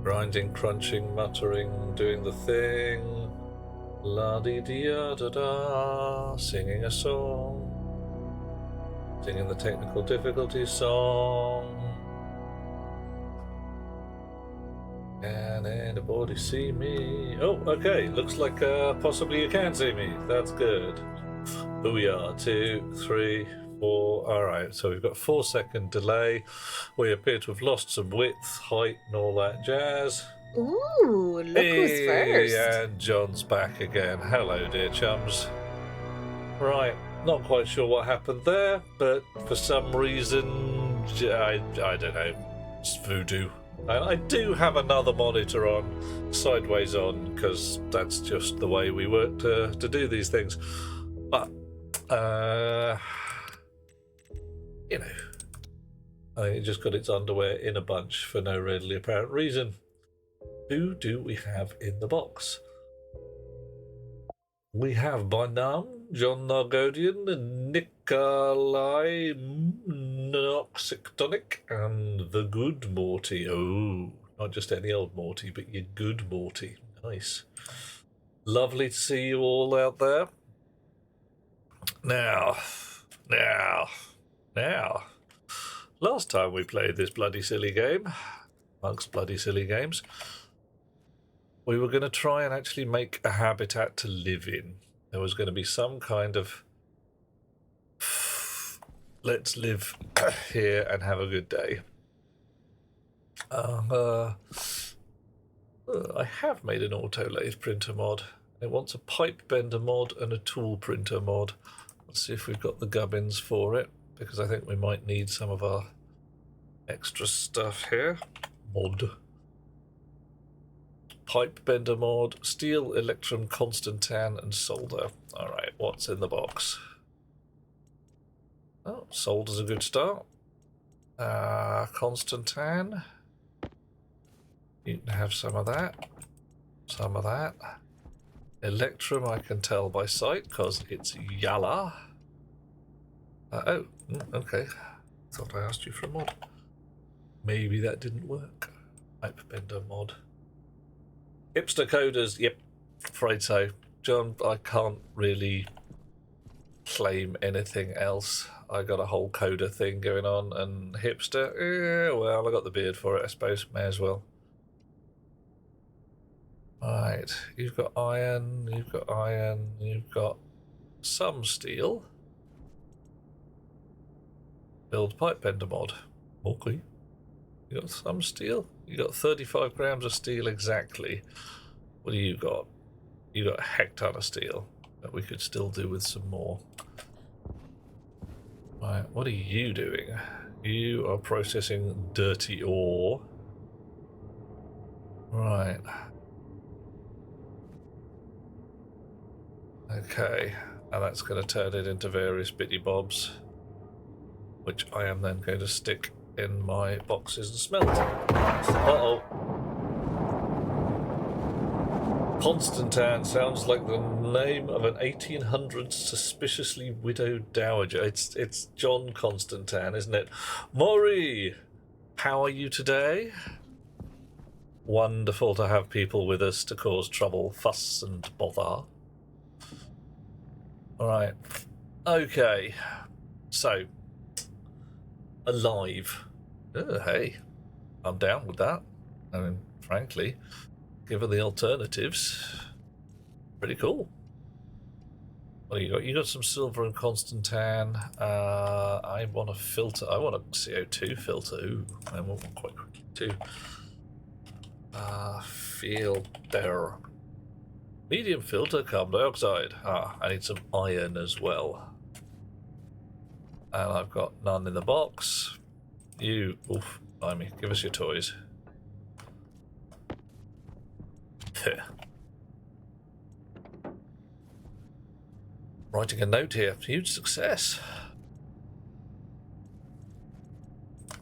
Grinding, crunching, muttering, doing the thing. La-dee-dee-da-da-da. Singing a song. Singing the technical difficulty song. Can anybody see me? Oh, okay. Looks like possibly you can see me. That's good. Booyah. 2, 3, 4. Alright, so we've got 4-second delay. We appear to have lost some width, height, and all that jazz. Ooh, look who's Hey, first. and John's back again. Hello, dear chums. Right, not quite sure what happened there, but for some reason, I don't know, it's voodoo. I do have another monitor on, sideways on, because that's just the way we work to do these things. But, you know, I think it just got its underwear in a bunch for no readily apparent reason. Who do we have in the box? We have Barnum, John Nargodian, Nikolai Noxictonic, and the good Morty. Oh, not just any old Morty, but your good Morty. Nice. Lovely to see you all out there. Now. Last time we played this bloody silly game, amongst bloody silly games, we were going to try and actually make a habitat to live in. There was going to be some kind of let's live here and have a good day. I have made an auto lathe printer mod. It wants a pipe bender mod and a tool printer mod. Let's see if we've got the gubbins for it, because I think we might need some of our extra stuff here. Mod. Pipe bender mod, steel, electrum, constantan, and solder. Alright, what's in the box? Oh, solder's a good start. Constantan. You can have some of that. Some of that. Electrum I can tell by sight because it's yellow. Okay. Thought I asked you for a mod. Maybe that didn't work. Pipe bender mod. Hipster coders, yep, afraid so. John, I can't really claim anything else. I got a whole coder thing going on, and hipster, well, I got the beard for it, I suppose. May as well. Right, you've got iron, you've got some steel. Build pipe bender mod. Okay. You got some steel? You got 35 grams of steel exactly. What do you got? You got a heck ton of steel that we could still do with some more. Right, what are you doing? You are processing dirty ore. Right. Okay, and that's going to turn it into various bitty bobs, which I am then going to stick in my boxes and smelt. Uh-oh. Constantan sounds like the name of an 1800s suspiciously widowed dowager. It's John Constantan, isn't it? Maury, how are you today? Wonderful to have people with us to cause trouble, fuss, and bother. Alright. Okay. So. Alive. Oh, hey. I'm down with that. I mean, frankly, given the alternatives, pretty cool. What do you got? You got some silver and constantan. I want a filter. I want a CO2 filter. Ooh, I want one quite quickly too. Filter. Medium filter, carbon dioxide. I need some iron as well. And I've got none in the box. You, oof, buy me. Give us your toys. Writing a note here. Huge success.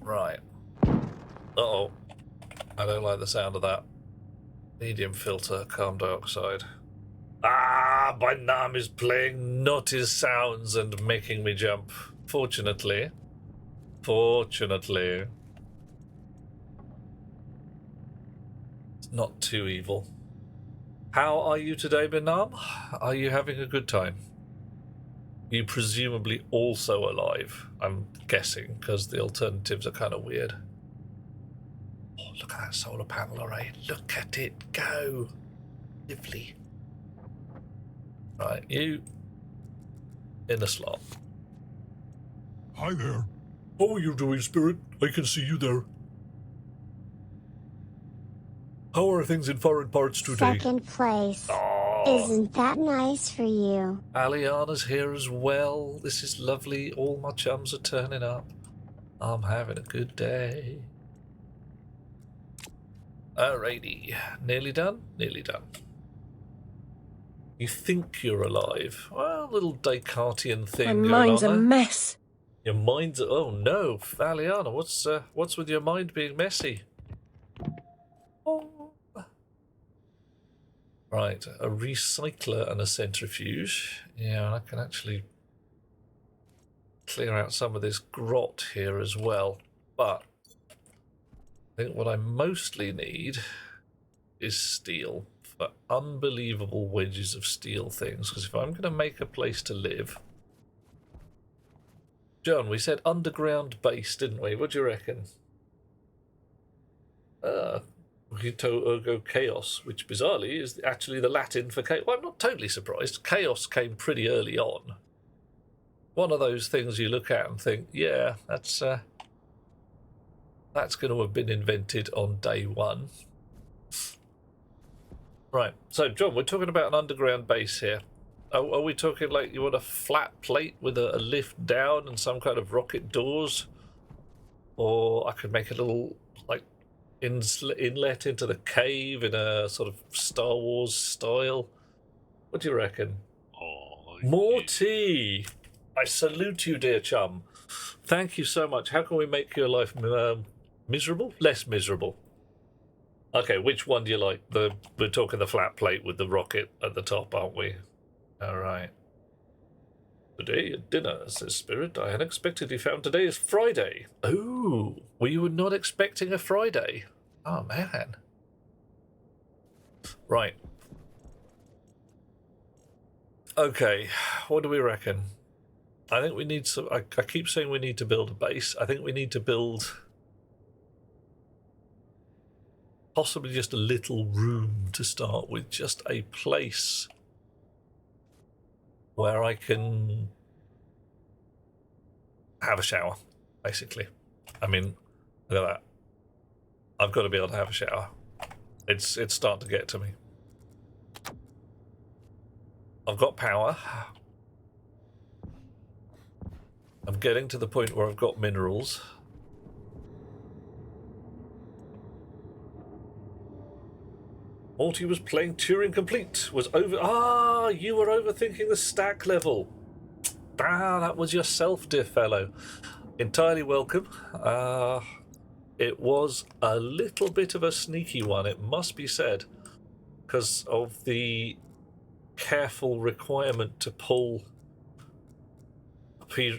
Right. Uh-oh. I don't like the sound of that. Medium filter, carbon dioxide. My name is playing naughty sounds and making me jump. Fortunately. not too evil. How are you today, Benam? Are you having a good time? You presumably also alive, I'm guessing, because the alternatives are kind of weird. Oh, look at that solar panel array. Look at it go. Lovely. Right, you in the slot. Hi there. How are you doing, Spirit? I can see you there. How are things in foreign parts today? Second place. Oh, Isn't that nice for you? Aliana's here as well. This is lovely. All my chums are turning up. I'm having a good day. Alrighty. Nearly done? Nearly done. You think you're alive. Well, little Descartian thing My going mind's on a there. mess. Your mind's... Oh no, Aliana, what's with your mind being messy? Oh. Right, a recycler and a centrifuge. Yeah, I can actually clear out some of this grot here as well. But I think what I mostly need is steel for unbelievable wedges of steel things. Because if I'm going to make a place to live... John, we said underground base, didn't we? What do you reckon? Hito ergo chaos, which bizarrely is actually the Latin for chaos. Well, I'm not totally surprised. Chaos came pretty early on. One of those things you look at and think, yeah, that's going to have been invented on day one. Right, so John, we're talking about an underground base here. Are we talking like you want a flat plate with a lift down and some kind of rocket doors? Or I could make a little, like, inlet into the cave in a sort of Star Wars style? What do you reckon? Oh, More tea! I salute you, dear chum. Thank you so much. How can we make your life miserable? Less miserable. Okay, which one do you like? We're talking the flat plate with the rocket at the top, aren't we? All right. Today at dinner, says Spirit, I unexpectedly found today is Friday. Oh, we were not expecting a Friday. Oh, man. Right. Okay, what do we reckon? I think we need some... I keep saying we need to build a base. I think we need to build... possibly just a little room to start with. Just a place where I can have a shower, basically. I mean, look at that. I've got to be able to have a shower. It's starting to get to me. I've got power. I'm getting to the point where I've got minerals. Morty was playing Turing Complete. Was over... Ah, you were overthinking the stack level. Ah, that was yourself, dear fellow. Entirely welcome. It was a little bit of a sneaky one, it must be said, because of the careful requirement to pull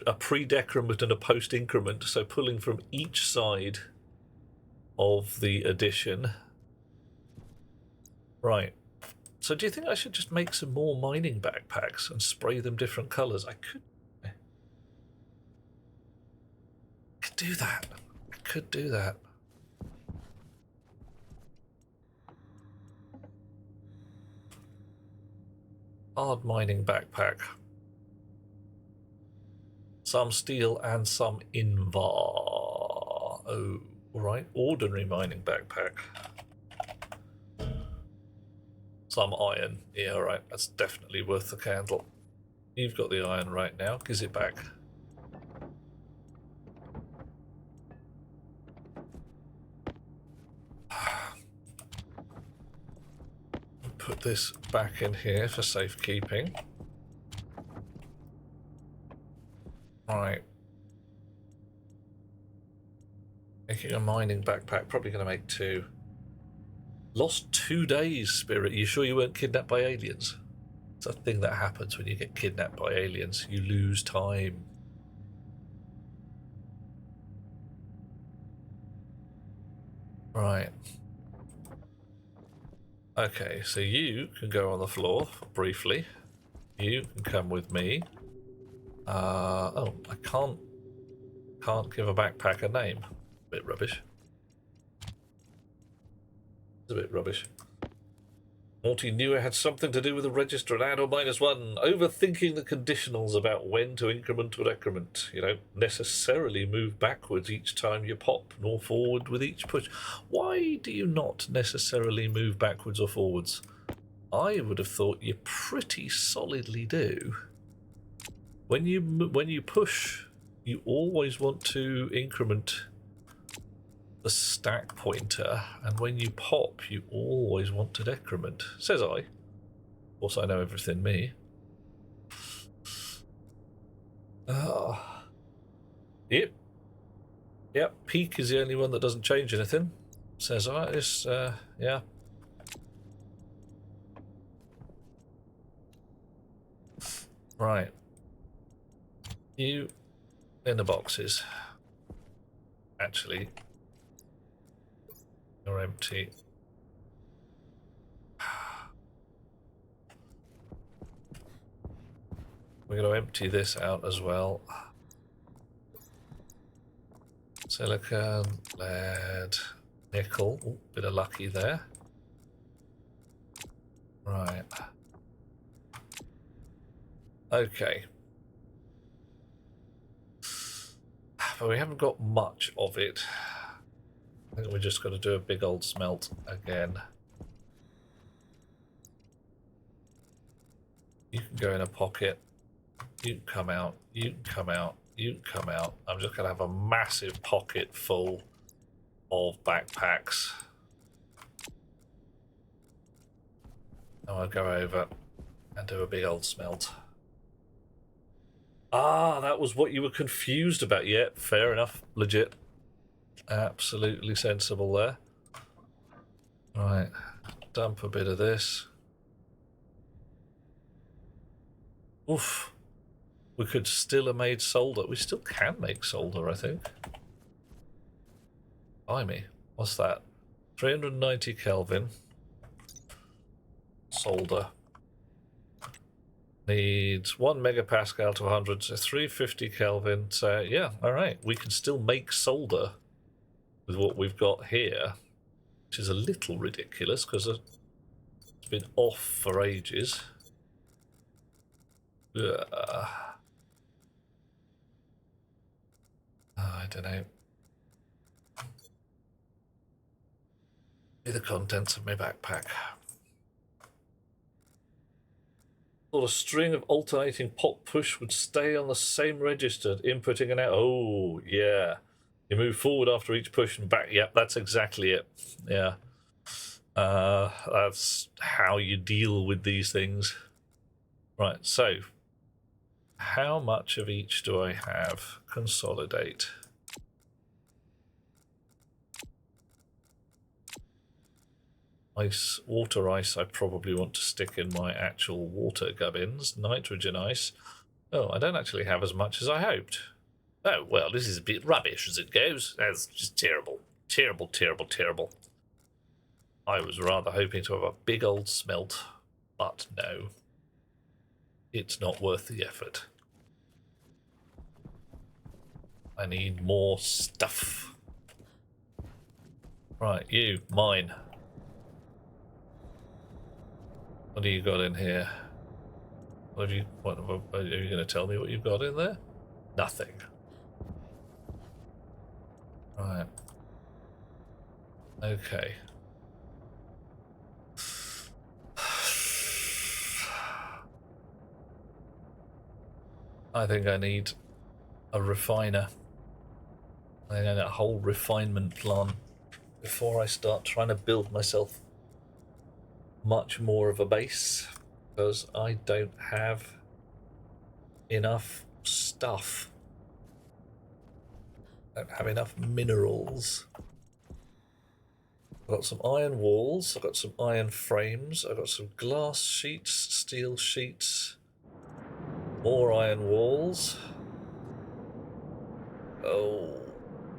a pre-decrement and a post-increment, so pulling from each side of the addition. Right. So do you think I should just make some more mining backpacks and spray them different colours? I could do that. I could do that. Hard mining backpack. Some steel and some invar. Oh, right. Ordinary mining backpack. Some iron. Yeah, all right. That's definitely worth the candle. You've got the iron right now. Gives it back. Put this back in here for safekeeping. Right. Making a mining backpack. Probably going to make 2. Lost 2 days, Spirit. You sure you weren't kidnapped by aliens? It's a thing that happens when you get kidnapped by aliens. You lose time. Right. Okay, so you can go on the floor briefly. You can come with me. Oh, I can't give a backpack a name. Bit rubbish. It's a bit rubbish. Morty knew it had something to do with the register and add or -1. Overthinking the conditionals about when to increment or decrement. You don't necessarily move backwards each time you pop, nor forward with each push. Why do you not necessarily move backwards or forwards? I would have thought you pretty solidly do. When you push, you always want to increment the stack pointer, and when you pop, you always want to decrement. Says I. Of course, I know everything, me. Yep. Yep, peak is the only one that doesn't change anything. Says I. It's, yeah. Right. You in the boxes. Actually, you're empty. We're going to empty this out as well. Silicon, lead, nickel. Ooh, bit of lucky there. Right. Okay. But we haven't got much of it. I think we just got to do a big old smelt again. You can go in a pocket. You can come out. You can come out. You can come out. I'm just going to have a massive pocket full of backpacks. And I'll go over and do a big old smelt. Ah, that was what you were confused about. Yeah, fair enough. Legit. Absolutely sensible there. Right. Dump a bit of this. Oof. We could still have made solder. We still can make solder, I think. Blimey. What's that? 390 Kelvin. Solder. Needs 1 megapascal to 100, so 350 Kelvin. So, yeah, alright. We can still make solder with what we've got here, which is a little ridiculous because it's been off for ages. I don't know. Be the contents of my backpack. Thought a string of alternating pop push would stay on the same register, inputting and out. Oh, yeah. You move forward after each push and back. Yep, that's exactly it. Yeah. That's how you deal with these things. Right, so how much of each do I have? Consolidate. Ice, water ice, I probably want to stick in my actual water gubbins. Nitrogen ice. Oh, I don't actually have as much as I hoped. Oh, well, this is a bit rubbish as it goes. That's just terrible. Terrible, terrible, terrible. I was rather hoping to have a big old smelt, but no. It's not worth the effort. I need more stuff. Right, you, mine. What do you got in here? What are you going to tell me what you've got in there? Nothing. Right. Okay. I think I need a refiner. I need a whole refinement plant before I start trying to build myself much more of a base, because I don't have enough stuff. I don't have enough minerals. I've got some iron walls, I've got some iron frames, I've got some glass sheets, steel sheets, more iron walls. Oh,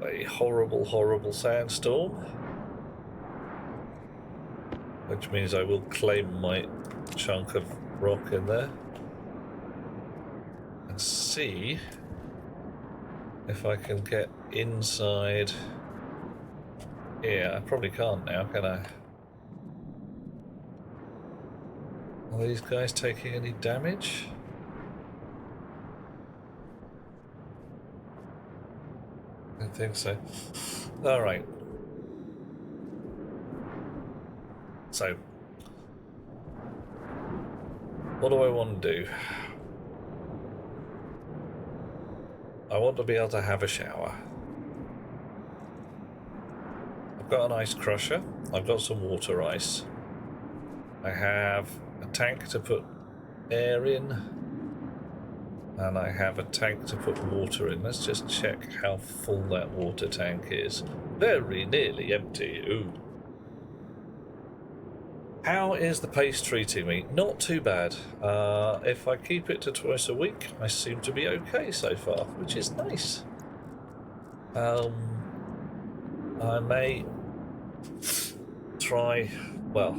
a horrible, horrible sandstorm. which means I will claim my chunk of rock in there and see if I can get inside here. I probably can't now, can I? Are these guys taking any damage? I don't think so. Alright. So, what do I want to do? I want to be able to have a shower. I've got an ice crusher. I've got some water ice. I have a tank to put air in. And I have a tank to put water in. Let's just check how full that water tank is. Very nearly empty. Ooh. How is the pace treating me? Not too bad. If I keep it to twice a week, I seem to be okay so far, which is nice. I may try, well...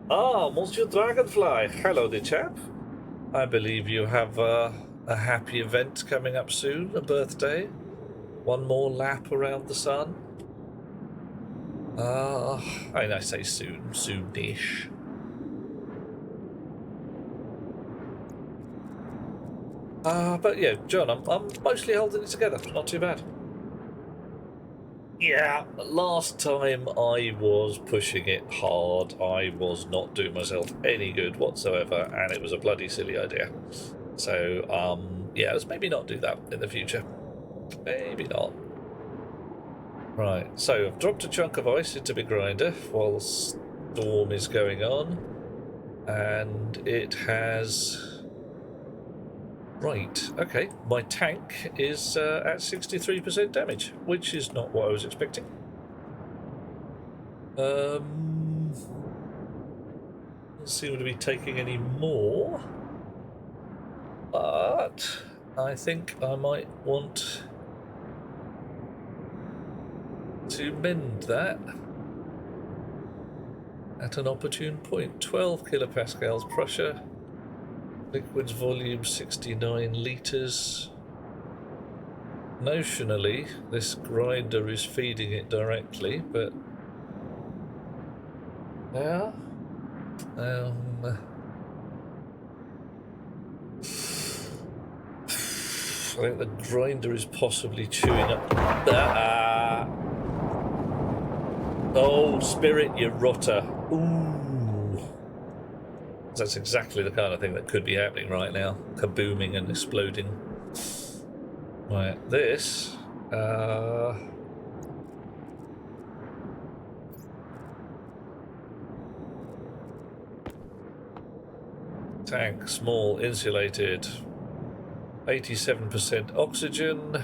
Ah, Monsieur Dragonfly! Hello there, chap. I believe you have a happy event coming up soon, a birthday. One more lap around the sun. I say soon, soonish. But yeah, John, I'm mostly holding it together. Not too bad. Yeah, last time I was pushing it hard. I was not doing myself any good whatsoever, and it was a bloody silly idea. So, yeah, let's maybe not do that in the future. Maybe not. Right, so I've dropped a chunk of ice into my grinder while the storm is going on, and it has... Right, okay, my tank is at 63% damage, which is not what I was expecting. Doesn't seem to be taking any more, but I think I might want to mend that at an opportune point. 12 kilopascals pressure, liquids volume 69 litres. Notionally, this grinder is feeding it directly, but yeah. I think the grinder is possibly chewing up that. Oh, spirit, you rotter. Ooh. That's exactly the kind of thing that could be happening right now. Kabooming and exploding. Right, this... tank, small, insulated. 87% oxygen.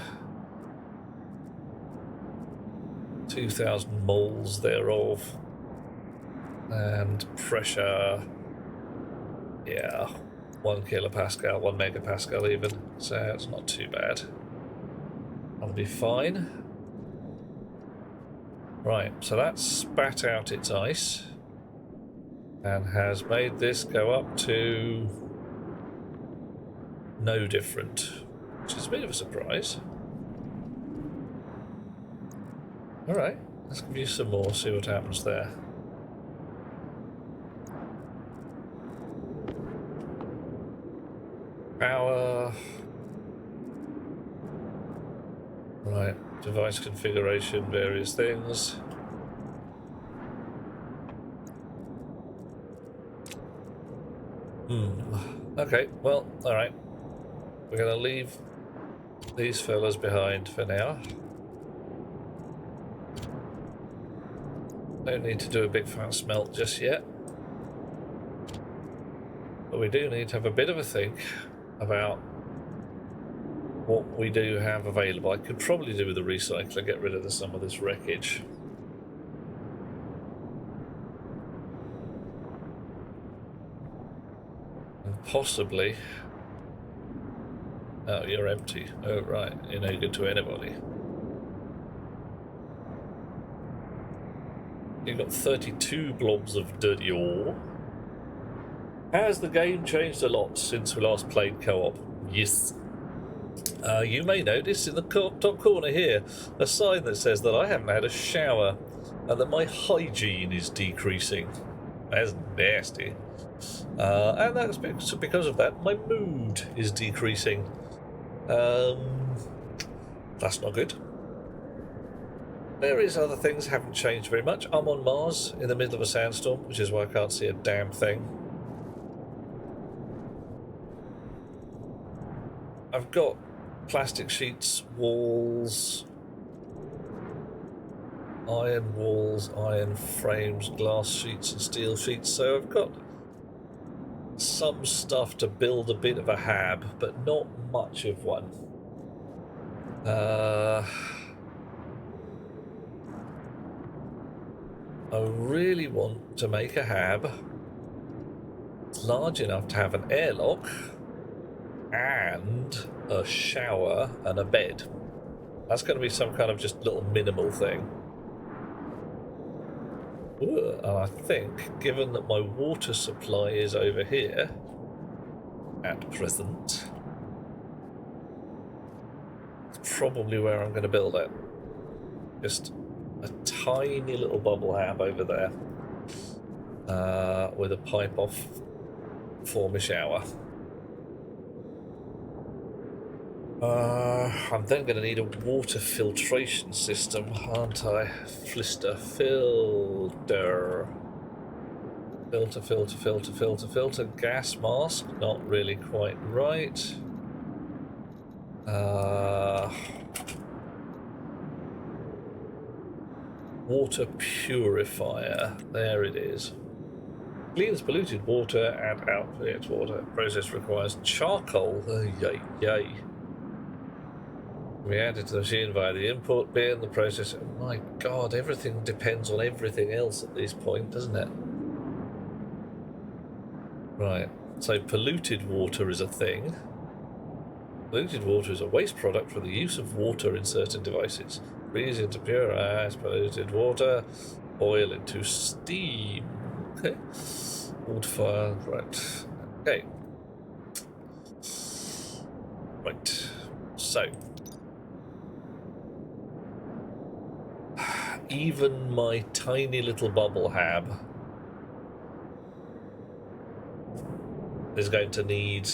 2,000 moles thereof, and pressure, yeah, 1 kilopascal, 1 megapascal even, so it's not too bad. That'll be fine. Right, so that's spat out its ice and has made this go up to no different, which is a bit of a surprise. Alright, let's give you some more, see what happens there. Power. Right, device configuration, various things. Okay, well, alright. We're going to leave these fellas behind for now. Don't need to do a big fat smelt just yet. But we do need to have a bit of a think about what we do have available. I could probably do with the recycler, get rid of some of this wreckage. And possibly... Oh, you're empty. Oh, right. You're no good to anybody. You've got 32 blobs of dirty ore. Has the game changed a lot since we last played co-op? Yes. You may notice in the top corner here a sign that says that I haven't had a shower and that my hygiene is decreasing. That's nasty. And that's because of that, my mood is decreasing. That's not good. Various other things haven't changed very much. I'm on Mars in the middle of a sandstorm, which is why I can't see a damn thing. I've got plastic sheets, walls, iron frames, glass sheets and steel sheets, so I've got some stuff to build a bit of a hab, but not much of one. I really want to make a hab large enough to have an airlock and a shower and a bed. That's going to be some kind of just little minimal thing. And I think, given that my water supply is over here at present, it's probably where I'm going to build it. Just a tiny little bubble hab over there with a pipe off for my shower. I'm then going to need a water filtration system, aren't I? Filter. Filter. Gas mask, not really quite right. Water purifier, there it is. Cleans polluted water and outputs water. Process requires charcoal. Yay. We add it to the machine via the import bin. The process. Oh my god, everything depends on everything else at this point, doesn't it? Right. So polluted water is a thing. Polluted water is a waste product from the use of water in certain devices. Freeze into pure ice, polluted water, boil into steam. Okay. Wood fire, right. Okay. Right. So. Even my tiny little bubble hab is going to need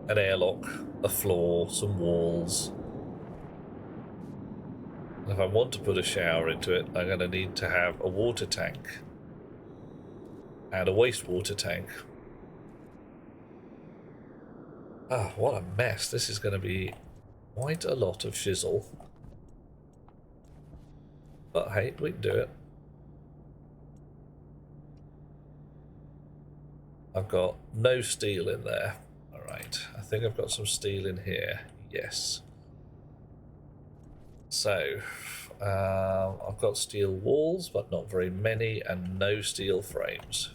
an airlock, a floor, some walls. And if I want to put a shower into it, I'm going to need to have a water tank and a wastewater tank. Ah, what a mess. This is going to be quite a lot of shizzle. But hey, we can do it. I've got no steel in there. Alright, I think I've got some steel in here. Yes. So, I've got steel walls, but not very many, and no steel frames.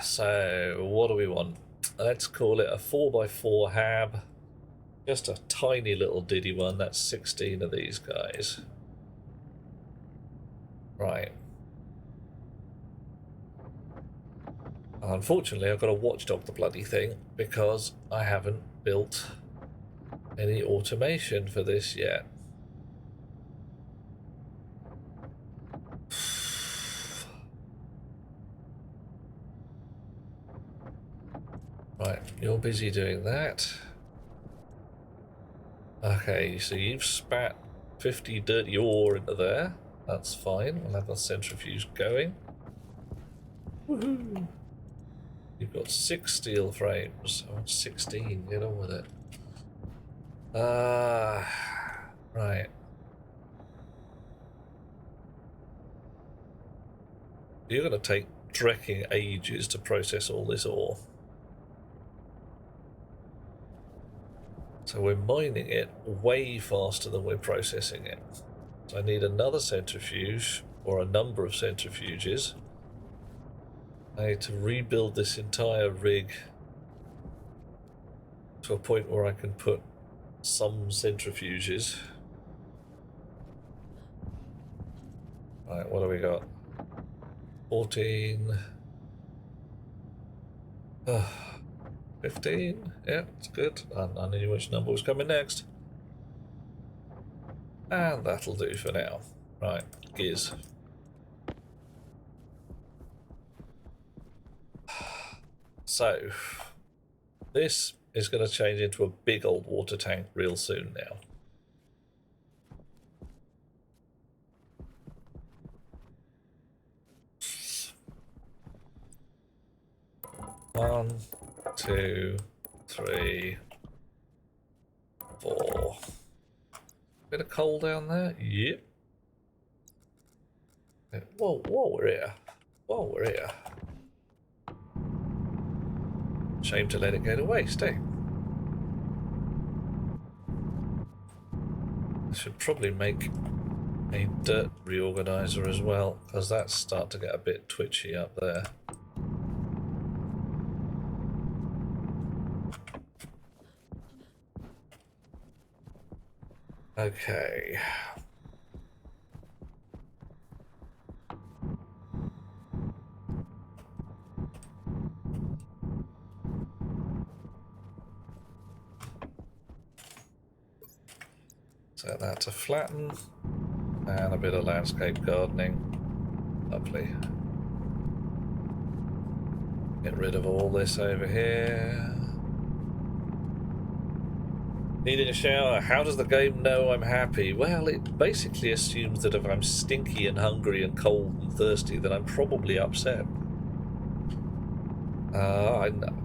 So, what do we want? Let's call it a 4x4 hab. Just a tiny little diddy one. That's 16 of these guys. Right. Unfortunately, I've got to watchdog the bloody thing because I haven't built any automation for this yet. Right, you're busy doing that. Okay, so you've spat 50 dirty ore into there. That's fine. We'll have the centrifuge going. Woohoo! You've got 6 steel frames. I want 16. Get on with it. Right. You're going to take trekking ages to process all this ore. So we're mining it way faster than we're processing it. So I need another centrifuge, or a number of centrifuges. I need to rebuild this entire rig to a point where I can put some centrifuges. Right, what do we got? 14. 15. Yeah, it's good. I knew which number was coming next. And that'll do for now. Right, gears. So, this is going to change into a big old water tank real soon now. One, 2, 3, 4. Bit of coal down there? Yep. While we're here. Shame to let it go to waste, eh? I should probably make a dirt reorganizer as well, because that's starting to get a bit twitchy up there. Okay. Set that to flatten, and a bit of landscape gardening. Lovely. Get rid of all this over here. Needing a shower. How does the game know I'm happy? Well, it basically assumes that if I'm stinky and hungry and cold and thirsty, then I'm probably upset.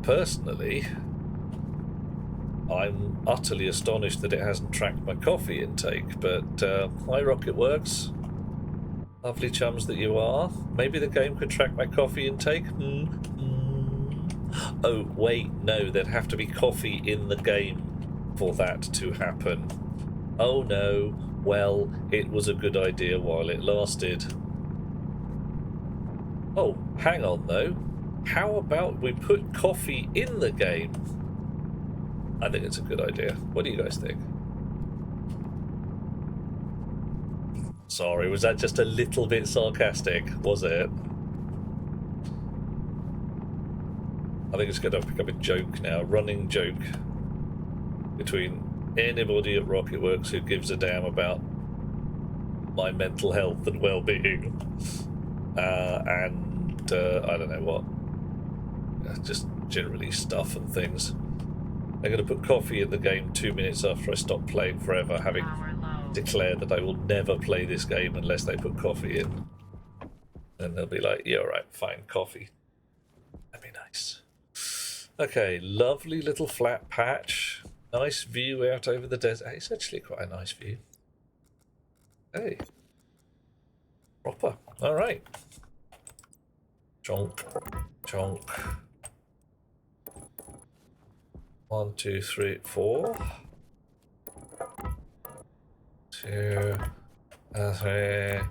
Personally, I'm utterly astonished that it hasn't tracked my coffee intake, but hi Rocket Works. Lovely chums that you are. Maybe the game could track my coffee intake? Oh, wait, no, there'd have to be coffee in the game for that to happen. Oh no, well, it was a good idea while it lasted. Oh, hang on though. How about we put coffee in the game? I think it's a good idea. What do you guys think? Sorry, was that just a little bit sarcastic? Was it? I think it's going to become a joke now, a running joke between anybody at Rocket Works who gives a damn about my mental health and well-being, and I don't know what, just generally stuff and things. I'm going to put coffee in the game 2 minutes after I stop playing forever, having declared that I will never play this game unless they put coffee in. And they'll be like, yeah, alright, fine, coffee. That'd be nice. Okay, lovely little flat patch. Nice view out over the desert. It's actually quite a nice view. Hey. Proper. Alright. Chonk. Chonk. 1, 2, 3, 4. 2, 3.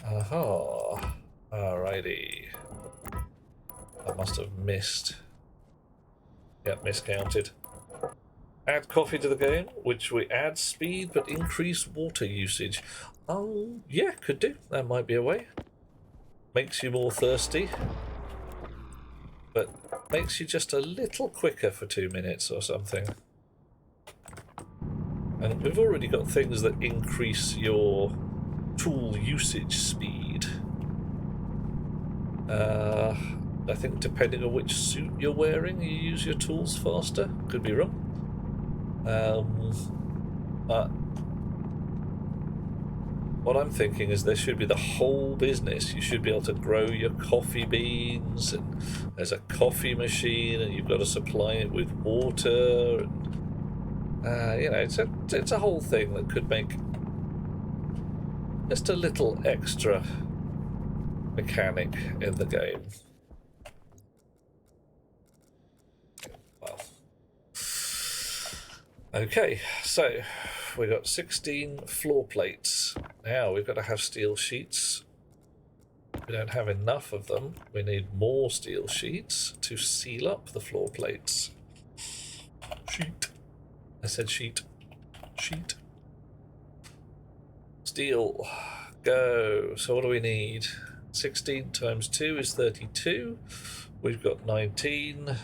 Aha. Alrighty. I must have missed. Yep, miscounted. Add coffee to the game, which we add speed but increase water usage. Oh, yeah, could do. That might be a way. Makes you more thirsty, but makes you just a little quicker for 2 minutes or something. And we've already got things that increase your tool usage speed. I think depending on which suit you're wearing, you use your tools faster. Could be wrong. But what I'm thinking is there should be the whole business. You should be able to grow your coffee beans, and there's a coffee machine, and you've got to supply it with water. And, you know, it's a whole thing that could make just a little extra mechanic in the game. Well, okay, so we got 16 floor plates. Now we've got to have steel sheets. We don't have enough of them. We need more steel sheets to seal up the floor plates. Sheet. I said sheet. Sheet. Steel. go. So what do we need? 16 times 2 is 32. We've got 19.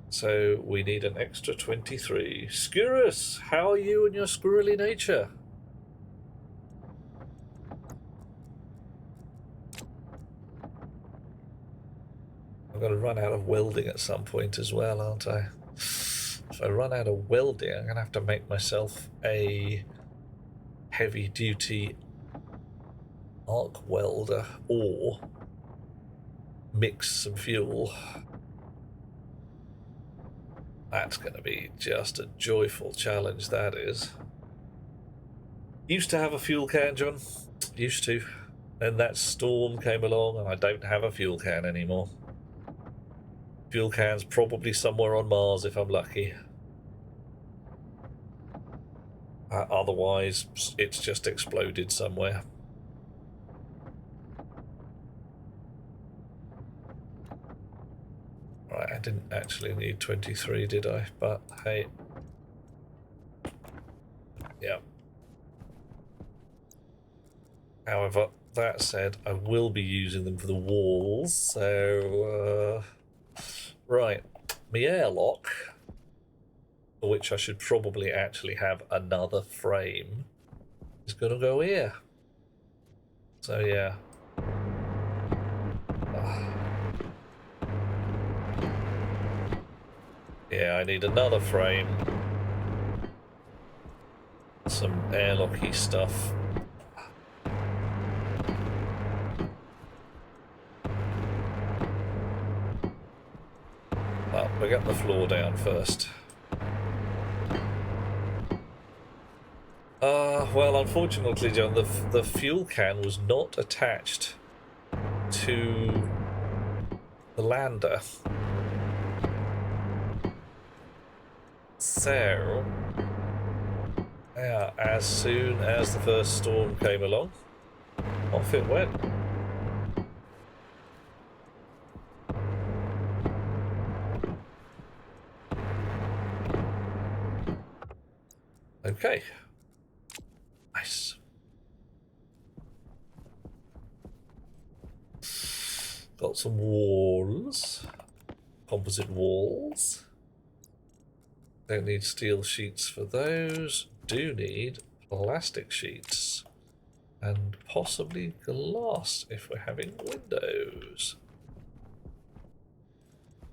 So we need an extra 23. Skurrus, how are you and your squirrely nature? I'm going to run out of welding at some point as well, aren't I? If I run out of welding, I'm going to have to make myself a heavy-duty arc welder or mix some fuel. That's going to be just a joyful challenge, that is. Used to have a fuel can, John. Used to. Then that storm came along and I don't have a fuel can anymore. Fuel can's probably somewhere on Mars if I'm lucky. Otherwise, it's just exploded somewhere. Right, I didn't actually need 23, did I? But hey. Yeah. However, that said, I will be using them for the walls, so... right. My airlock, for which I should probably actually have another frame, is going to go here. So, yeah. Yeah, I need another frame. Some airlocky stuff. Well, we'll get the floor down first. Well, unfortunately, John, the fuel can was not attached to the lander. So, yeah, as soon as the first storm came along, off it went. Okay. Nice. Got some walls. Composite walls. Don't need steel sheets for those. Do need plastic sheets. And possibly glass if we're having windows.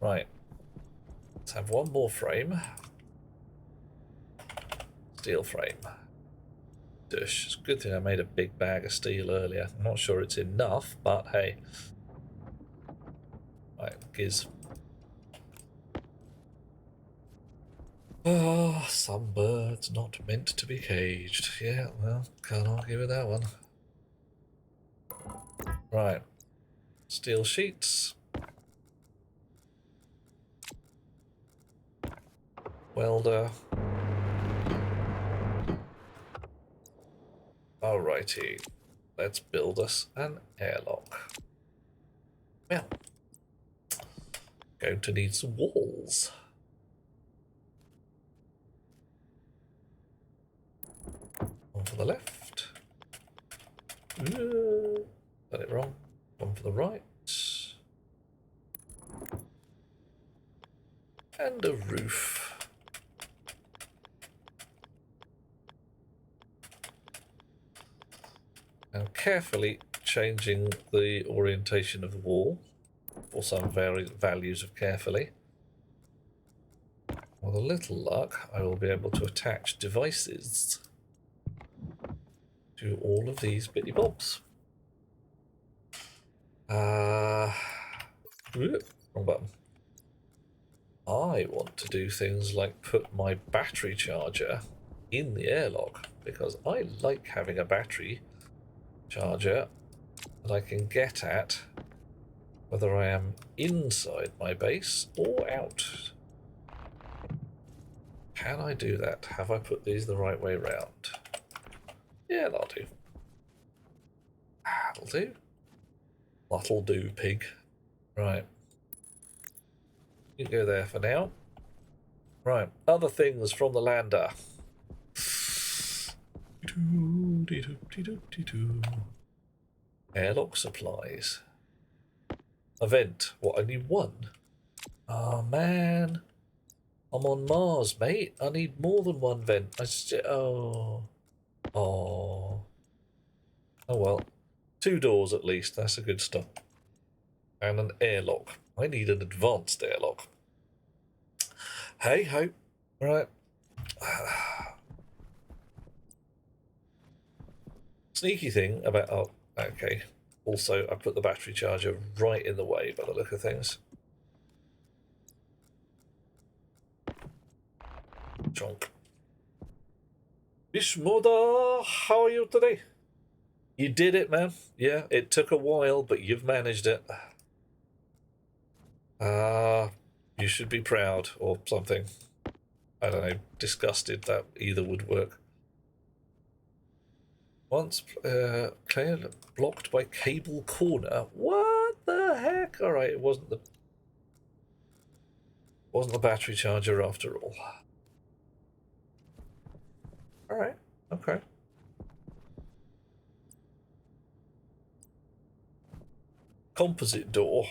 Right. Let's have one more frame. Steel frame. Dush. It's a good thing I made a big bag of steel earlier. I'm not sure it's enough, but hey. Right, giz. Oh, some birds not meant to be caged. Yeah, well, can't argue with that one. Right. Steel sheets. Welder. Alrighty. Let's build us an airlock. Well, going to need some walls. One for the left. Got it wrong. One for the right. And a roof. Now carefully changing the orientation of the wall for some values of carefully. With a little luck, I will be able to attach devices to all of these bitty bobs. Wrong button. I want to do things like put my battery charger in the airlock because I like having a battery charger that I can get at whether I am inside my base or out. Can I do that? Have I put these the right way round? Yeah, that'll do. That'll do. That'll do, pig. Right. You can go there for now. Right. Other things from the lander. Airlock supplies. A vent. What, I need one? Oh man. I'm on Mars, mate. I need more than one vent. Oh. Oh. Oh well. 2 doors at least. That's a good start. And an airlock. I need an advanced airlock. Hey ho. Right. Sneaky thing about... Oh, okay. Also, I put the battery charger right in the way by the look of things. Chonk. Bishmoda, how are you today? You did it, man. Yeah, it took a while, but you've managed it. You should be proud or something. I don't know, disgusted that either would work. Once clear blocked by cable corner. What the heck? All right, it wasn't the battery charger after all. All right, okay. Composite door.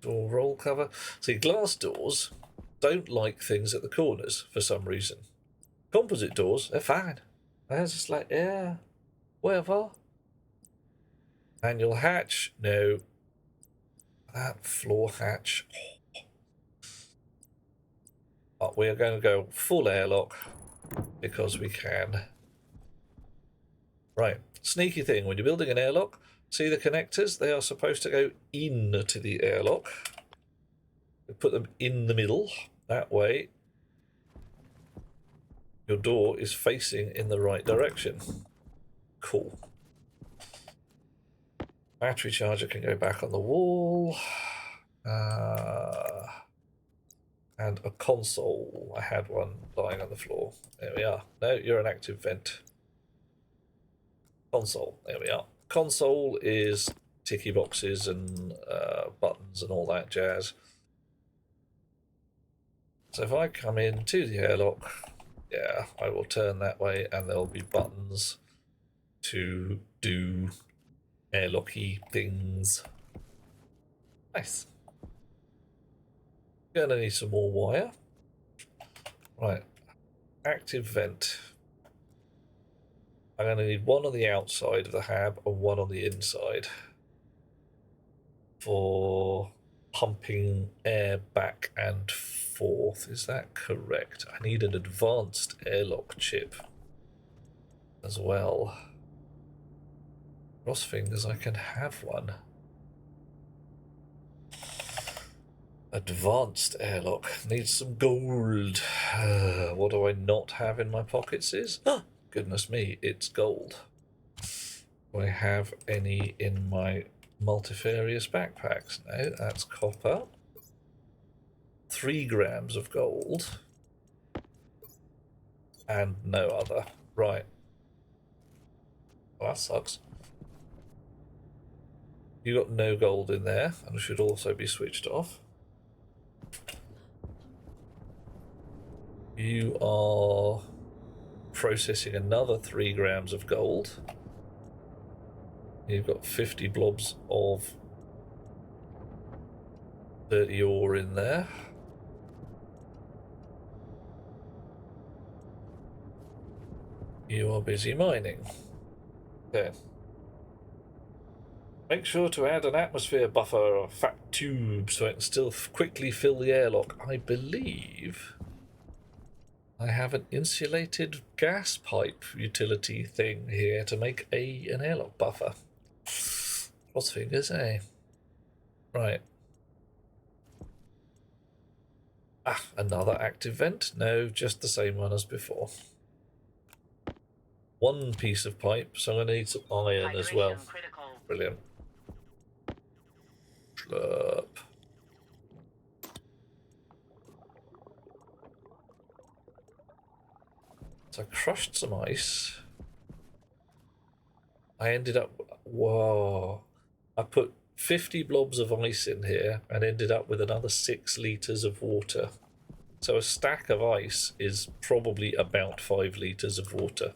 Door roll cover. See, glass doors don't like things at the corners for some reason. Composite doors, they're fine. They're just like, yeah, whatever. Manual hatch, no. That floor hatch. But we are going to go full airlock because we can. Right, sneaky thing, when you're building an airlock, see the connectors? They are supposed to go into the airlock. We put them in the middle. That way, your door is facing in the right direction. Cool. Battery charger can go back on the wall. And a console. I had one lying on the floor. There we are. No, you're an active vent. Console. There we are. Console is ticky boxes and buttons and all that jazz. So if I come into the airlock, yeah, I will turn that way and there'll be buttons to do airlocky things. Nice. Gonna need some more wire. Right. Active vent. I'm gonna need one on the outside of the hab and one on the inside for pumping air back and forth. Is that correct? I need an advanced airlock chip as well. Cross fingers, I can have one. Advanced airlock. Needs some gold. What do I not have in my pockets is... Ah, goodness me, it's gold. Do I have any in my multifarious backpacks? No, that's copper. 3 grams of gold. And no other. Right. Well, that sucks. You got no gold in there, and should also be switched off. You are processing another 3 grams of gold. You've got 50 blobs of dirty ore in there. You are busy mining. Okay. Make sure to add an atmosphere buffer or fat tube so it can still quickly fill the airlock. I believe I have an insulated gas pipe utility thing here to make an airlock buffer. Cross fingers, eh? Right. Ah, another active vent? No, just the same one as before. 1 piece of pipe, so I'm going to need some iron as well. Critical. Brilliant. Slurp. So I crushed some ice. I ended up... Whoa. I put 50 blobs of ice in here and ended up with another 6 litres of water. So a stack of ice is probably about 5 litres of water.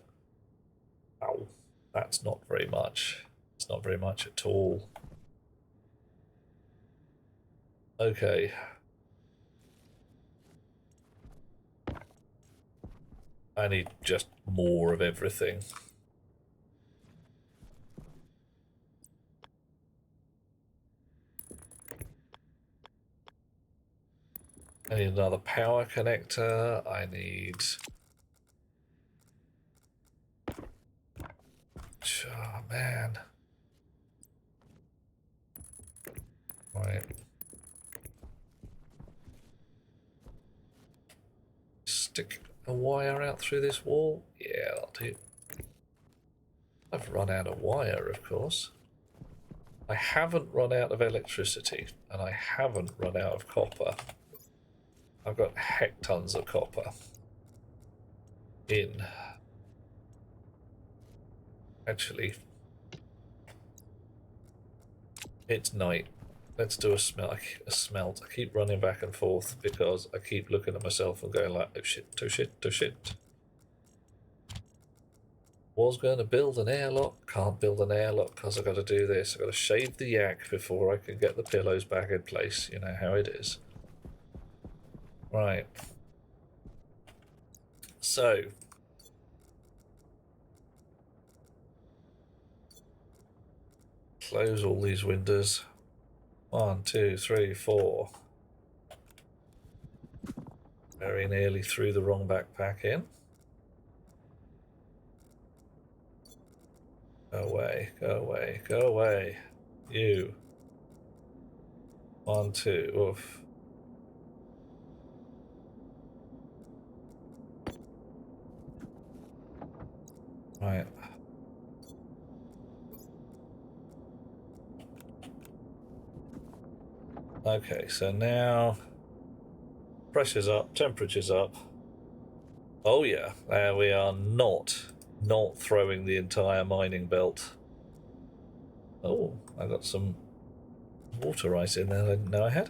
Ow, that's not very much. It's not very much at all. Okay. I need just more of everything. I need another power connector. I need... Oh, man. Right. Stick a wire out through this wall? Yeah, that'll do. I've run out of wire, of course. I haven't run out of electricity, and I haven't run out of copper. I've got hectons of copper in. Actually, it's night. Let's do a smelt. I keep running back and forth because I keep looking at myself and going like, oh shit, oh shit, oh shit. Was going to build an airlock, can't build an airlock because I've got to do this. I've got to shave the yak before I can get the pillows back in place. You know how it is. Right. So. Close all these windows. 1, 2, 3, 4. Very nearly threw the wrong backpack in. Go away, go away, go away. You. 1, 2, oof. Right. Okay, so now pressure's up, temperature's up. Oh yeah, we are not throwing the entire mining belt. Oh, I got some water ice in there I didn't know I had.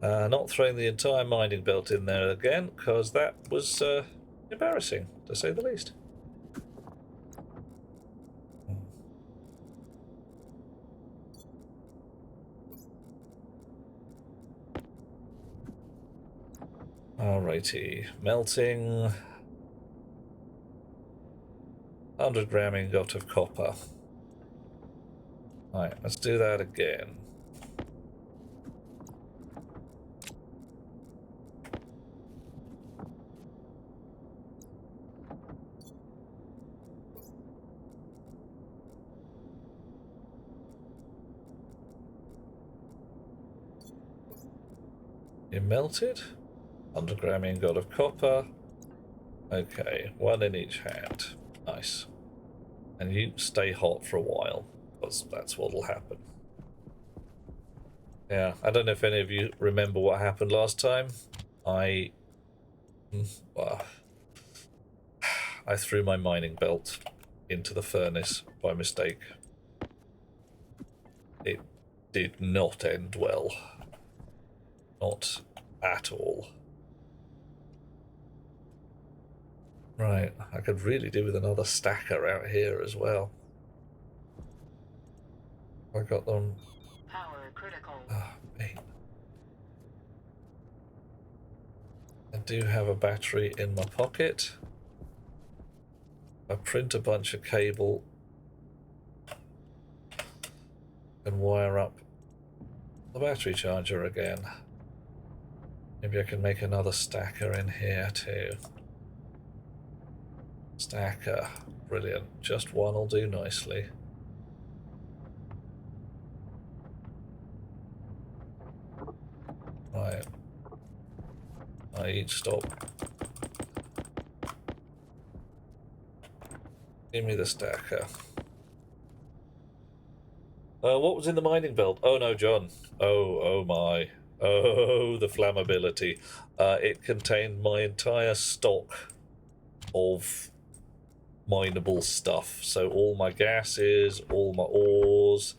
Not throwing the entire mining belt in there again, because that was embarrassing, to say the least. Alrighty, melting. 100 gram ingot of copper. Right, let's do that again. You melted. 100 gram ingot of copper. Okay, 1 in each hand. Nice. And you stay hot for a while, because that's what'll happen. Yeah, I don't know if any of you remember what happened last time. I threw my mining belt into the furnace by mistake. It did not end well. Not at all. Right, I could really do with another stacker out here as well. I got them. Power critical. Ah, mate. I do have a battery in my pocket. I print a bunch of cable and wire up the battery charger again. Maybe I can make another stacker in here too. Stacker, brilliant. Just one will do nicely. Right. I each stop. Give me the stacker. What was in the mining belt? Oh no, John. Oh my. Oh, the flammability. It contained my entire stock of mineable stuff. So all my gases, all my ores.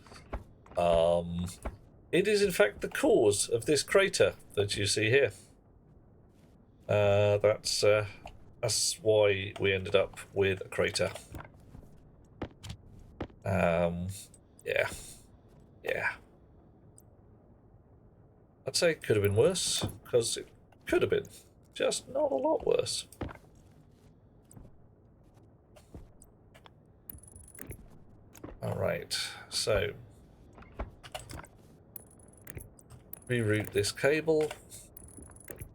It is in fact the cause of this crater that you see here. That's why we ended up with a crater. Yeah. I'd say it could have been worse, because it could have been, just not a lot worse. Alright, so reroute this cable.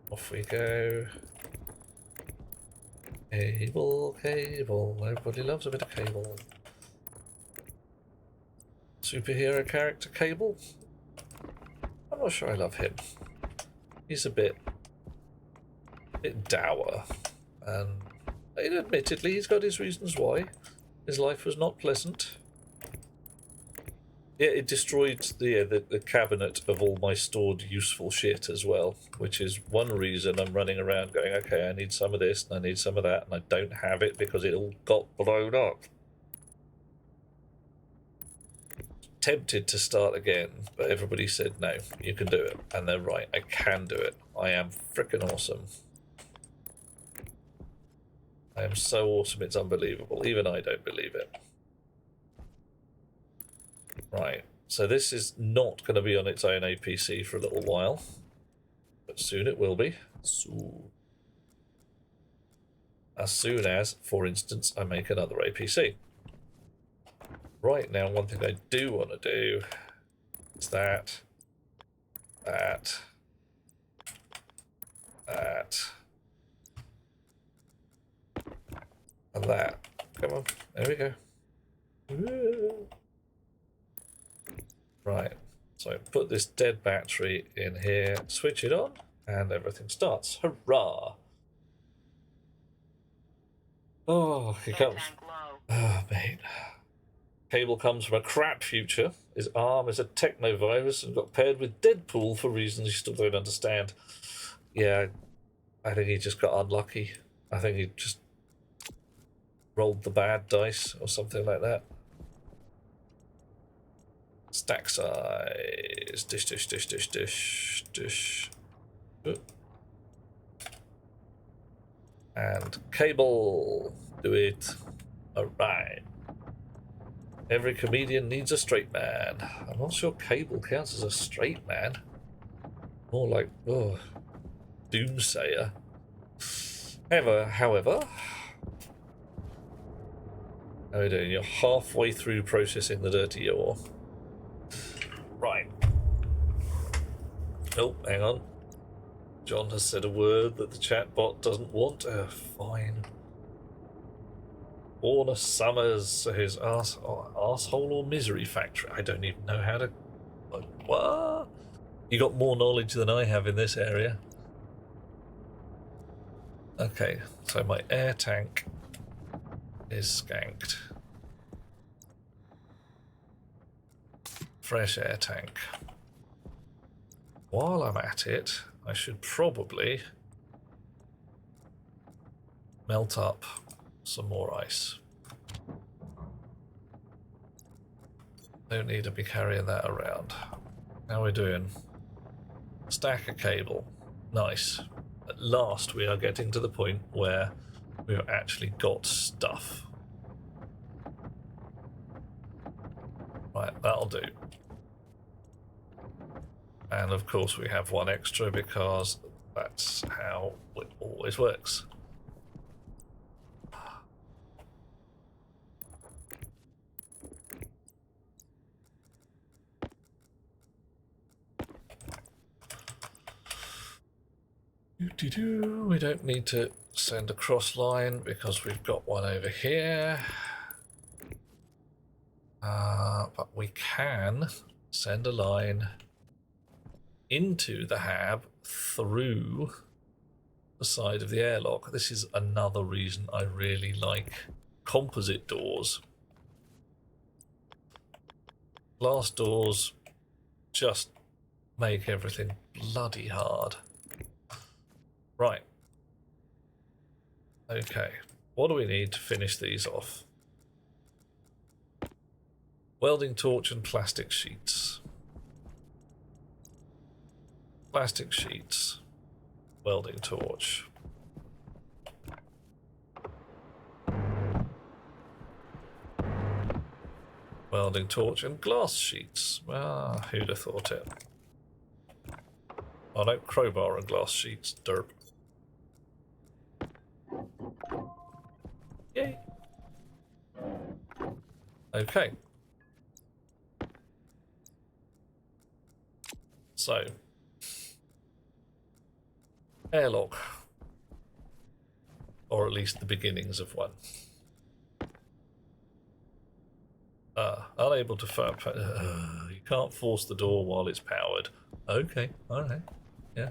Off we go. Cable, everybody loves a bit of cable. Superhero character Cable? I'm not sure I love him. He's a bit dour, and admittedly he's got his reasons why. His life was not pleasant. Yeah, it destroyed the cabinet of all my stored useful shit as well, which is one reason I'm running around going, okay, I need some of this and I need some of that, and I don't have it because it all got blown up. Tempted to start again, but everybody said no, you can do it, and they're right, I can do it. I am freaking awesome. I am so awesome, it's unbelievable. Even I don't believe it. Right, so this is not going to be on its own APC for a little while, but soon it will be. Soon. As soon as, for instance, I make another APC. Right now, one thing I do want to do is that, and that. Come on, there we go. Woo. Right, so put this dead battery in here, switch it on, and everything starts. Hurrah! Oh, here comes. Oh, mate. Cable comes from a crap future. His arm is a technovirus and got paired with Deadpool for reasons you still don't understand. Yeah, I think he just got unlucky. I think he just rolled the bad dice or something like that. Stack size. Dish, dish, dish, dish, dish, dish. And cable. Do it. Alright. Every comedian needs a straight man. I'm not sure Cable counts as a straight man. More like, oh, doomsayer. However, how are you doing? You're halfway through processing the dirty ore. Right. Oh, hang on. John has said a word that the chat bot doesn't want. Fine. Warner Summers, his asshole or misery factory. I don't even know how to. What? You got more knowledge than I have in this area. Okay, so my air tank is skanked. Fresh air tank. While I'm at it, I should probably melt up some more ice. Don't need to be carrying that around. How are we doing? Stack of cable. Nice. At last we are getting to the point where we've actually got stuff. Right, that'll do. And of course we have one extra because that's how it always works. We don't need to send a cross line because we've got one over here. But we can send a line into the hab through the side of the airlock. This is another reason I really like composite doors. Glass doors just make everything bloody hard. Right. Okay. What do we need to finish these off? Welding torch and plastic sheets. Plastic sheets. Welding torch. Welding torch and glass sheets. Ah, who'd have thought it? Oh no, crowbar and glass sheets. Derp. Yay. Okay. So, airlock. Or at least the beginnings of one. Unable to fire. You can't force the door while it's powered. Okay, alright. Yeah.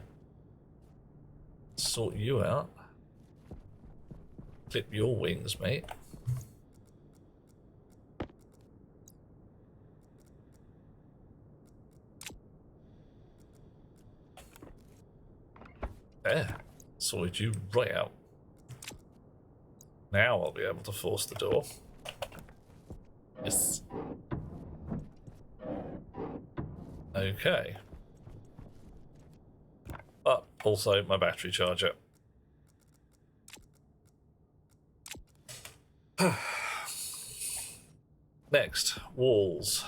Sort you out. Clip your wings, mate. There. Sorted you right out. Now I'll be able to force the door. Yes. Okay. But also my battery charger. Next, walls.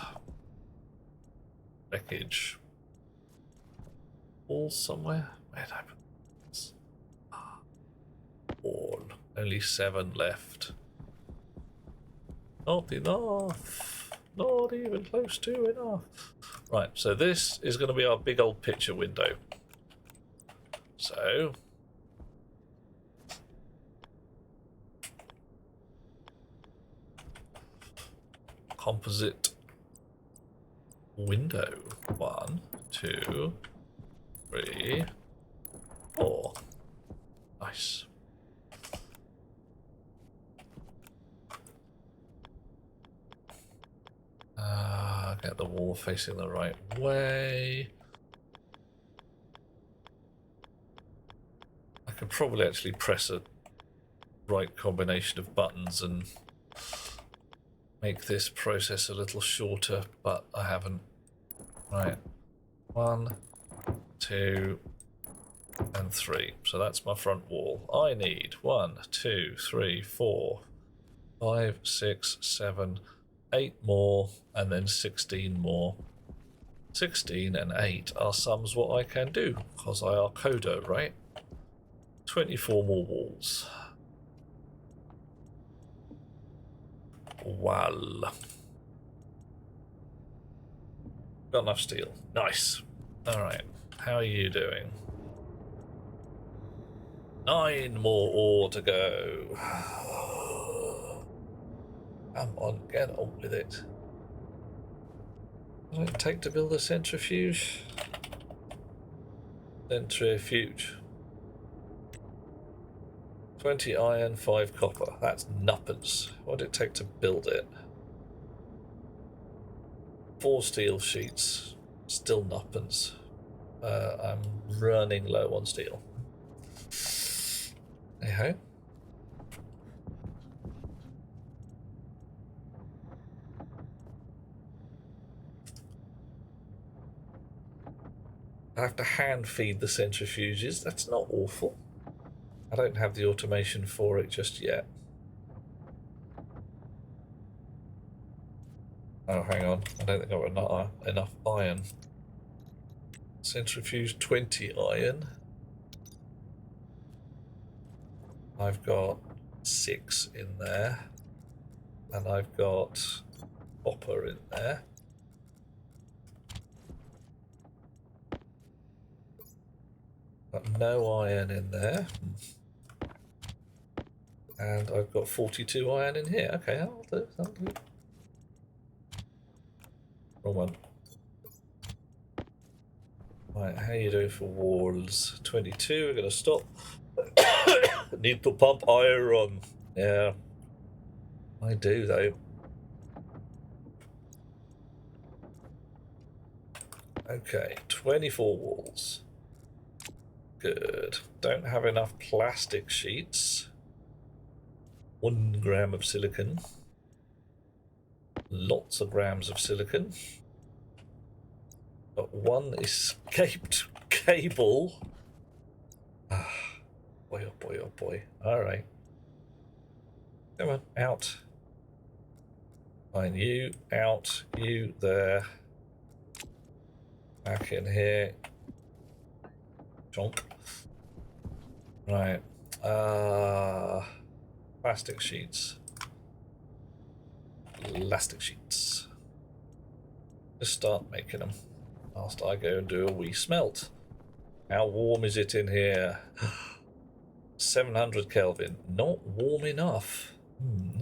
Wreckage. Walls somewhere? Where'd I put this? Wall. Only 7 left. Not enough. Not even close to enough. Right, so this is going to be our big old picture window. So, composite window. 1, 2, 3, 4. Nice. Get the wall facing the right way. I could probably actually press a right combination of buttons and make this process a little shorter, but I haven't. Right. 1, 2, and 3. So that's my front wall. I need 1, 2, 3, 4, 5, 6, 7, 8 more, and then 16 more. 16 and 8 are sums what I can do, because I are coder, right? 24 more walls. Well. Got enough steel. Nice. Alright. How are you doing? 9 more ore to go. Come on, get on with it. What does it take to build a centrifuge? Centrifuge. 20 iron, 5 copper. That's nuppers. What did it take to build it? 4 steel sheets. Still nuppers. I'm running low on steel. Hey-ho. I have to hand feed the centrifuges. That's not awful. I don't have the automation for it just yet. Oh, hang on. I don't think I've got enough iron. Centrifuge 20 iron. I've got 6 in there. And I've got copper in there. Got no iron in there. And I've got 42 iron in here. Okay, that'll do. That'll do. Wrong one. Right, how you doing for walls? 22, we're going to stop. Need to pump iron. Yeah. I do, though. Okay, 24 walls. Good. Don't have enough plastic sheets. 1 gram of silicon. Lots of grams of silicon. But 1 escaped cable. Ah, boy, oh boy, oh boy. Alright. Come on, out. Fine, you out, you there. Back in here. Chonk. Right. Plastic sheets. Elastic sheets. Just start making them. Whilst I go and do a wee smelt. How warm is it in here? 700 Kelvin. Not warm enough.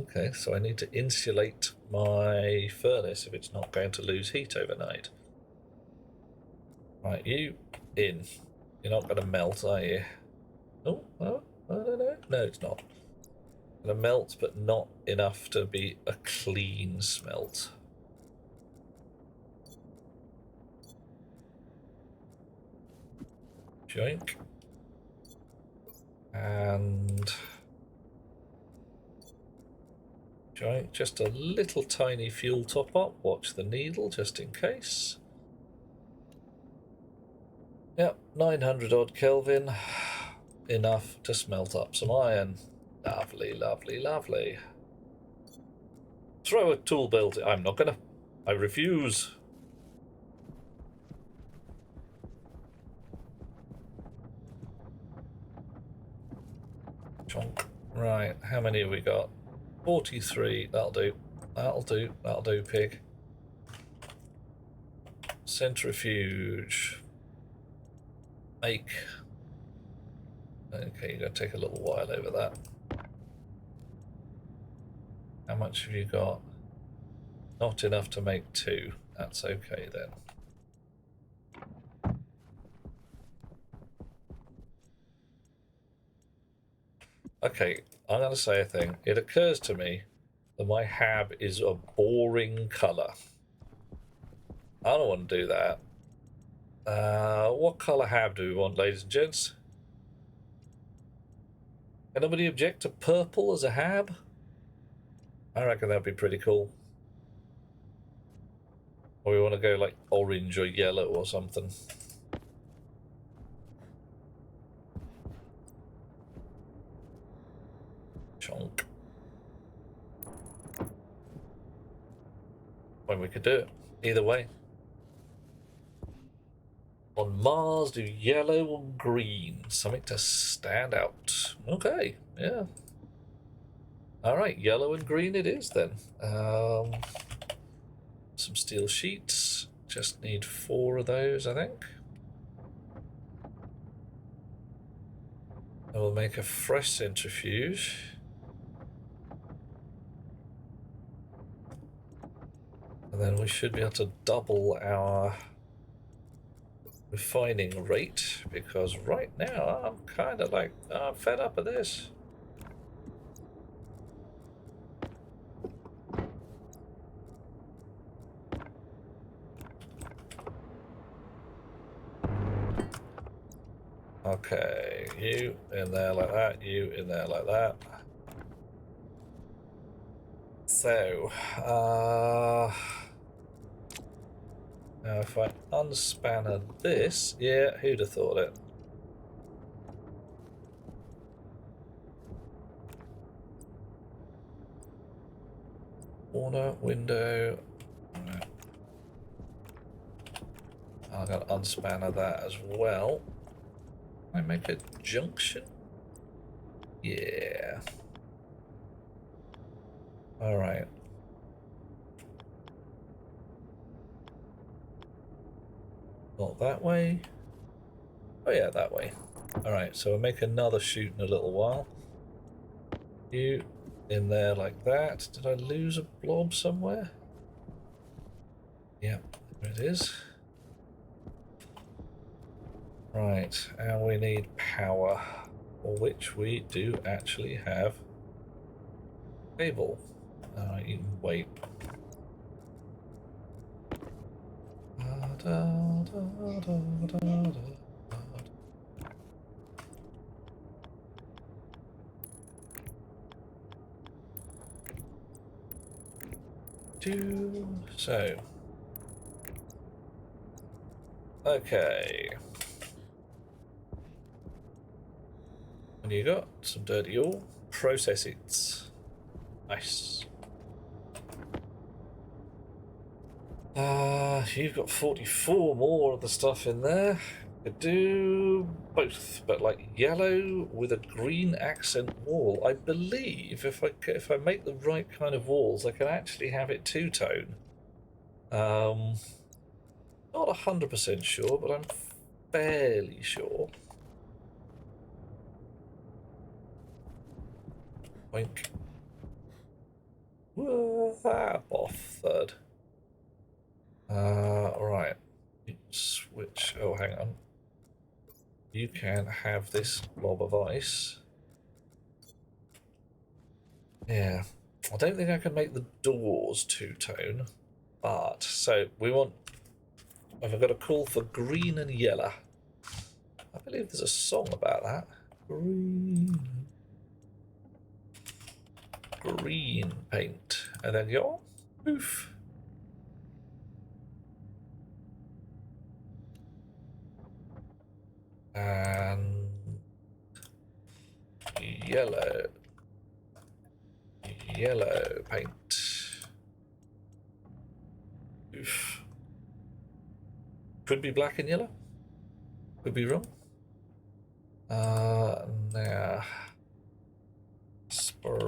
Okay, so I need to insulate my furnace if it's not going to lose heat overnight. Right, you in. You're not going to melt, are you? Oh, I don't know. No, it's not. Going to melt, but not enough to be a clean smelt. Joink. And joink. Just a little tiny fuel top up. Watch the needle just in case. Yep, 900 odd Kelvin. Enough to smelt up some iron. Lovely, lovely, lovely. Throw a tool belt. I'm not gonna. I refuse. Chonk. Right, how many have we got? 43. That'll do. That'll do. That'll do, pig. Centrifuge. Make. Okay, you're going to take a little while over that. How much have you got? Not enough to make 2. That's okay then. Okay, I'm going to say a thing. It occurs to me that my hab is a boring colour. I don't want to do that. What colour hab do we want, ladies and gents? Anybody object to purple as a hab? I reckon that'd be pretty cool. Or we want to go like orange or yellow or something. Chonk. When we could do it. Either way. On Mars, do yellow or green. Something to stand out. Okay, yeah. Alright, yellow and green it is then. Some steel sheets. Just need 4 of those, I think. And we'll make a fresh centrifuge. And then we should be able to double our refining rate, because right now I'm kind of like, I'm fed up of this. Okay, you in there like that, you in there like that. So, now if I unspanner this, yeah, who'd have thought it? Corner, window. Right. I'm going to unspanner that as well. I make a junction? Yeah. Alright. Not that way. Oh yeah, that way. Alright, so we'll make another chute in a little while. You in there like that. Did I lose a blob somewhere? Yep, there it is. Right, and we need power, for which we do actually have cable. You can wait. So, okay. And you got some dirty ore. Process it. Nice. You've got 44 more of the stuff in there. Could do both, but like yellow with a green accent wall. I believe if I make the right kind of walls, I can actually have it two-tone. Not 100% sure, but I'm fairly sure. Oink. Off third. Right. Switch. Oh, hang on. You can have this blob of ice. Yeah. I don't think I can make the doors two-tone, but so we want. I've got a call for green and yellow. I believe there's a song about that. Green paint, and then your roof. And yellow paint. Oof. Could be black and yellow. Could be wrong. Now spray.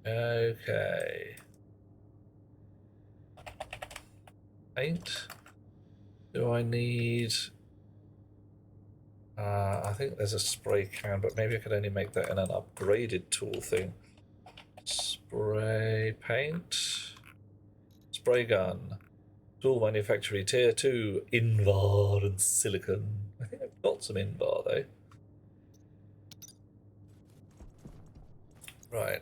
Okay. Paint. Do I need? I think there's a spray can, but maybe I could only make that in an upgraded tool thing. Spray paint. Spray gun. Tool manufacturer tier 2. Invar and silicon. I think I've got some Invar though. Right.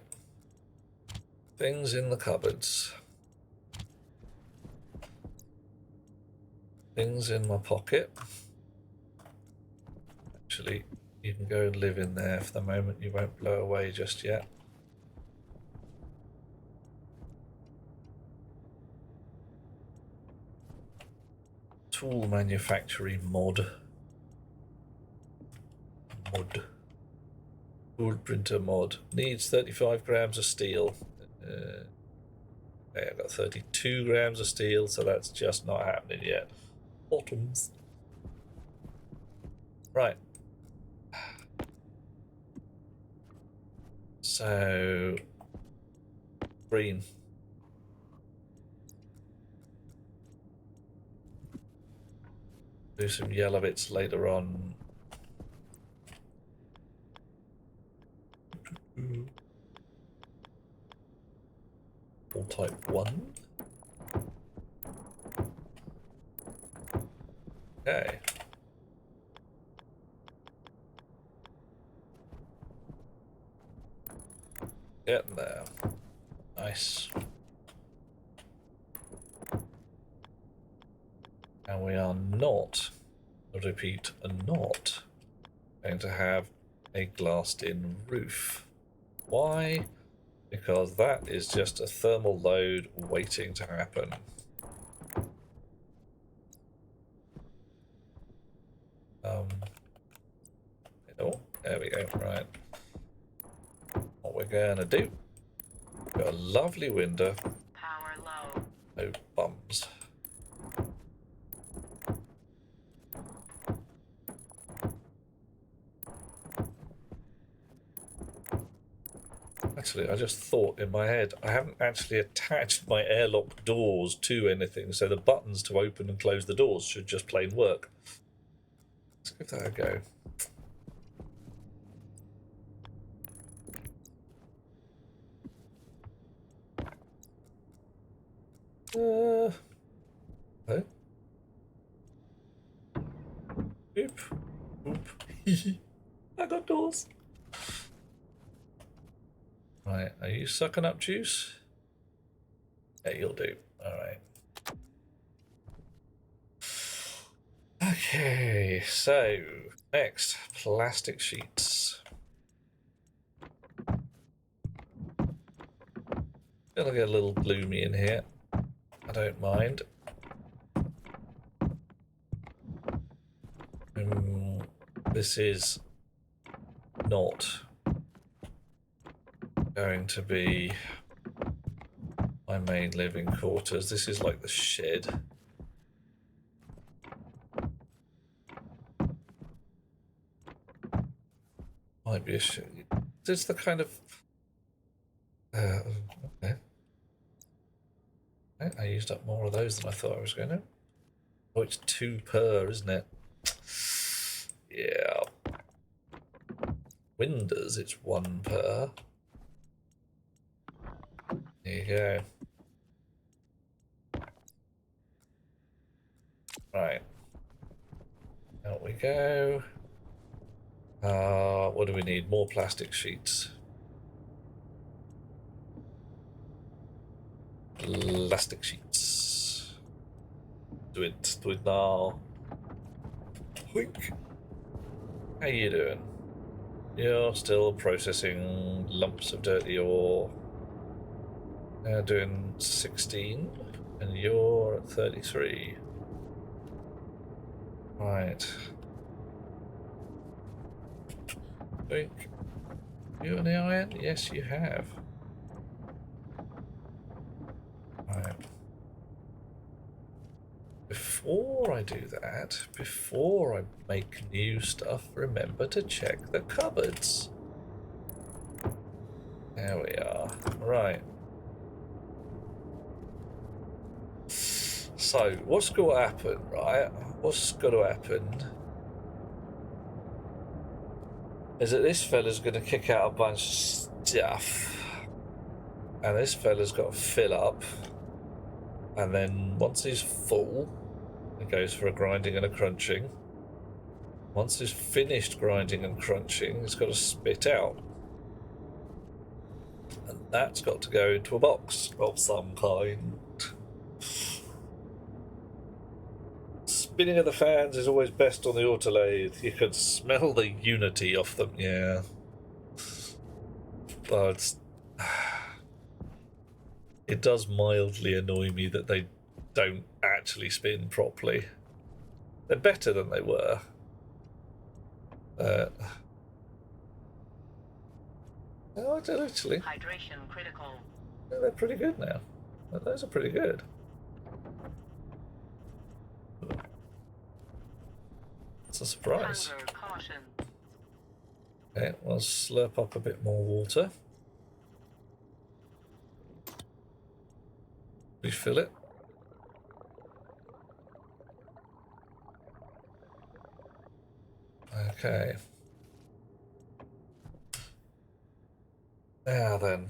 Things in the cupboards. Things in my pocket. Actually, you can go and live in there for the moment. You won't blow away just yet. Tool manufacturing mod. Tool printer mod. Needs 35 grams of steel. Okay, I've got 32 grams of steel, so that's just not happening yet. Bottoms. Right. So, green. Do some yellow bits later on. All type 1. Okay. Getting there. Nice. And we are not, repeat, not going to have a glassed-in roof. Why? Because that is just a thermal load waiting to happen. Oh, there we go. Right. What we're going to do? Got a lovely window. Power low. No bums. Actually, I just thought in my head, I haven't actually attached my airlock doors to anything, so the buttons to open and close the doors should just plain work. Let's give that a go. Oh. Oop. Oop. I got doors. Right, are you sucking up juice? Yeah, you'll do. Alright. Okay, so next, plastic sheets. Gonna get a little gloomy in here. I don't mind. This is not going to be my main living quarters. This is like the shed. Might be a shed. It's the kind of... okay. I used up more of those than I thought I was going to. Oh, it's 2 per, isn't it? Yeah. Windows, it's 1 per. There you go. Right. Out we go. What do we need? More plastic sheets. Plastic sheets. Do it now. Wink. How you doing? You're still processing lumps of dirty ore. Doing 16, and you're at 33. Right. Wink. You an iron? Yes, you have. Right. Before I do that, before I make new stuff, remember to check the cupboards. There we are. Right. So, what's going to happen, right? What's going to happen is that this fella's going to kick out a bunch of stuff. And this fella's got to fill up. And then once he's full, it goes for a grinding and a crunching. Once he's finished grinding and crunching, he's got to spit out. And that's got to go into a box of some kind. Spinning of the fans is always best on the autolathe. You can smell the unity off them, yeah. But it does mildly annoy me that they don't actually spin properly. They're better than they were. Oh, actually. Hydration critical. Yeah, they're pretty good now. Those are pretty good. It's a surprise. Hunger caution. Okay, we'll slurp up a bit more water. Refill it. Okay. Now then.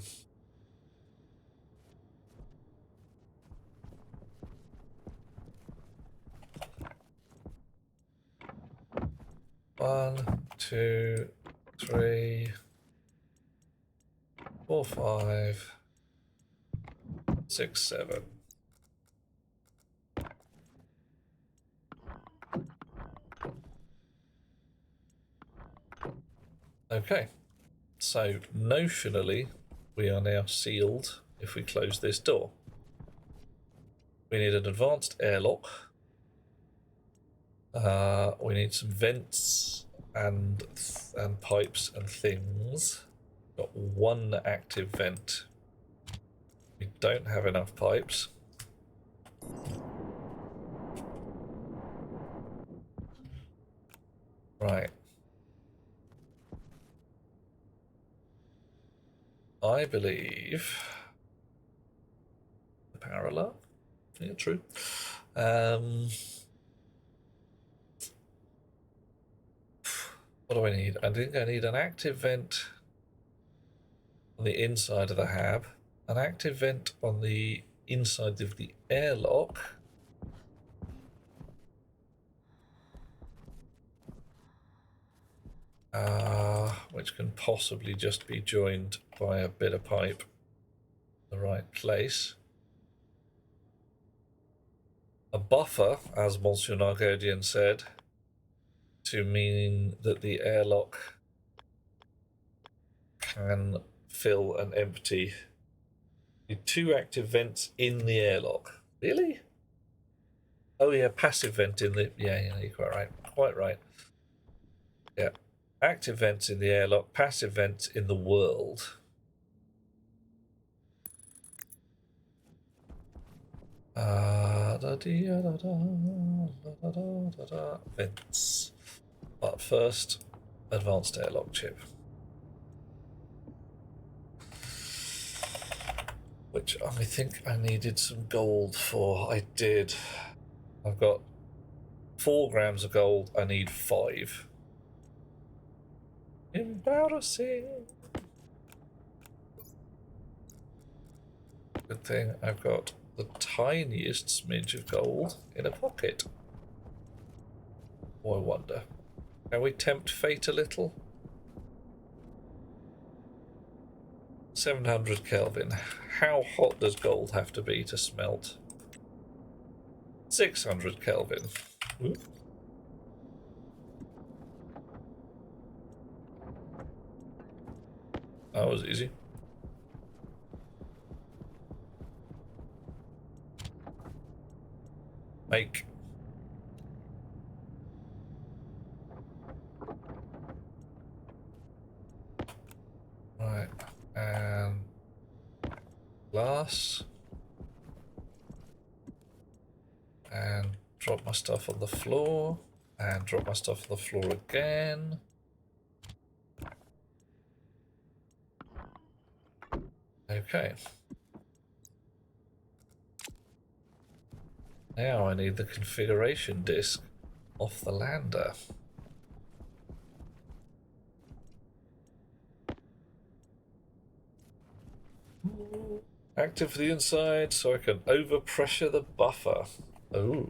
One, 2, 3, 4, 5, 6, 7. Okay, so notionally we are now sealed if we close this door. We need an advanced airlock. We need some vents and pipes and things. Got 1 active vent. We don't have enough pipes. Right. I believe the power alarm. Yeah, true. What do I need? I think I need an active vent on the inside of the hab, an active vent on the inside of the airlock, which can possibly just be joined by a bit of pipe in the right place. A buffer, as Monsieur Nargodian said, to mean that the airlock can fill and empty. Need 2 active vents in the airlock. Really? Oh yeah, passive vent in the... Yeah, you're quite right. Quite right. Yeah. Active vents in the airlock, passive vents in the world. Vents. But first, advanced airlock chip. Which I think I needed some gold for. I did. I've got 4 grams of gold. I need 5. Embarrassing. Good thing I've got the tiniest smidge of gold in a pocket. Oh, I wonder. Can we tempt fate a little? 700 Kelvin. How hot does gold have to be to smelt? 600 Kelvin. Ooh. That was easy. Make. Right. And glass. And drop my stuff on the floor. And drop my stuff on the floor again. Okay. Now I need the configuration disk off the lander. Active for the inside so I can overpressure the buffer. Oh.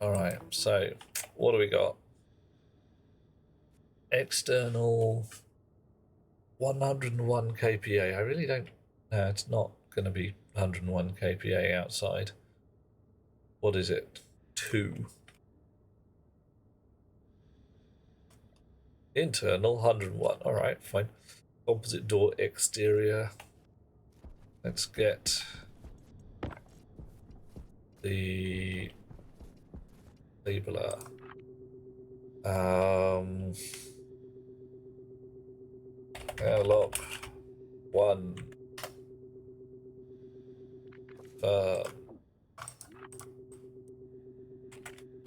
Alright, so what do we got? External 101 kPa. I really don't. No, it's not going to be 101 kPa outside. What is it? 2. Internal 101. Alright, fine. Opposite door exterior. Let's get the labeler. Airlock 1.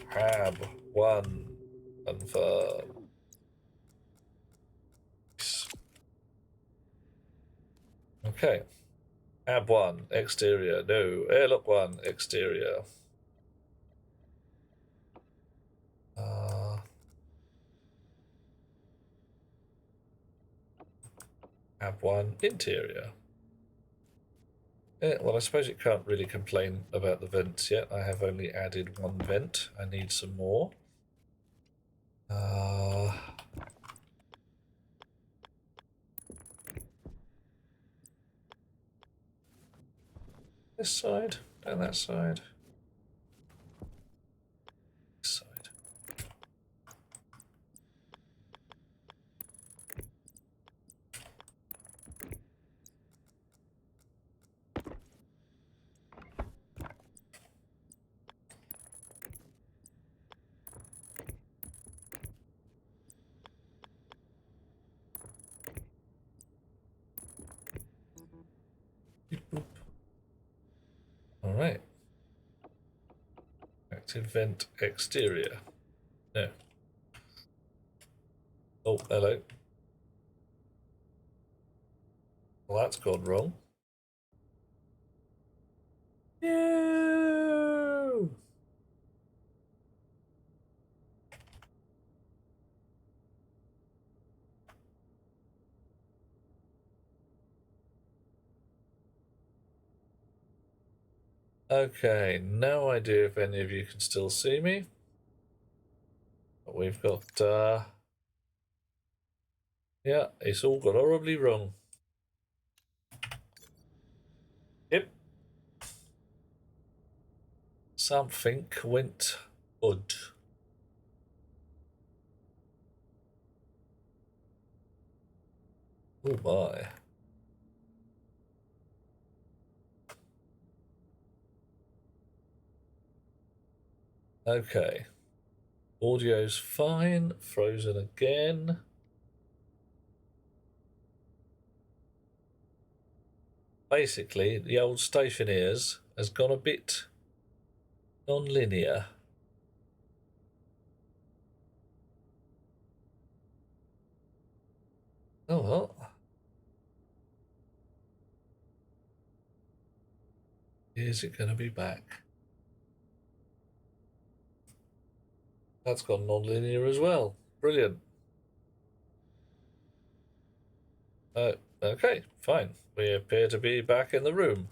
Hab 1. Confirm. Okay. Hab 1, exterior. No. Airlock 1, exterior. Hab 1, interior. Yeah, well, I suppose it can't really complain about the vents yet. I have only added 1 vent. I need some more. This side, down that side. This side. Alright. Active vent exterior. No. Oh, hello. Well, that's gone wrong. No! Okay, no idea if any of you can still see me. But we've got, yeah, it's all gone horribly wrong. Yep. Something went odd. Oh my. Okay. Audio's fine. Frozen again. basically the old stationeers has gone a bit non-linear. Oh well. Is it going to be back? That's gone non-linear as well. Brilliant. Okay, fine. We appear to be back in the room.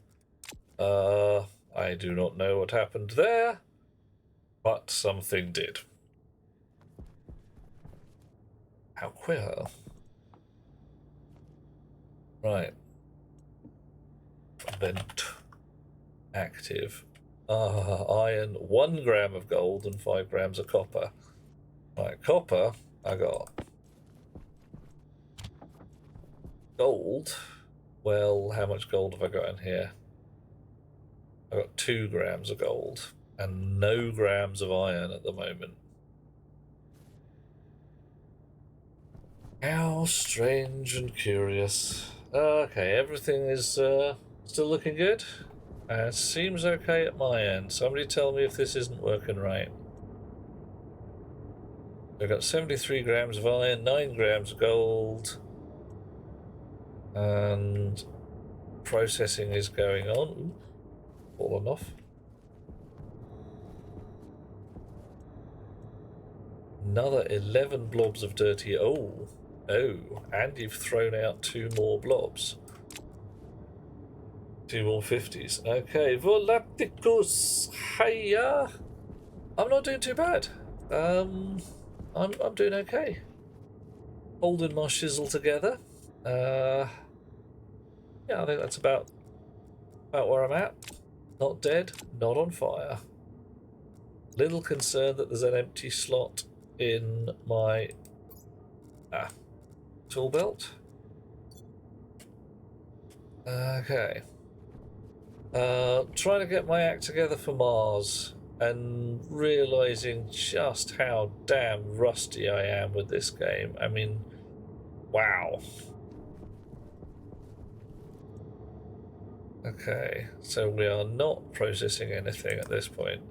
I do not know what happened there, but something did. How queer. Right. Vent. Active. Iron, 1 gram of gold and 5 grams of copper. Right, copper, I got. Gold. Well, how much gold have I got in here? I got 2 grams of gold and no grams of iron at the moment. How strange and curious. Okay, everything is still looking good. It seems okay at my end. Somebody tell me if this isn't working right. I've got 73 grams of iron, 9 grams of gold, and processing is going on. Ooh, fallen off. Another 11 blobs of dirty. Oh, and you've thrown out 2 more blobs. 2 more 50s. Okay, Volapticus. Hiya. I'm not doing too bad. I'm doing okay. Holding my shizzle together. Yeah, I think that's about where I'm at. Not dead, not on fire. Little concerned that there's an empty slot in my tool belt. Okay. Trying to get my act together for Mars and realizing just how damn rusty I am with this game. I mean, wow. Okay, so we are not processing anything at this point.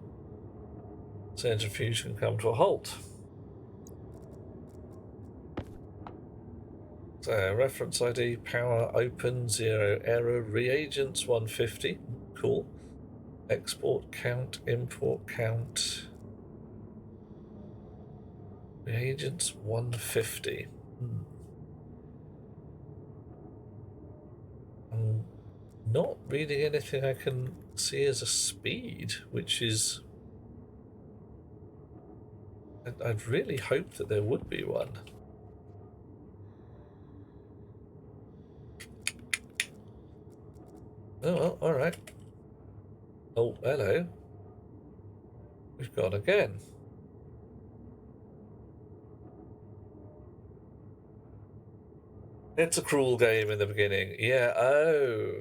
Centrifuge can come to a halt. So, reference ID, power open, 0 error, reagents 150. Cool. Export count, import count. Reagents 150. I'm not reading anything I can see as a speed, which is... I'd really hoped that there would be one. Oh, well, alright. Oh, hello. We've gone again. It's a cruel game in the beginning. Yeah, oh.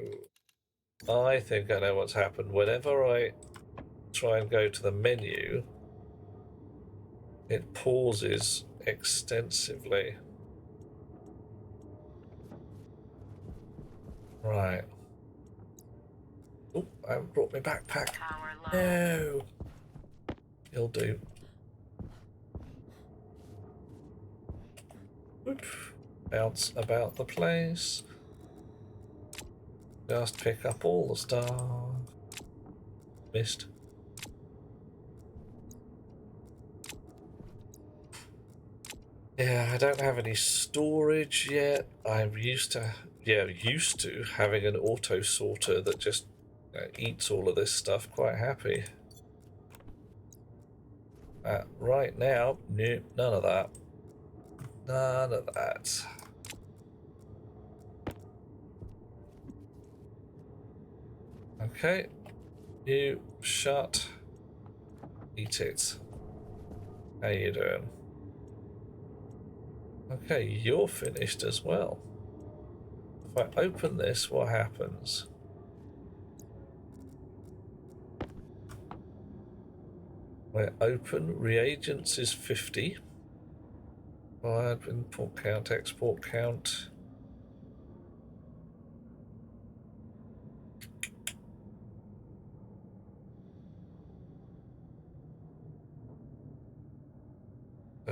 I think I know what's happened. Whenever I try and go to the menu, it pauses extensively. Right. Oh, I haven't brought my backpack. No. You'll do. Oop. Bounce about the place. Just pick up all the stuff. Missed. Yeah, I don't have any storage yet. I'm used to having an auto sorter that just eats all of this stuff quite happy. Right now, nope, none of that. None of that. Okay, you shut. Eat it. How you doing? Okay, you're finished as well. If I open this, what happens? We're open. Reagents is 50. Import count, export count.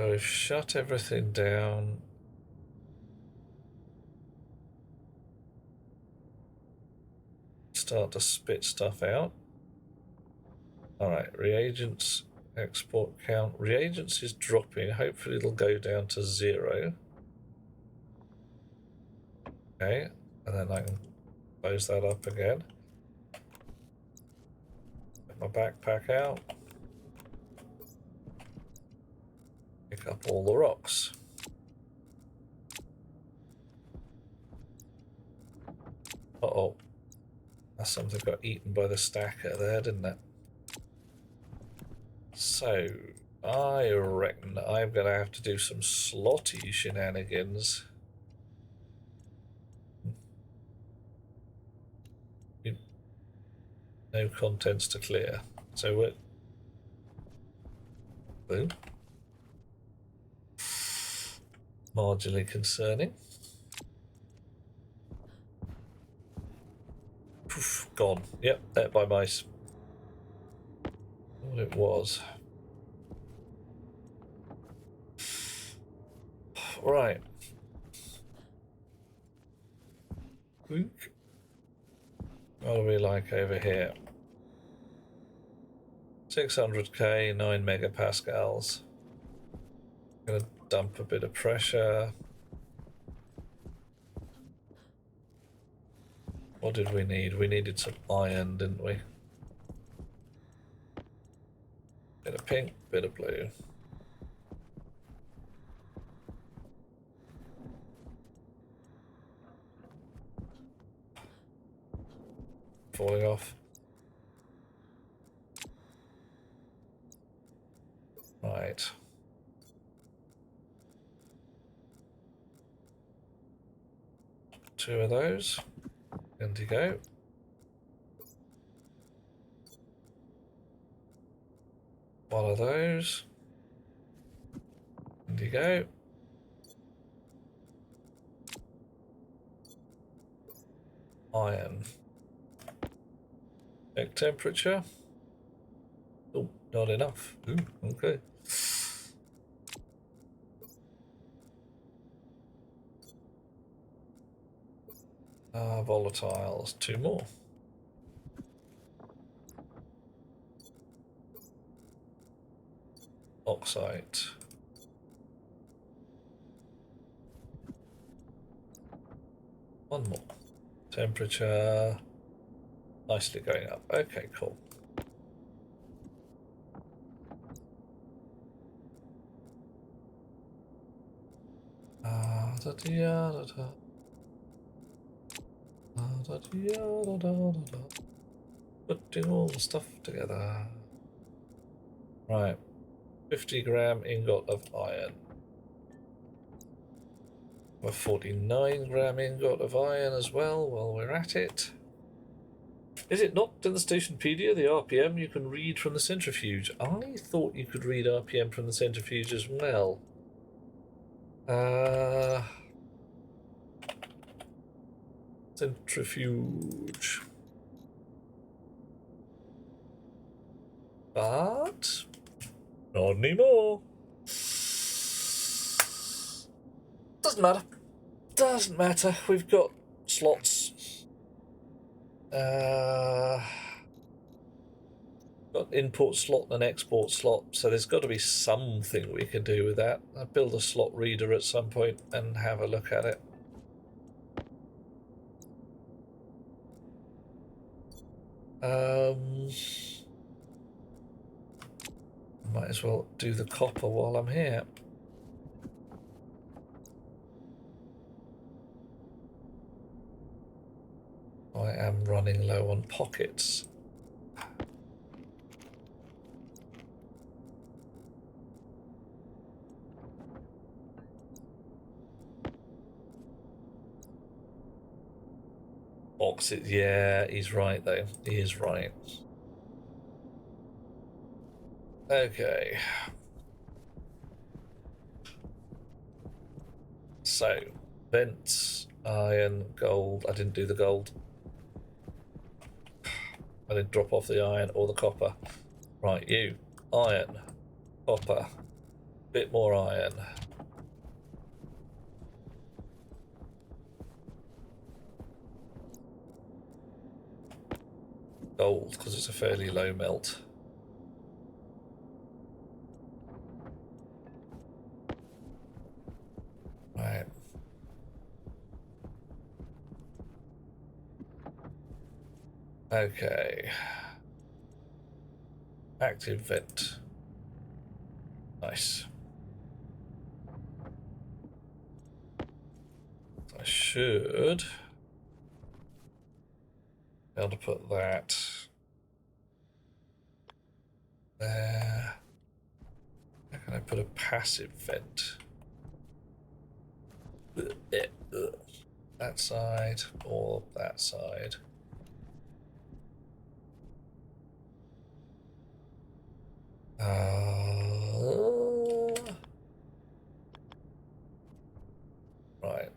So we've shut everything down. Start to spit stuff out. Alright, reagents, export count. Reagents is dropping. Hopefully it'll go down to 0. Okay, and then I can close that up again. Get my backpack out. Pick up all the rocks. Uh-oh. That's something got eaten by the stacker there, didn't it? So, I reckon I'm going to have to do some slotty shenanigans. No contents to clear. So we're... Boom. Marginally concerning. Poof, gone. Yep, ate by mice. What it was. Right. What are we like over here? 600k, 9 megapascals. Gonna dump a bit of pressure. What did we need? We needed some iron, didn't we? Bit of pink, bit of blue. Falling off. Right. Two of those. Indigo. One of those. Indigo. Iron. Check temperature. Oh, not enough. Ooh, okay. Volatiles. 2 more. Oxide. One more. Temperature. Nicely going up. Okay, cool. Putting all the stuff together. Right. 50-gram ingot of iron. A 49-gram ingot of iron as well while we're at it. Is it not in the Stationpedia, the RPM you can read from the centrifuge? I thought you could read RPM from the centrifuge as well. Centrifuge. But not anymore. Doesn't matter. Doesn't matter. We've got slots. Got import slot and an export slot, so there's got to be something we can do with that. I'll build a slot reader at some point and have a look at it. Might as well do the copper while I'm here. I am running low on pockets. Oxid, yeah, he's right though. He is right. Okay. So, vents, iron, gold. I didn't do the gold. I didn't drop off the iron or the copper. Right, you. Iron, copper, Bit more iron. Gold, because it's a fairly low melt. Right. Okay. Active vent. Nice. I should be able to put that there. How can I put a passive vent? That side or that side? Right.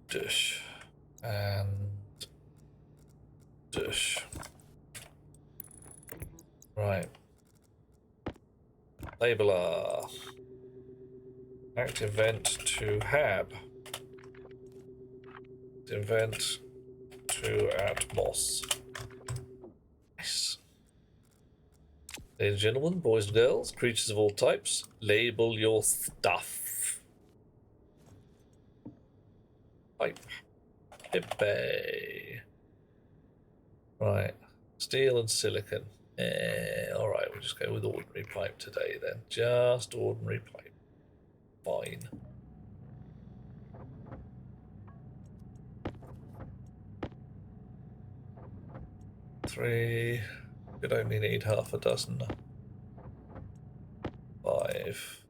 Dish and dish. Right. Labeler. Active vent to hab. Active vent to Atmos. Nice. Ladies and gentlemen, boys and girls, creatures of all types, label your stuff. Pipe. Hippie. Right. Steel and silicon. Alright, we'll just go with ordinary pipe today then. Just ordinary pipe. Fine. Three. Could only need half a dozen. 5.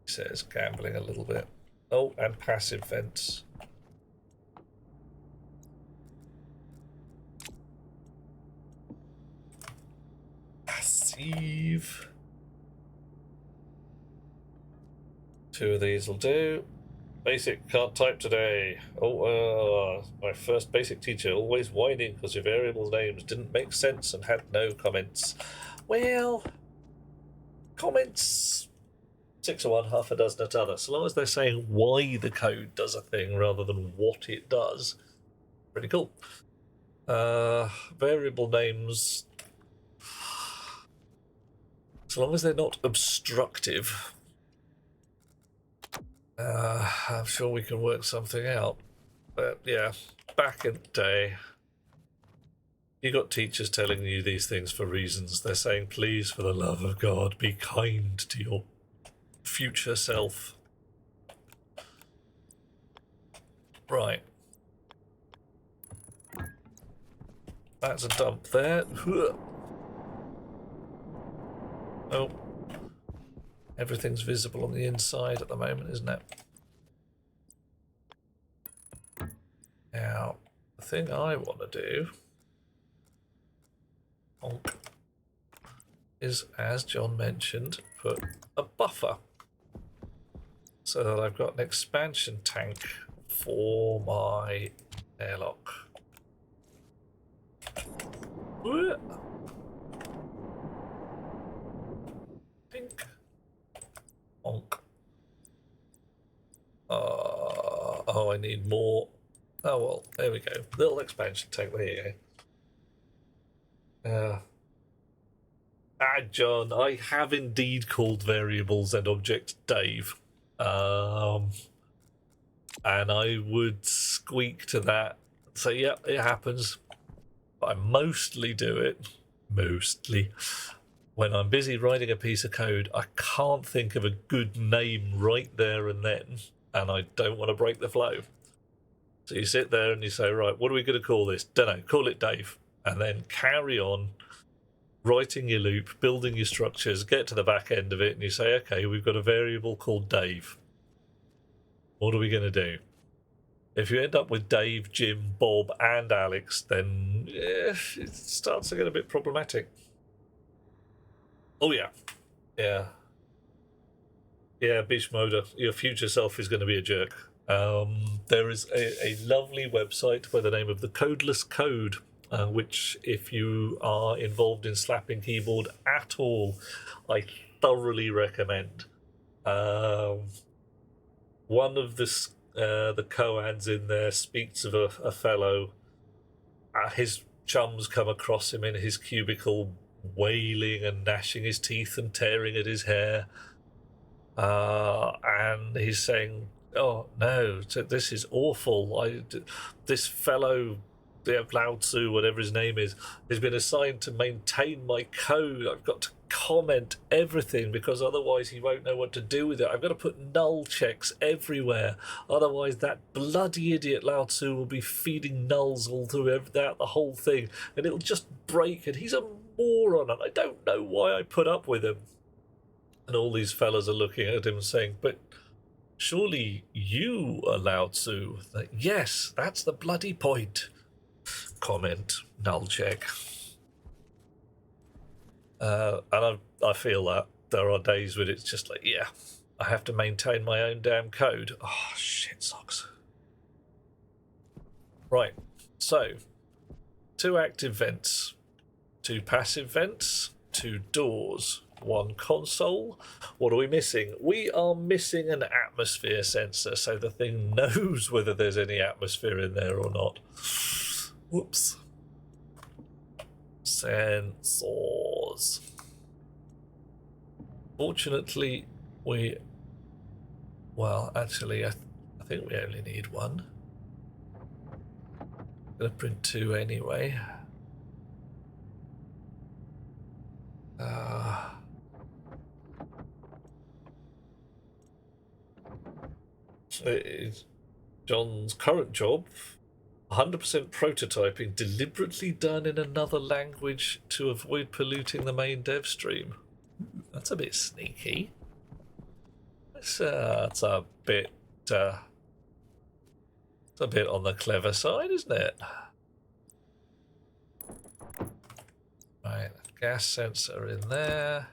He says gambling a little bit. Oh, and passive vents. Passive. 2 of these will do. Basic, can't type today. Oh, my first basic teacher, always whining because your variable names didn't make sense and had no comments. Well, comments 6 of one, half a dozen at other. So long as they're saying why the code does a thing rather than what it does, pretty cool. Variable names, so long as they're not obstructive, I'm sure we can work something out. But yeah, back in the day, you got teachers telling you these things for reasons. They're saying, please, for the love of God, be kind to your future self. Right. That's a dump there. Oh. Everything's visible on the inside at the moment, isn't it? Now, the thing I want to do is, as John mentioned, put a buffer so that I've got an expansion tank for my airlock. Pink. Onk. Oh, I need more. Oh well, there we go. Little expansion tank. There you go. John, I have indeed called variables and objects Dave. And I would squeak to that and say, yeah, it happens. But I mostly do it, when I'm busy writing a piece of code. I can't think of a good name right there and then, and I don't want to break the flow. So you sit there and you say, right, what are we going to call this? Don't know, call it Dave. And then carry on writing your loop, building your structures, get to the back end of it, and you say, okay, we've got a variable called Dave. What are we going to do? If you end up with Dave, Jim, Bob, and Alex, then it starts to get a bit problematic. Oh, yeah. Yeah. Yeah, Bishmoda, your future self is going to be a jerk. there is a lovely website by the name of the Codeless Code, which, if you are involved in slapping keyboard at all, I thoroughly recommend. One of the co-ads in there speaks of a fellow. His chums come across him in his cubicle, wailing and gnashing his teeth and tearing at his hair. And he's saying, "Oh no, this is awful. This fellow, Lao Tzu, whatever his name is, has been assigned to maintain my code. I've got to comment everything because otherwise he won't know what to do with it. I've got to put null checks everywhere. Otherwise that bloody idiot Lao Tzu will be feeding nulls all throughout the whole thing, and it'll just break, and he's a moron, and I don't know why I put up with him." And all these fellas are looking at him saying, "But surely you are Lao Tzu." Like, yes, that's the bloody point. Comment, null check. And I feel that there are days when it's just like, yeah, I have to maintain my own damn code. Oh, shit socks. Right, so 2 active vents, 2 passive vents, 2 doors, 1 console. What are we missing? We are missing an atmosphere sensor, so the thing knows whether there's any atmosphere in there or not. Whoops. Sensors. Fortunately, well, actually, I think we only need 1. I'm gonna print 2 anyway. John's current job, 100% prototyping, deliberately done in another language to avoid polluting the main dev stream. That's a bit sneaky. It's a bit on the clever side, isn't it? Right, gas sensor in there.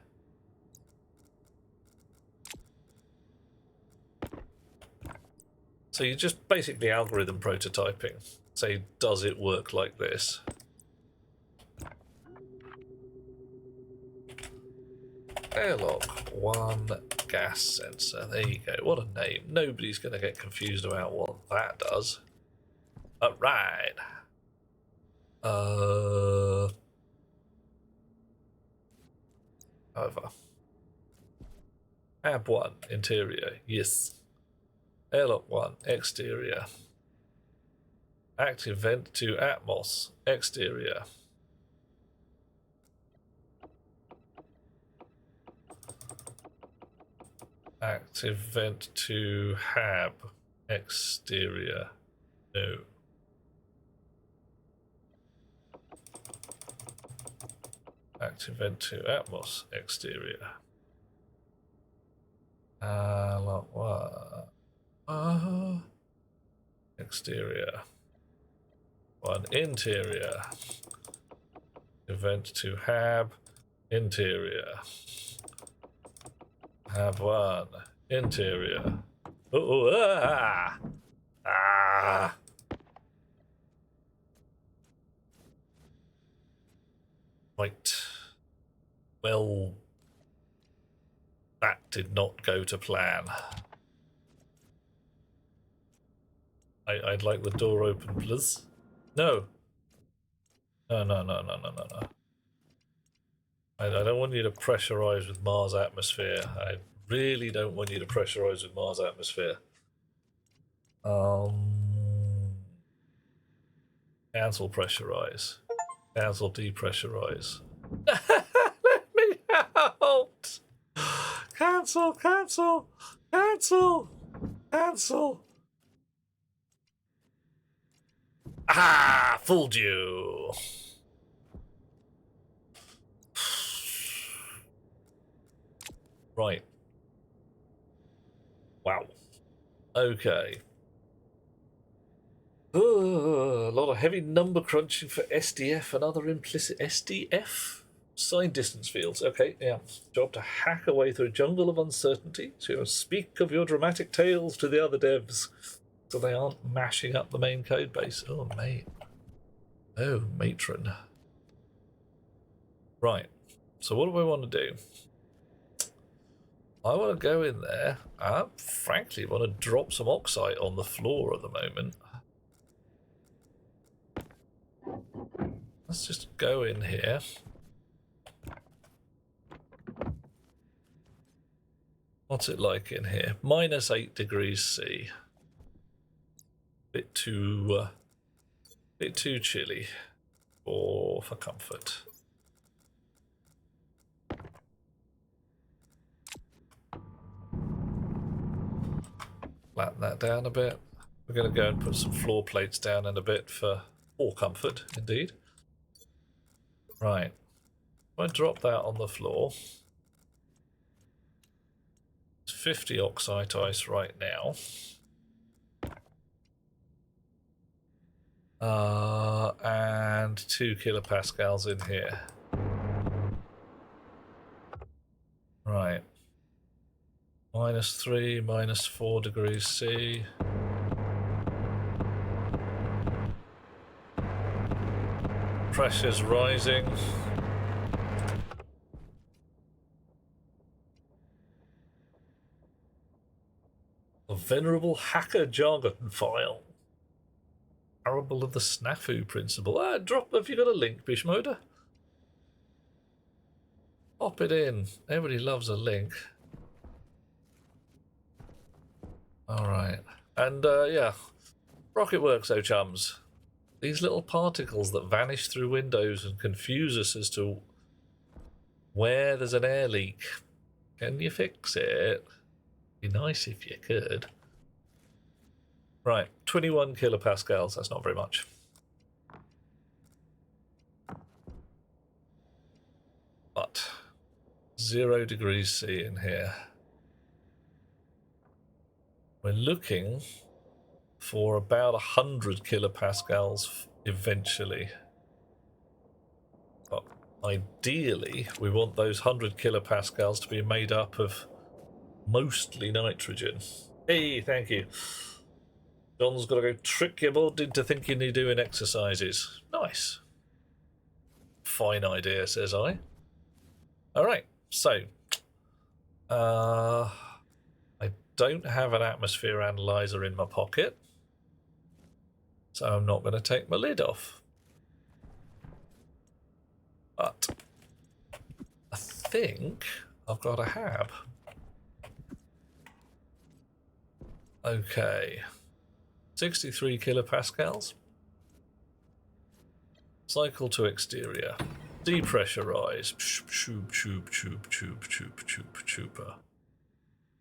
So you're just basically algorithm prototyping. Say, does it work like this? Airlock 1 gas sensor. There you go. What a name. Nobody's going to get confused about what that does. Alright. Over. Ab 1 interior. Yes. Airlock 1 exterior. Active vent to Atmos exterior. Active vent to Hab exterior. No. Active vent to Atmos exterior. Lot 1. Exterior. 1 interior. Event to Hab interior. Hab 1 interior. Oh, Right. Well, that did not go to plan. I'd like the door open, please. No. No. I don't want you to pressurize with Mars atmosphere. I really don't want you to pressurize with Mars atmosphere. Cancel pressurize. Cancel depressurize. Let me out! Cancel. Ah, fooled you. Right. Wow. Okay. A lot of heavy number crunching for SDF and other implicit SDF sign distance fields. Okay, yeah. Job to hack away through a jungle of uncertainty to speak of your dramatic tales to the other devs. So they aren't mashing up the main code base. Oh, mate. Oh, matron. Right. So what do I want to do? I want to go in there. I frankly want to drop some oxide on the floor at the moment. Let's just go in here. What's it like in here? -8 degrees C. Bit too chilly for comfort. Flatten that down a bit. We're going to go and put some floor plates down in a bit for more comfort, indeed. Right. I drop that on the floor. It's 50 oxide ice right now. And 2 kilopascals in here. Right. -3, -4 degrees C. Pressure's rising. A venerable hacker jargon file. Parable of the snafu principle. Drop. Have you got a link, Bishmoda? Pop it in. Everybody loves a link. Alright. And, yeah. Rocketworks, oh chums. These little particles that vanish through windows and confuse us as to where there's an air leak. Can you fix it? Be nice if you could. Right, 21 kilopascals. That's not very much. But 0 degrees C in here. We're looking for about 100 kilopascals eventually. But ideally, we want those 100 kilopascals to be made up of mostly nitrogen. Hey, thank you. John's got to go trick your bud into thinking you're doing exercises. Nice. Fine idea, says I. Alright, so I don't have an atmosphere analyzer in my pocket, so I'm not going to take my lid off. But I think I've got a hab. Okay. 63 kilopascals. Cycle to exterior. Depressurize.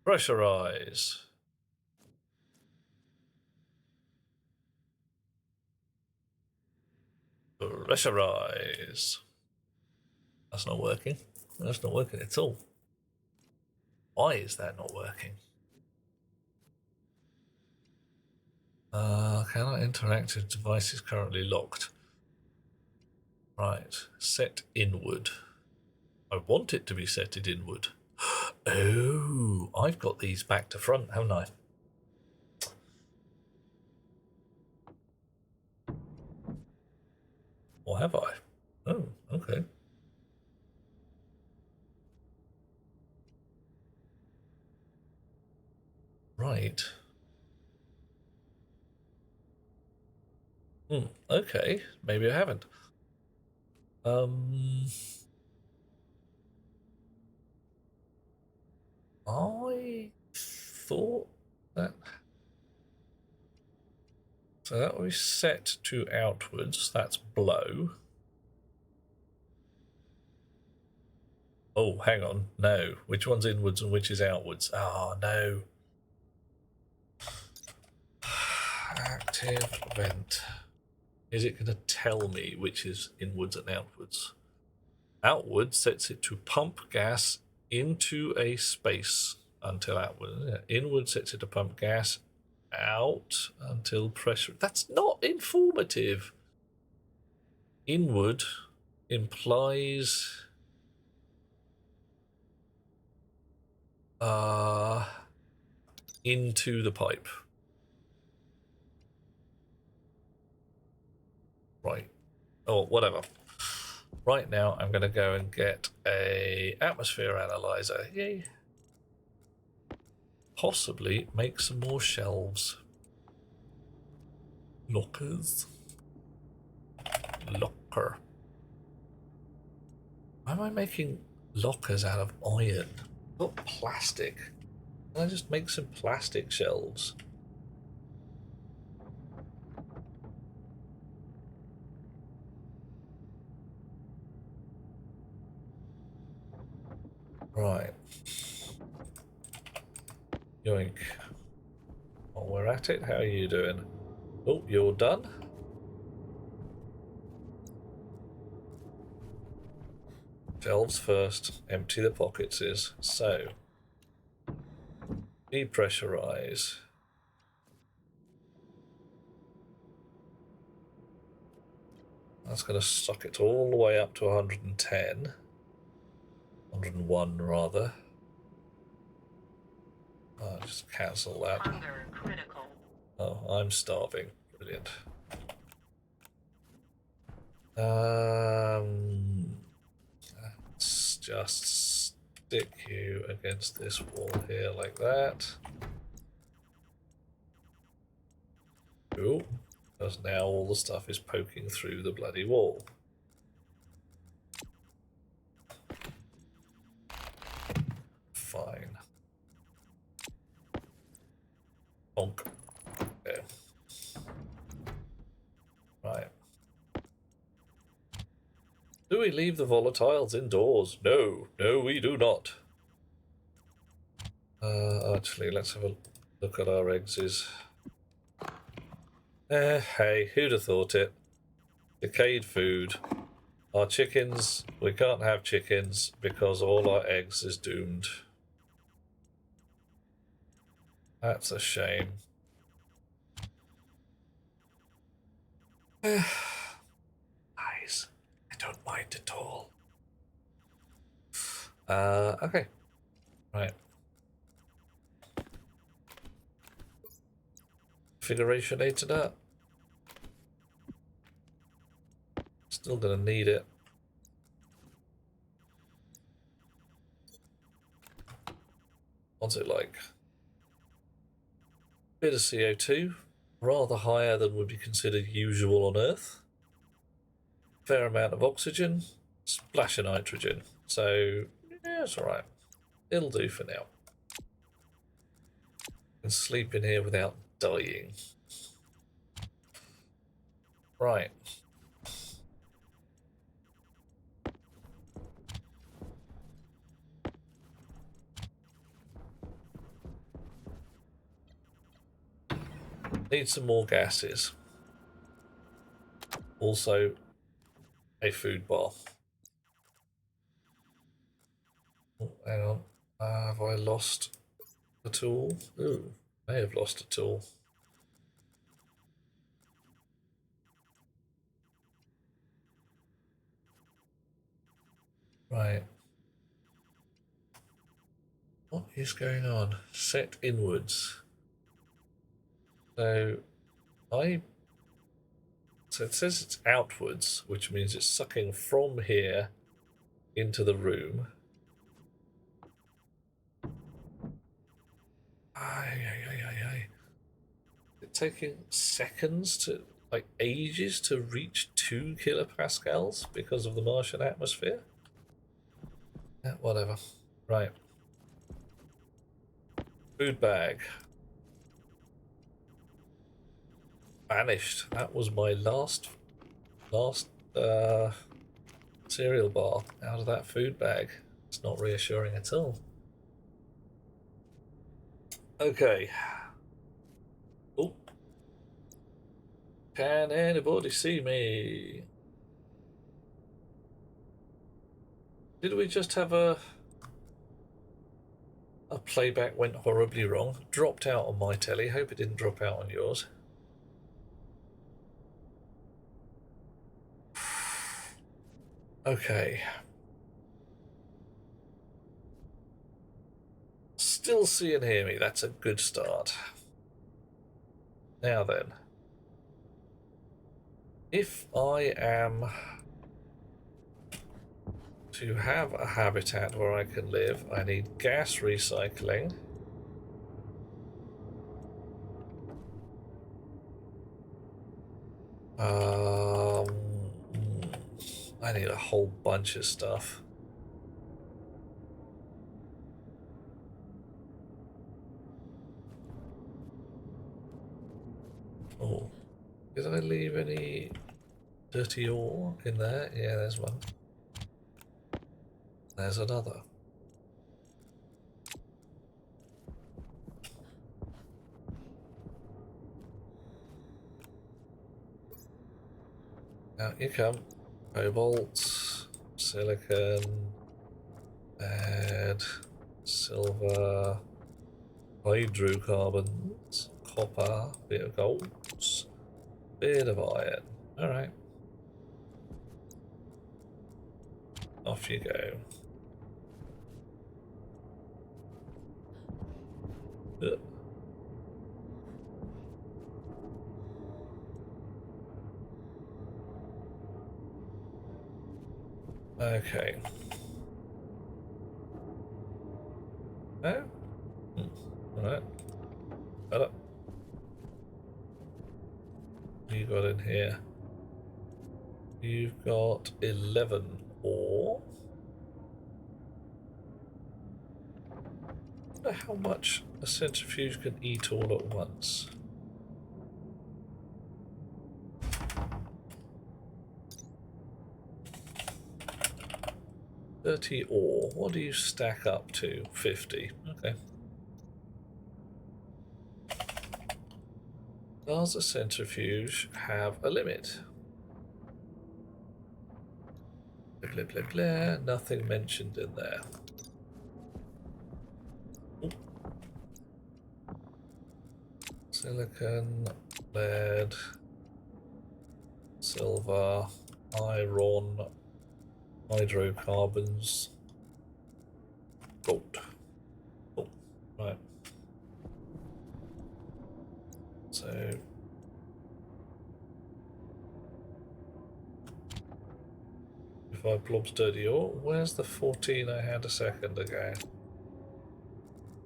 Pressurize. Pressurize. That's not working. That's not working at all. Why is that not working? Cannot interact with devices currently locked. Right, set inward. I want it to be setted inward. Oh, I've got these back to front, haven't I? Or have I? Oh, okay. Right. Okay, maybe I haven't. I thought that... So that was set to outwards, that's blow. Oh, hang on, no. Which one's inwards and which is outwards? Ah, no. Active vent. Is it going to tell me which is inwards and outwards? Outwards sets it to pump gas into a space until outward. Inward sets it to pump gas out until pressure. That's not informative. Inward implies into the pipe. Right. Or whatever. Right now, I'm going to go and get a atmosphere analyzer. Yay. Possibly make some more shelves. Lockers. Locker. Why am I making lockers out of iron? Not plastic. Can I just make some plastic shelves? Right. Yoink. While we're at it, how are you doing? Oh, you're done? Shelves first, empty the pockets is. So, depressurize. That's going to suck it all the way up to 110. 101 rather. I'll just cancel that. Hunger critical. Oh, I'm starving. Brilliant. Let's just stick you against this wall here like that. Cool. Because now all the stuff is poking through the bloody wall. Fine. Bonk. Okay. Right. Do we leave the volatiles indoors? No. No, we do not. Actually, let's have a look at our eggs. Hey, who'd have thought it? Decayed food. Our chickens, we can't have chickens because all our eggs is doomed. That's a shame. Nice. I don't mind at all. Okay. Right. Configuration-ated up. Still gonna need it. What's it like? Bit of CO2, rather higher than would be considered usual on Earth. Fair amount of oxygen, splash of nitrogen. So, yeah, it's alright. It'll do for now. Can sleep in here without dying. Right. Need some more gases. Also, a food bar. Oh, hang on. Have I lost a tool? Ooh, may have lost a tool. Right. What is going on? Set inwards. So it says it's outwards, which means it's sucking from here into the room. It's taking seconds to, like ages to reach 2 kilopascals because of the Martian atmosphere. Yeah, whatever. Right. Food bag. Vanished. That was my last cereal bar out of that food bag. It's not reassuring at all. Okay. Oh. Can anybody see me? Did we just have a playback went horribly wrong? Dropped out on my telly. Hope it didn't drop out on yours. Okay. Still see and hear me. That's a good start. Now then. If I am to have a habitat where I can live, I need gas recycling. I need a whole bunch of stuff. Oh, did I leave any dirty ore in there? Yeah, there's one. There's another. Out you come. Cobalt, silicon, lead, silver, hydrocarbons, copper, bit of gold, bit of iron. Alright. Off you go. Ugh. Okay. Oh? Alright. Got it. What you got in here? You've got 11 ore. I wonder how much a centrifuge can eat all at once. $30 ore. What do you stack up to? 50. Okay. Does a centrifuge have a limit? Blah, blah, blah, blah. Nothing mentioned in there. Ooh. Silicon, lead, silver, iron, hydrocarbons, gold. Oh, right. So if I blobs dirty ore, where's the 14 I had a second ago?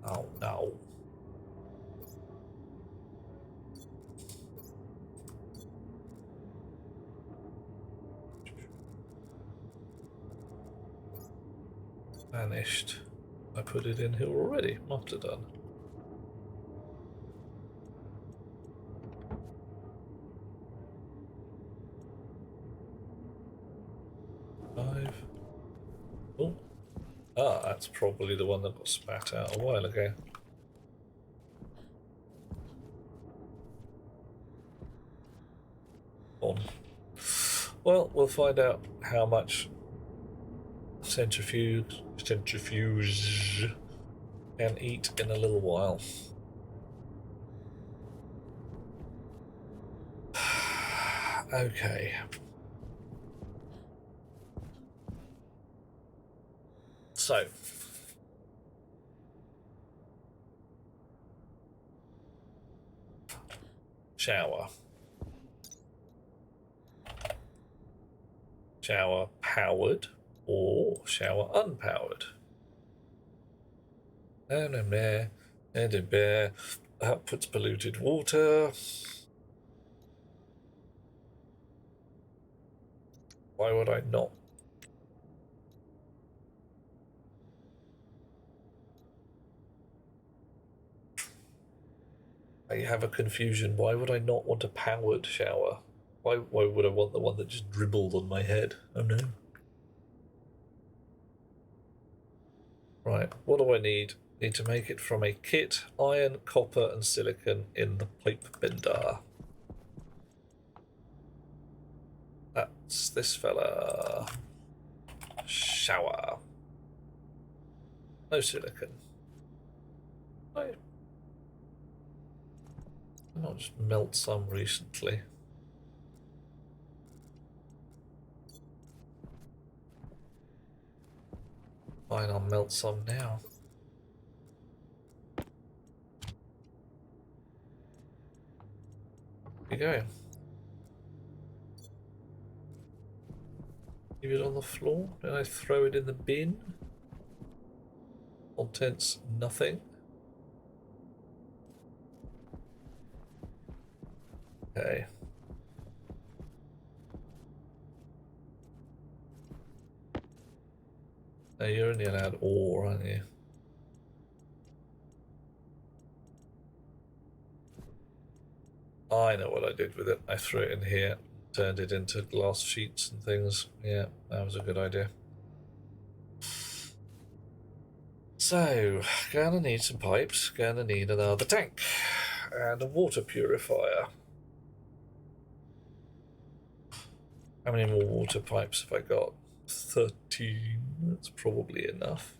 Oh no. Vanished. I put it in here already. Must have done. Five. Oh. Ah, that's probably the one that got spat out a while ago. On. Well, we'll find out how much centrifuge can eat in a little while. Okay. So, shower. Shower powered or shower unpowered. And a bear, and a bear puts polluted water. Why would I not? I have a confusion. Why would I not want a powered shower? Why would I want the one that just dribbled on my head? Oh no. Right, what do I need? Need to make it from a kit, iron, copper and silicon in the pipe bender. That's this fella. Shower. No silicon. No. I'll just melt some recently. Fine, I'll melt some now. Here you go. Leave it on the floor? Did I throw it in the bin? Contents, nothing. Okay. Now you're only allowed ore, aren't you? I know what I did with it. I threw it in here, turned it into glass sheets and things. Yeah, that was a good idea. So, gonna need some pipes, gonna need another tank, and a water purifier. How many more water pipes have I got? 13. That's probably enough.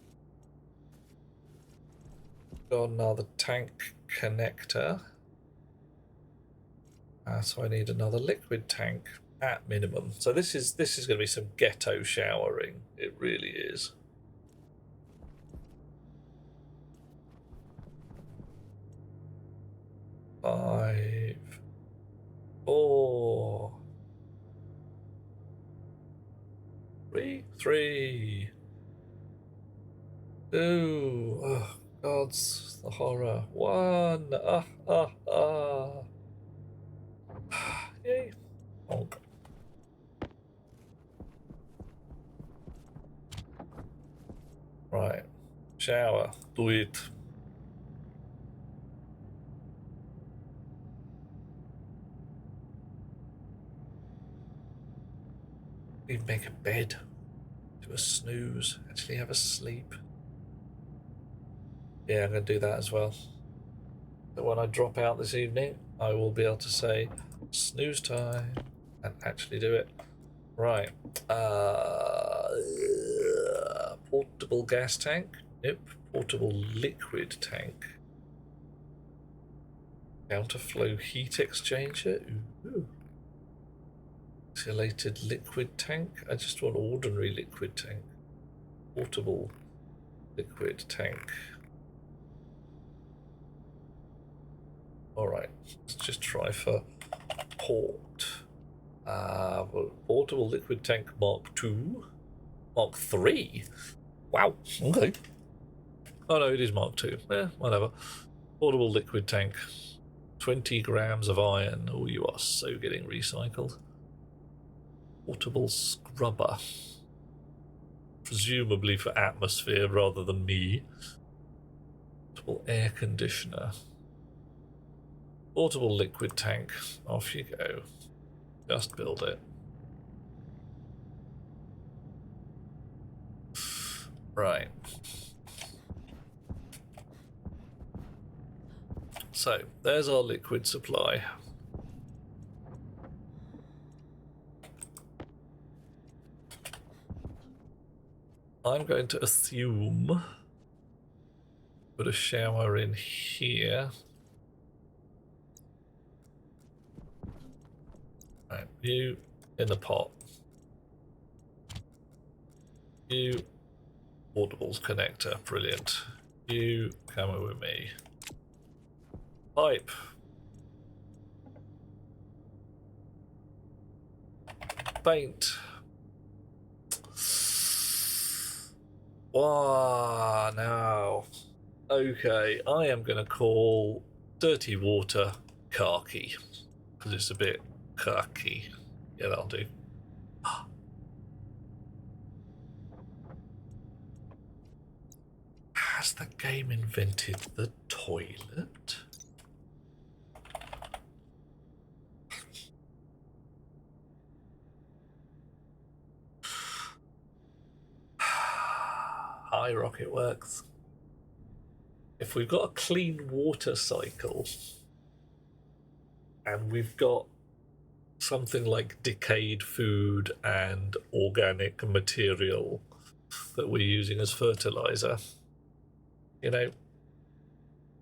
Got another tank connector. So I need another liquid tank at minimum. So this is going to be some ghetto showering. It really is. Five, 4, 3, 2. Oh, God's the horror. 1. Yay. Honk. Right. Shower. Do it. Even make a bed. Do a snooze. Actually have a sleep. Yeah, I'm going to do that as well. So when I drop out this evening, I will be able to say snooze time and actually do it. Right. Portable gas tank. Nope. Portable liquid tank. Counterflow heat exchanger. Ooh. Insulated liquid tank. I just want ordinary liquid tank. Portable liquid tank. Alright, let's just try for port. Portable liquid tank Mark II. Mark III? Wow, okay. Oh no, it is Mark II. Whatever. Portable liquid tank. 20 grams of iron. Oh, you are so getting recycled. Portable scrubber. Presumably for atmosphere rather than me. Portable air conditioner. Portable liquid tank. Off you go. Just build it. Right. So, there's our liquid supply. I'm going to assume put a shower in here. Right, you in the pot. You portables connector, brilliant. You come with me. Pipe. Paint. Wow, now. Okay, I am going to call dirty water khaki because it's a bit khaki. Yeah, that'll do. Has the game invented the toilet? Hi, Rocket Works. If we've got a clean water cycle and we've got something like decayed food and organic material that we're using as fertilizer, you know,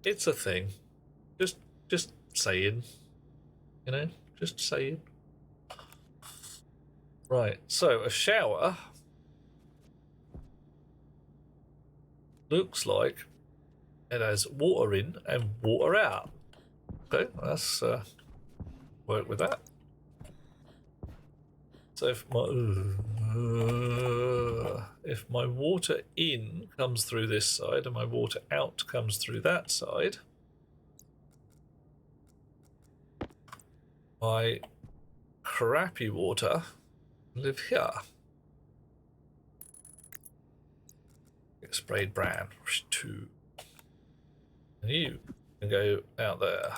it's a thing. Just saying, you know, just saying. Right, so a shower looks like it has water in and water out. Okay, let's work with that. So if my if my water in comes through this side and my water out comes through that side, my crappy water live here. Get sprayed brown. Two. And you can go out there.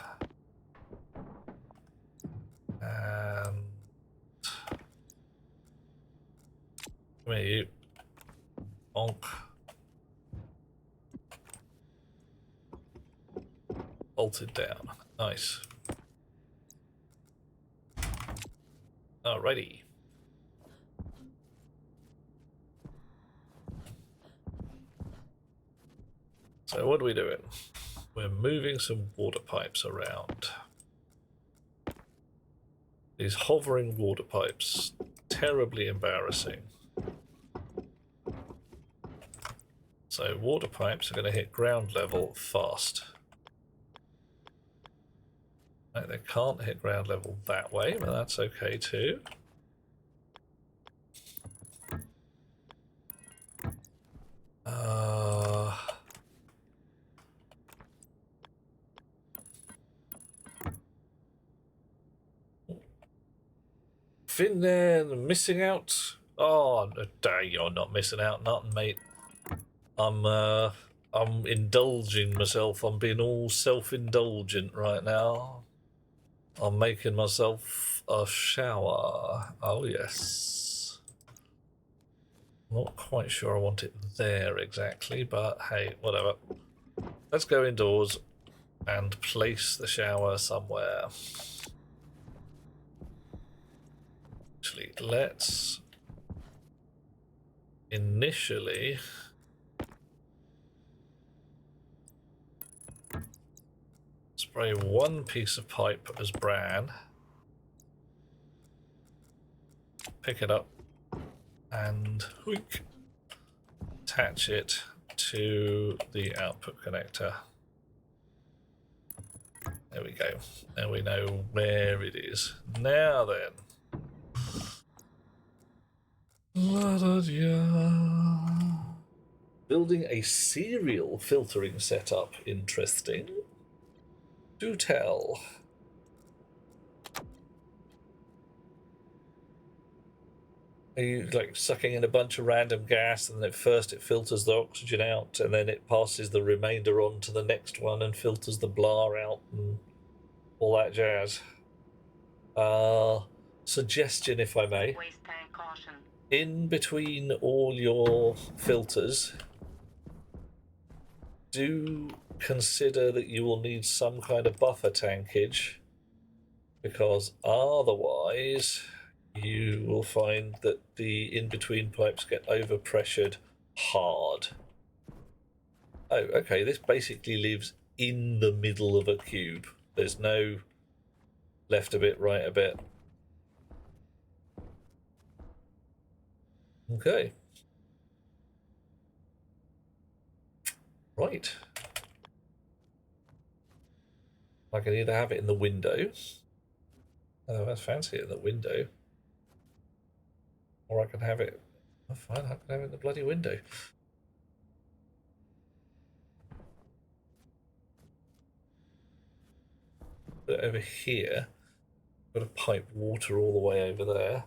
And come here, you. Bonk. Bolted down. Nice. Alrighty. So what are we doing? We're moving some water pipes around. These hovering water pipes, terribly embarrassing. So water pipes are going to hit ground level fast. No, they can't hit ground level that way, but that's okay too. Finnan, missing out? Oh, no, you're not missing out, nothing, mate. I'm indulging myself. I'm being all self-indulgent right now. I'm making myself a shower. Oh, yes. Not quite sure I want it there exactly, but hey, whatever. Let's go indoors and place the shower somewhere. Actually, let's initially spray one piece of pipe as bran, pick it up and attach it to the output connector. There we go. Now we know where it is. Now then. Building a serial filtering setup. Interesting. Do tell. Are you like sucking in a bunch of random gas and then at first it filters the oxygen out and then it passes the remainder on to the next one and filters the blah out and all that jazz? Suggestion, if I may. Waste tank caution. In between all your filters, do consider that you will need some kind of buffer tankage, because otherwise you will find that the in-between pipes get overpressured hard. Oh, okay, this basically lives in the middle of a cube. There's no left a bit, right a bit. Okay. Right. I can either have it in the window. Oh, that's fancy in the window. Or I can have it... Oh, fine, I can have it in the bloody window. Put it over here. Got to pipe water all the way over there.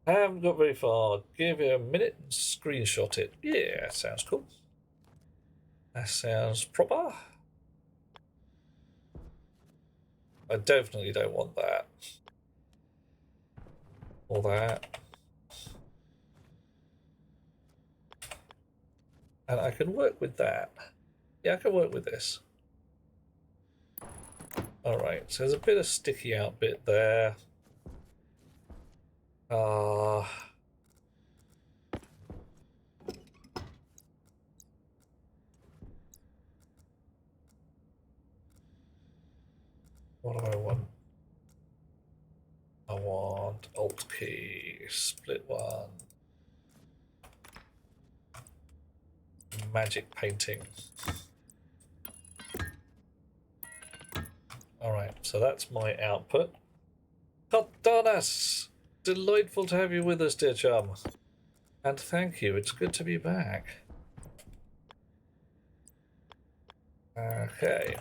I haven't got very far. Give it a minute and screenshot it. Yeah, sounds cool. That sounds proper. I definitely don't want that. Or that. And I can work with that. Yeah, I can work with this. Alright, so there's a bit of sticky out bit there. What do I want? I want Alt key, split one. Magic painting. Alright, so that's my output. Hot Donas! Delightful to have you with us, dear chum. And thank you, it's good to be back. Okay.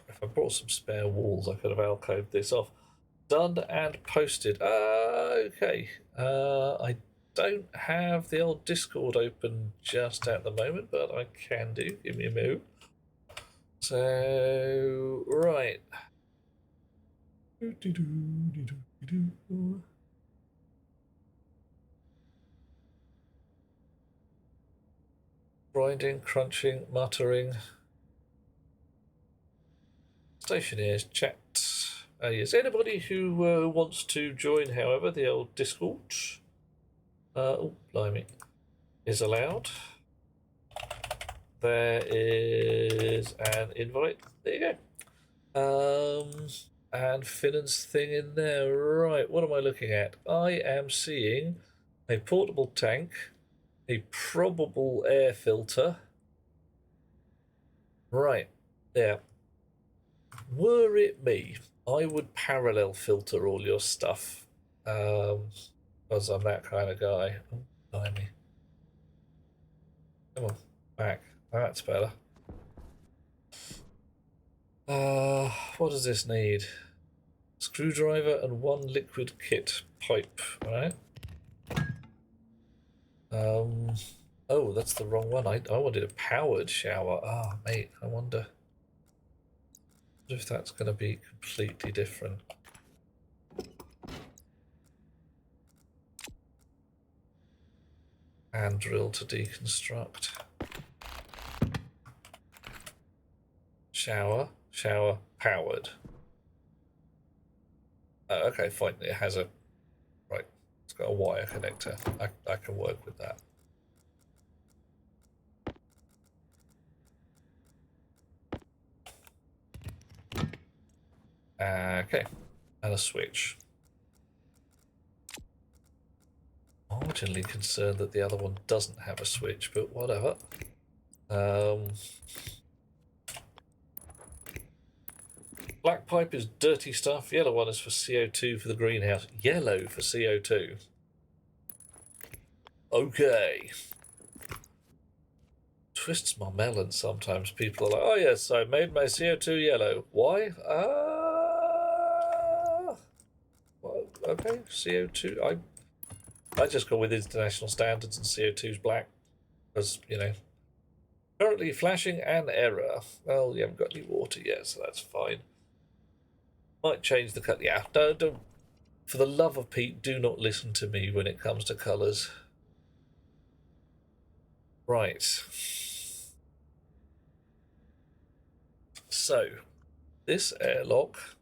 If I brought some spare walls, I could have alcoved this off. Done and posted. Okay. I don't have the old Discord open just at the moment, but I can do. Give me a move. So, right. Grinding, crunching, muttering. Stationeers, chat. Yes, anybody who wants to join, however, the old Discord, oh, blimey, is allowed. There is an invite. There you go. And Finnan's thing in there. Right, what am I looking at? I am seeing a portable tank, a probable air filter. Right, there. Were it me, I would parallel filter all your stuff, because I'm that kind of guy. Oh, blimey. Come on, back. That's better. What does this need? Screwdriver and one liquid kit pipe, right? Oh, that's the wrong one. I wanted a powered shower. Ah, mate, I wonder if that's going to be completely different. Hand drill to deconstruct. Shower, powered. Okay, fine. It has a right. It's got a wire connector. I can work with that. Okay, and a switch. Marginally concerned that the other one doesn't have a switch, but whatever. Black pipe is dirty stuff. Yellow one is for CO2 for the greenhouse. Yellow for CO2. Okay. Twists my melon sometimes. People are like, oh yes, I made my CO2 yellow. Why? Well, okay, CO2. I just go with international standards and CO2's black. Because, you know. Currently flashing an error. Well, you haven't got any water yet, so that's fine. Might change the cut. Yeah, don't. For the love of Pete, do not listen to me when it comes to colours. Right. So, this airlock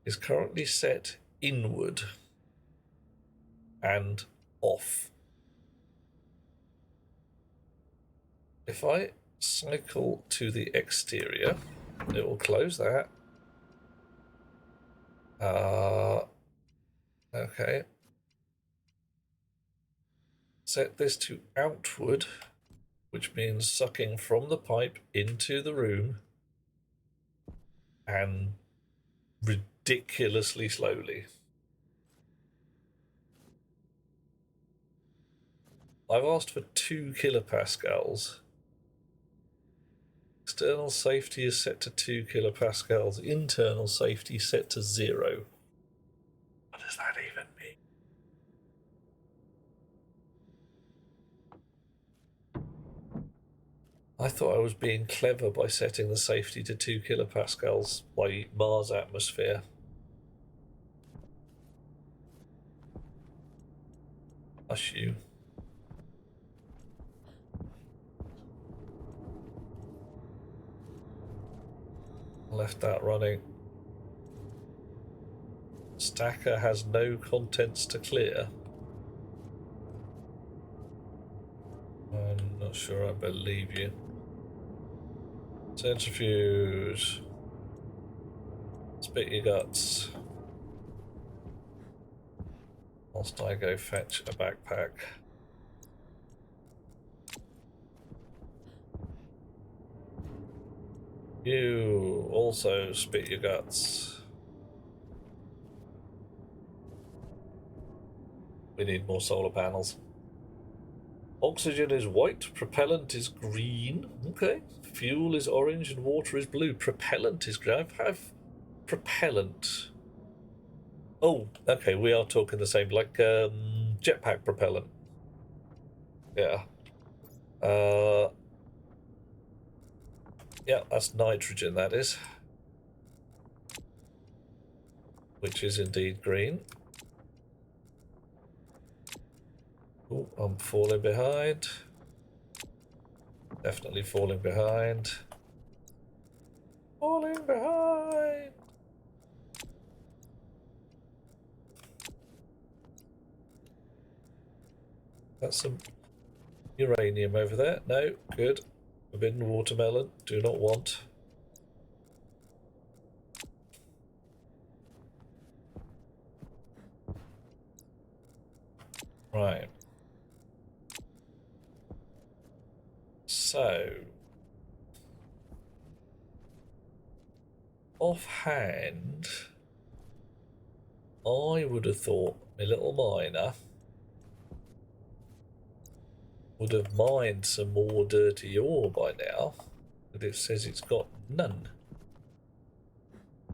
is currently set inward and off. If I cycle to the exterior, it will close that. Okay. Set this to outward, which means sucking from the pipe into the room and ridiculously slowly. I've asked for 2 kilopascals. External safety is set to 2 kilopascals. Internal safety set to 0. What does that even mean? I thought I was being clever by setting the safety to 2 kilopascals by Mars atmosphere. Hush you. Left that running. Stacker has no contents to clear. I'm not sure I believe you. Centrifuge. Spit your guts. Whilst I go fetch a backpack. You also spit your guts. We need more solar panels. Oxygen is white, propellant is green. Okay. Fuel is orange and water is blue. Propellant is green. I have propellant. Oh, okay, we are talking the same, like jetpack propellant. Yeah. Yeah, that's nitrogen, that is. Which is indeed green. Oh, I'm falling behind. Definitely falling behind. Falling behind! That's some uranium over there. No, good. Forbidden watermelon. Do not want. Right. So, offhand, I would have thought my little miner would have mined some more dirty ore by now, but it says it's got none.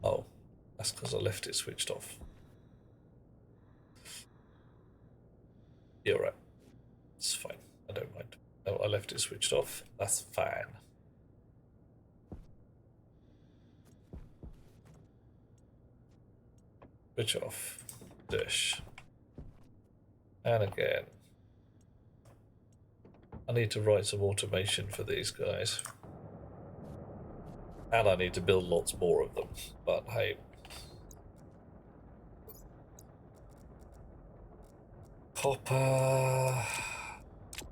Oh, that's because I left it switched off. You're right. It's fine. I don't mind. Oh, I left it switched off. That's fine. Switch off. Dish. And again. I need to write some automation for these guys. And I need to build lots more of them. But hey. Copper.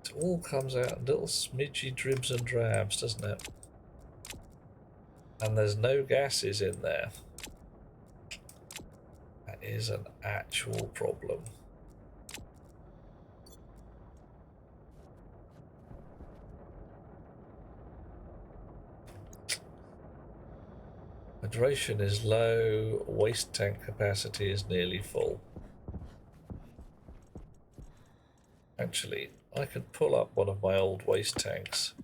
It all comes out in little smidgy dribs and drabs, doesn't it? And there's no gases in there. That is an actual problem. Hydration is low, waste tank capacity is nearly full. Actually, I could pull up one of my old waste tanks.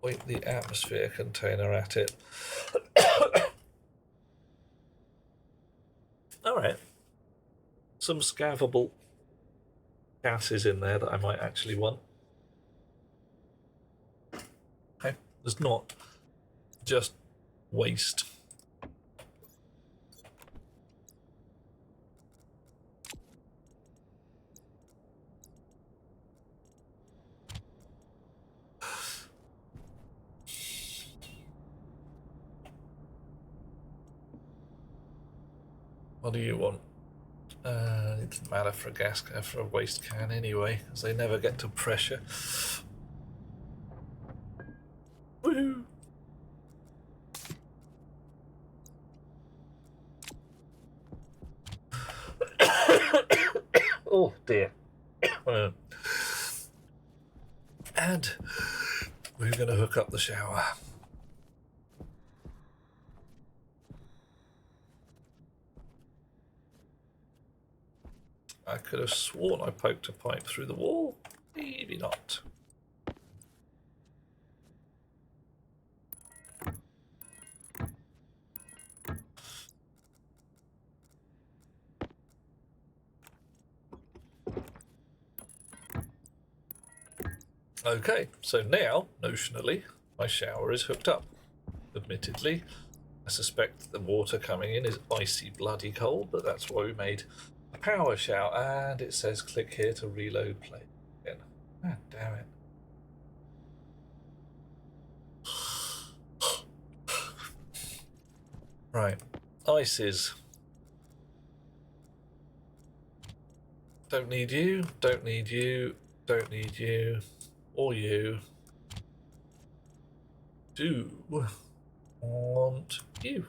Point the atmosphere container at it. Alright. Some scavable gases in there that I might actually want. Okay, there's not just waste. What do you want? It doesn't matter for a gas can, for a waste can anyway, because they never get to pressure. Woohoo! Oh dear. And we're going to hook up the shower. I could have sworn I poked a pipe through the wall. Maybe not. Okay, so now, notionally, my shower is hooked up. Admittedly, I suspect the water coming in is icy bloody cold, but that's why we made a power shower. And it says click here to reload play again. Ah, damn it. Right, ices. Don't need you, don't need you, don't need you, or you. Do want you.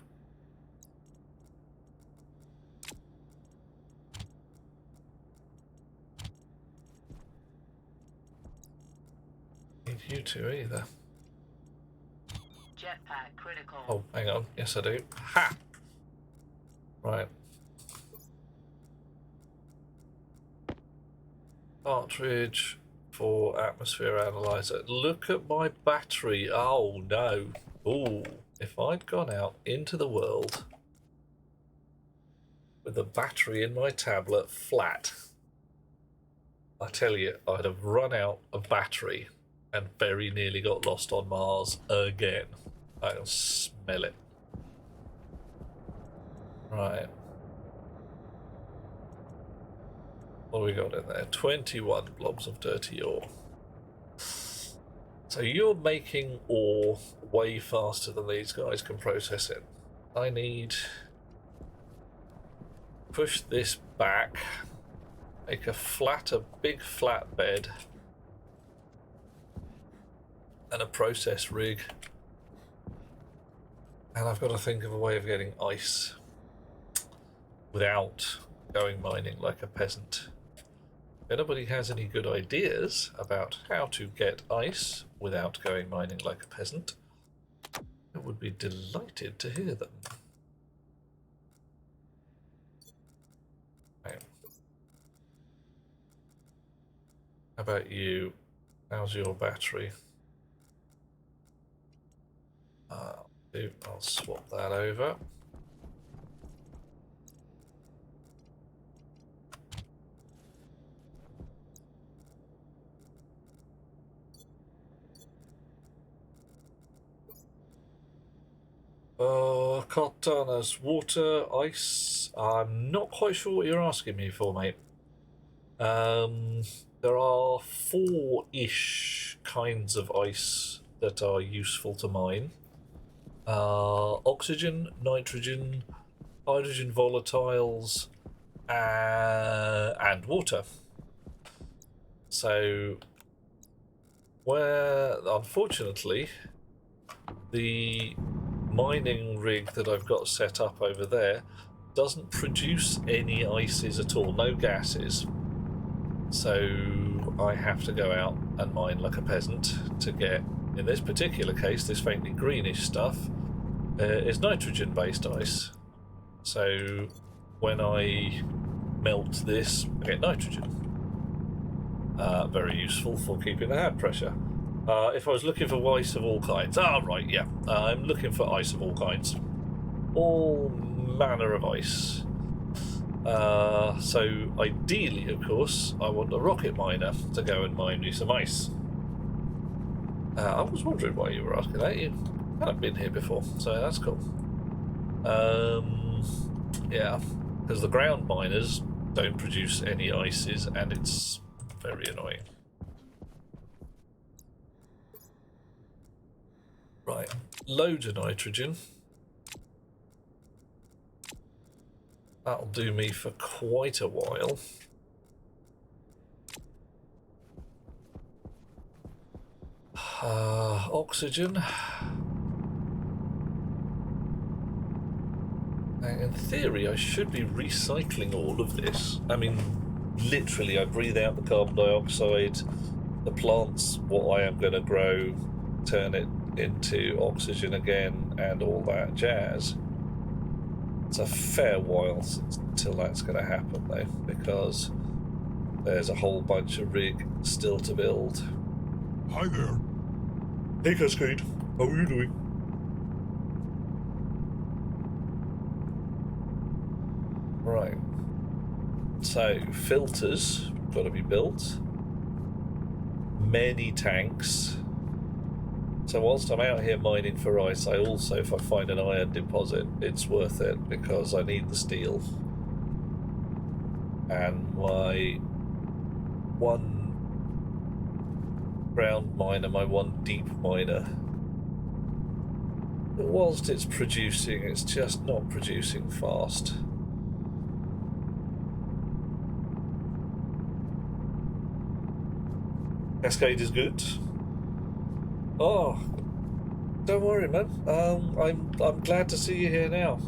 Need you two either. jetpack critical. Oh, hang on. Yes, I do. Ha! Right. Cartridge for atmosphere analyzer. Look at my battery. Oh, no. Ooh. If I'd gone out into the world with the battery in my tablet flat, I tell you, I'd have run out of battery and very nearly got lost on Mars again. I can smell it. Right. What have we got in there? 21 blobs of dirty ore. So you're making ore way faster than these guys can process it. I need... push this back. Make a big flat bed. And a process rig. And I've got to think of a way of getting ice without going mining like a peasant. If anybody has any good ideas about how to get ice without going mining like a peasant, I would be delighted to hear them. Right. How about you? How's your battery? I'll swap that over. Cortana's water, ice. I'm not quite sure what you're asking me for, mate. There are 4-ish kinds of ice that are useful to mine. Oxygen, nitrogen, hydrogen volatiles, and water. So, where unfortunately the mining rig that I've got set up over there doesn't produce any ices at all, no gases. So I have to go out and mine like a peasant to get, in this particular case, this faintly greenish stuff is nitrogen-based ice. So when I melt this, I get nitrogen. Very useful for keeping the hand pressure. If I was looking for ice of all kinds, right, yeah, I'm looking for ice of all kinds. All manner of ice. So ideally, of course, I want a rocket miner to go and mine me some ice. I was wondering why you were asking that. You've kind of been here before, so that's cool. Yeah, because the ground miners don't produce any ices, and it's very annoying. Right, loads of nitrogen. That'll do me for quite a while. Oxygen. Now, in theory, I should be recycling all of this. I mean, literally, I breathe out the carbon dioxide. The plant's what I am going to grow, turn it into oxygen again, and all that jazz. It's a fair while until that's going to happen, though, because there's a whole bunch of rig still to build. Hi there. Hey, Cascade. How are you doing? Right. So, filters got to be built. Many tanks. So whilst I'm out here mining for ice, I also, if I find an iron deposit, it's worth it because I need the steel. And my one ground miner, my one deep miner, whilst it's producing, it's just not producing fast. Cascade is good. Oh, don't worry, man. I'm glad to see you here now.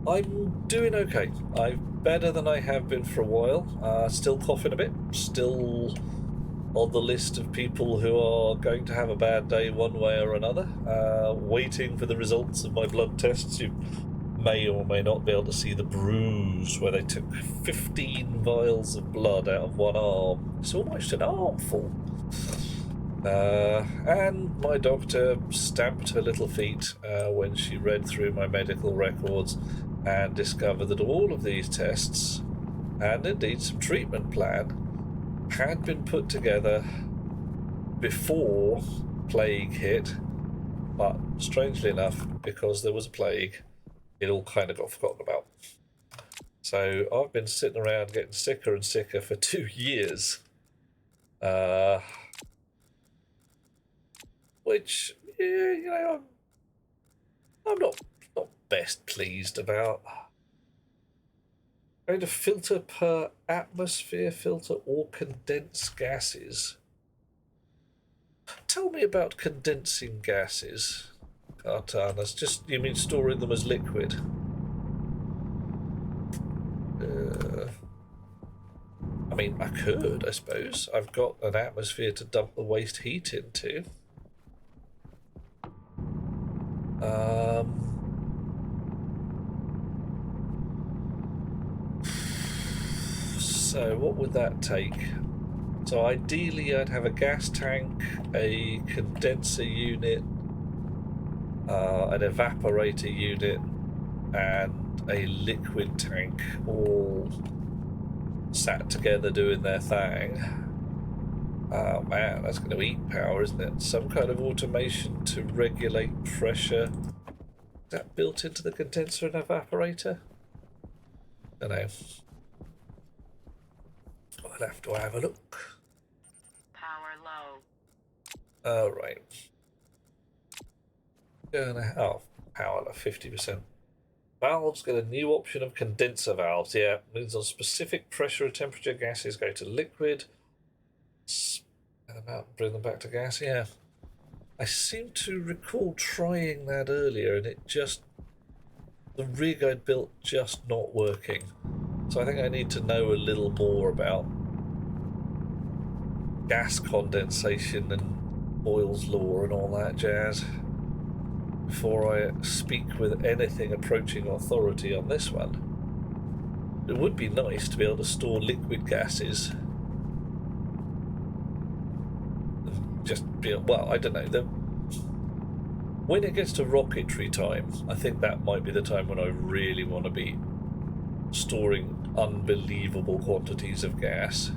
I'm doing okay. I'm better than I have been for a while. Still coughing a bit. Still on the list of people who are going to have a bad day one way or another, waiting for the results of my blood tests. You may or may not be able to see the bruise where they took 15 vials of blood out of one arm. It's almost an armful. And my doctor stamped her little feet when she read through my medical records and discovered that all of these tests, and indeed some treatment plan, had been put together before plague hit, but strangely enough, because there was a plague, it all kind of got forgotten about. So I've been sitting around getting sicker and sicker for 2 years. Which, yeah, you know, I'm not best pleased about. Going to filter per atmosphere filter or condense gases. Tell me about condensing gases, Cartanas. Just, you mean storing them as liquid? I mean, I could, I suppose. I've got an atmosphere to dump the waste heat into. So what would that take? So ideally I'd have a gas tank, a condenser unit, an evaporator unit, and a liquid tank all sat together doing their thing. Oh man, that's going to eat power, isn't it? Some kind of automation to regulate pressure. Is that built into the condenser and evaporator? I don't know. I'll have to have a look. Power low. Oh, right. Oh, power low, 50%. Valves get a new option of condenser valves. Yeah, means on specific pressure and temperature, gases go to liquid. And about bring them back to gas. Yeah, I seem to recall trying that earlier, and it just, the rig I'd built just not working. So I think I need to know a little more about gas condensation and Boyle's law and all that jazz before I speak with anything approaching authority on this one. It would be nice to be able to store liquid gases. Just be, well, I don't know. When it gets to rocketry time, I think that might be the time when I really want to be storing unbelievable quantities of gas.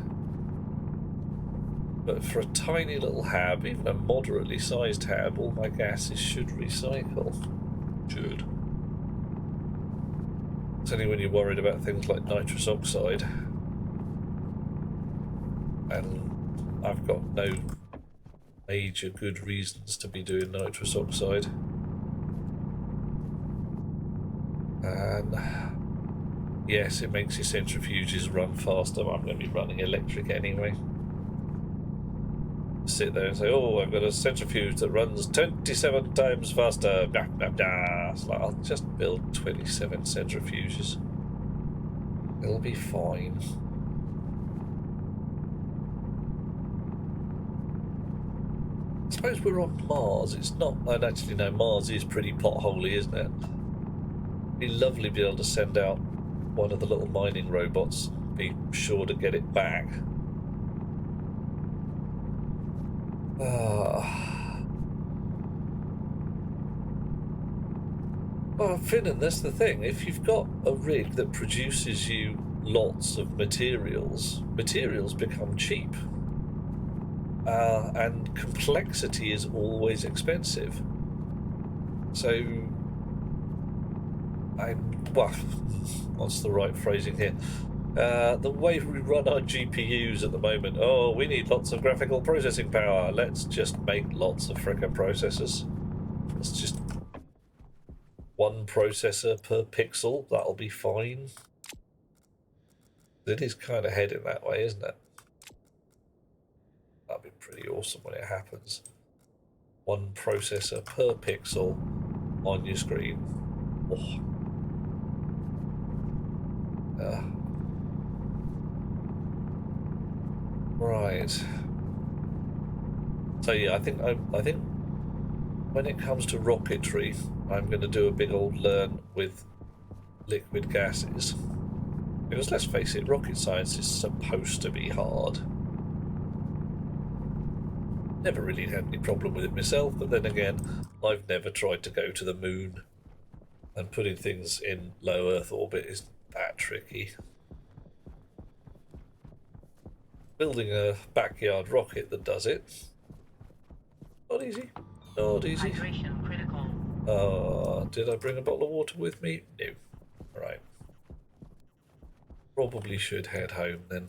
But for a tiny little hab, even a moderately sized hab, all my gases should recycle. Should. It's only when you're worried about things like nitrous oxide. And I've got no major good reasons to be doing nitrous oxide. And yes, it makes your centrifuges run faster. I'm going to be running electric anyway. Sit there and say, oh, I've got a centrifuge that runs 27 times faster. Blah, blah, blah. It's like, I'll just build 27 centrifuges. It'll be fine. I suppose we're on Mars. It's not, I'd actually know Mars is pretty potholy, isn't it? It'd be lovely to be able to send out one of the little mining robots, be sure to get it back. Well, Finnan, that's the thing. If you've got a rig that produces you lots of materials, materials become cheap. And complexity is always expensive. So, well, what's the right phrasing here? The way we run our GPUs at the moment, oh, we need lots of graphical processing power. Let's just make lots of frickin' processors. It's just one processor per pixel. That'll be fine. It is kind of heading that way, isn't it? That'd be pretty awesome when it happens. One processor per pixel on your screen. Oh. Right. So yeah, I think when it comes to rocketry, I'm going to do a big old learn with liquid gases. Because let's face it, rocket science is supposed to be hard. Never really had any problem with it myself, but then again, I've never tried to go to the moon, and putting things in low Earth orbit is that tricky. Building a backyard rocket that does it, not easy. Not easy. Hydration critical. Did I bring a bottle of water with me? No. Right. Probably should head home then.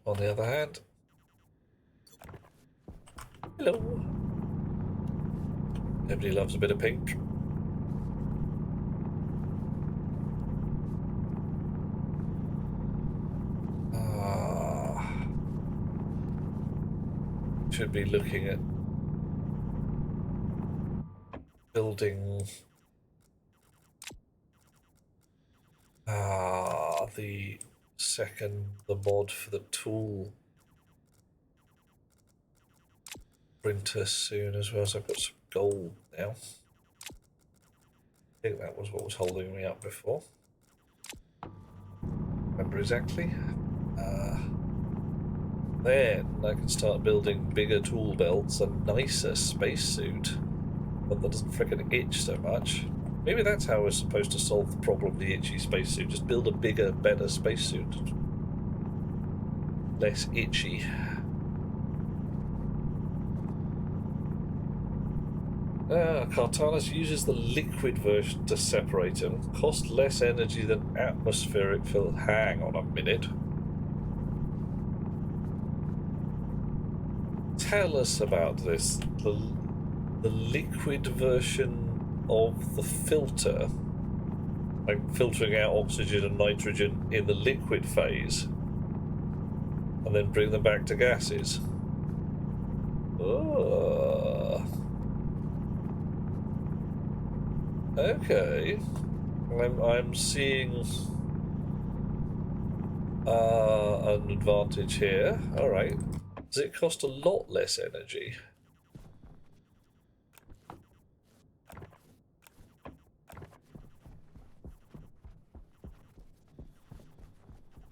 On the other hand, hello. Everybody loves a bit of pink. Should be looking at building the mod for the tool printer soon as well, so I've got some gold now. I think that was what was holding me up before. Remember exactly. Then I can start building bigger tool belts and nicer spacesuit, one that doesn't frickin' itch so much. Maybe that's how we're supposed to solve the problem of the itchy spacesuit. Just build a bigger, better spacesuit. Less itchy. Cartalis uses the liquid version to separate them. Cost less energy than atmospheric fill. Hang on a minute. Tell us about this. The liquid version of the filter, like filtering out oxygen and nitrogen in the liquid phase, and then bring them back to gases. Oh. Okay. I'm seeing an advantage here. All right. Does it cost a lot less energy?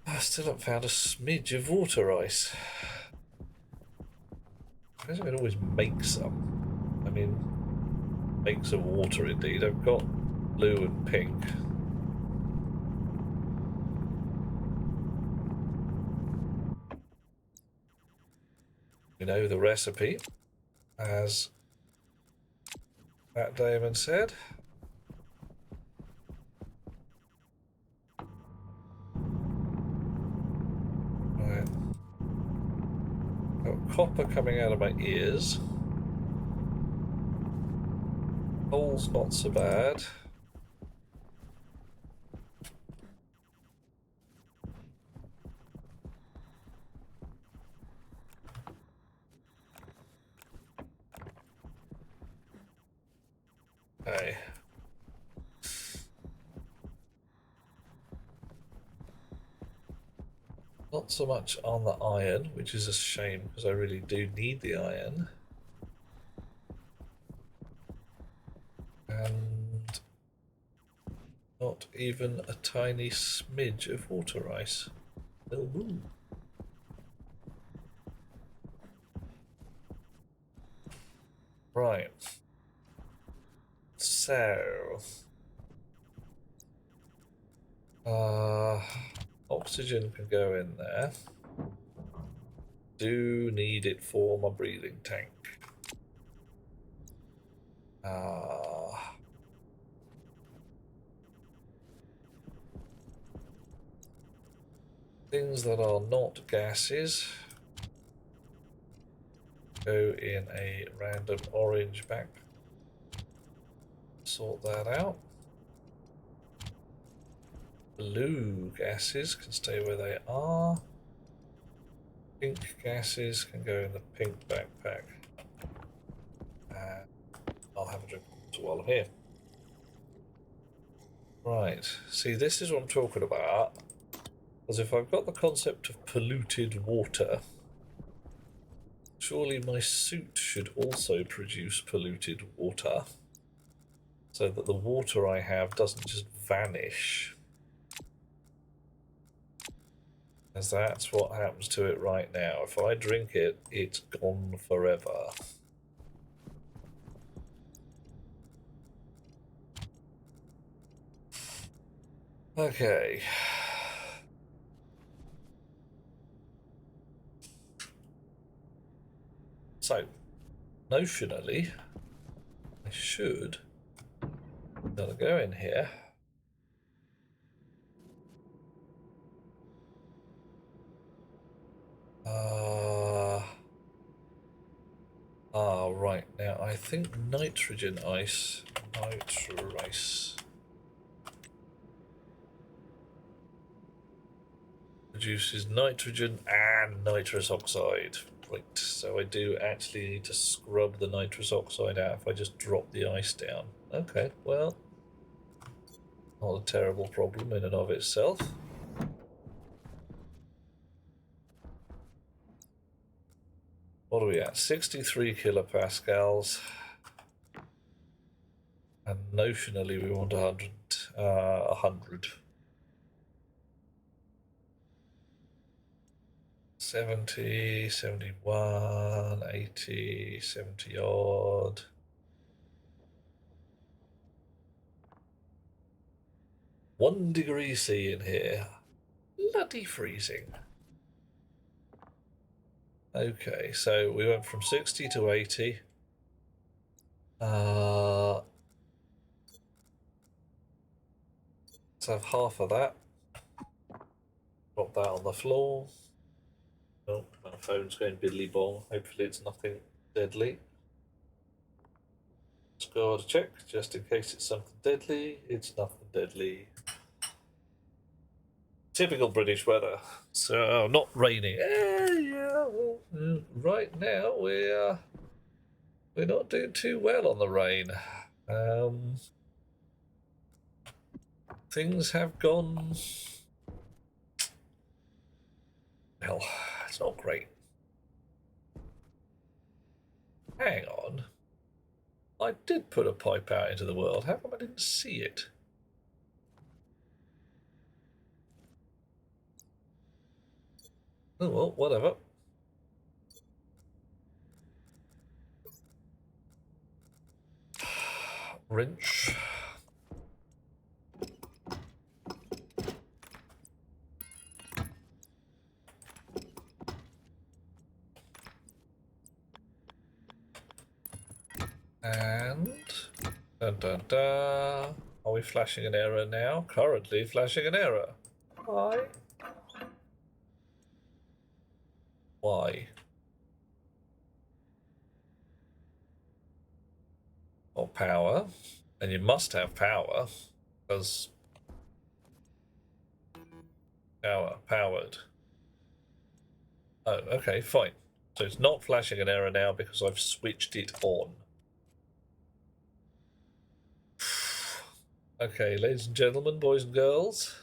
I still haven't found a smidge of water ice. I guess I can always make some. I mean, make some water indeed. I've got blue and pink. You know the recipe, as Matt Damon said. Right. Got copper coming out of my ears. Coal's not so bad. Okay. Not so much on the iron, which is a shame because I really do need the iron. And not even a tiny smidge of water ice. Ooh. Right. So, oxygen can go in there. Do need it for my breathing tank. Things that are not gases go in a random orange back. Sort that out. Blue gases can stay where they are. Pink gases can go in the pink backpack. And I'll have a drink of water while I'm here. Right, see, this is what I'm talking about. Because if I've got the concept of polluted water, surely my suit should also produce polluted water, so that the water I have doesn't just vanish. As that's what happens to it right now. If I drink it, it's gone forever. Okay. So, notionally, I should gotta go in here. Right, now I think nitrogen ice, nitrice, produces nitrogen and nitrous oxide. Right, so I do actually need to scrub the nitrous oxide out if I just drop the ice down. Okay, well, not a terrible problem in and of itself. What are we at? 63 kilopascals. And notionally we want 100. 100. 70, 71, 80, 70 odd. -1°C in here. Bloody freezing. Okay, so we went from 60 to 80. Let's have half of that. Drop that on the floor. Oh, my phone's going biddly bong. Hopefully it's nothing deadly. Let's go to check, just in case it's something deadly. It's nothing deadly. Typical British weather. So, not raining. Yeah, well, right now we're not doing too well on the rain. Things have gone... Well, it's not great. Hang on. I did put a pipe out into the world. How come I didn't see it? Oh, well, whatever. Wrench. And... Dun dun dun. Are we flashing an error now? Currently flashing an error. Why? Why? Or power. And you must have power, because powered. Oh, okay, fine. So it's not flashing an error now because I've switched it on. Okay, ladies and gentlemen, boys and girls,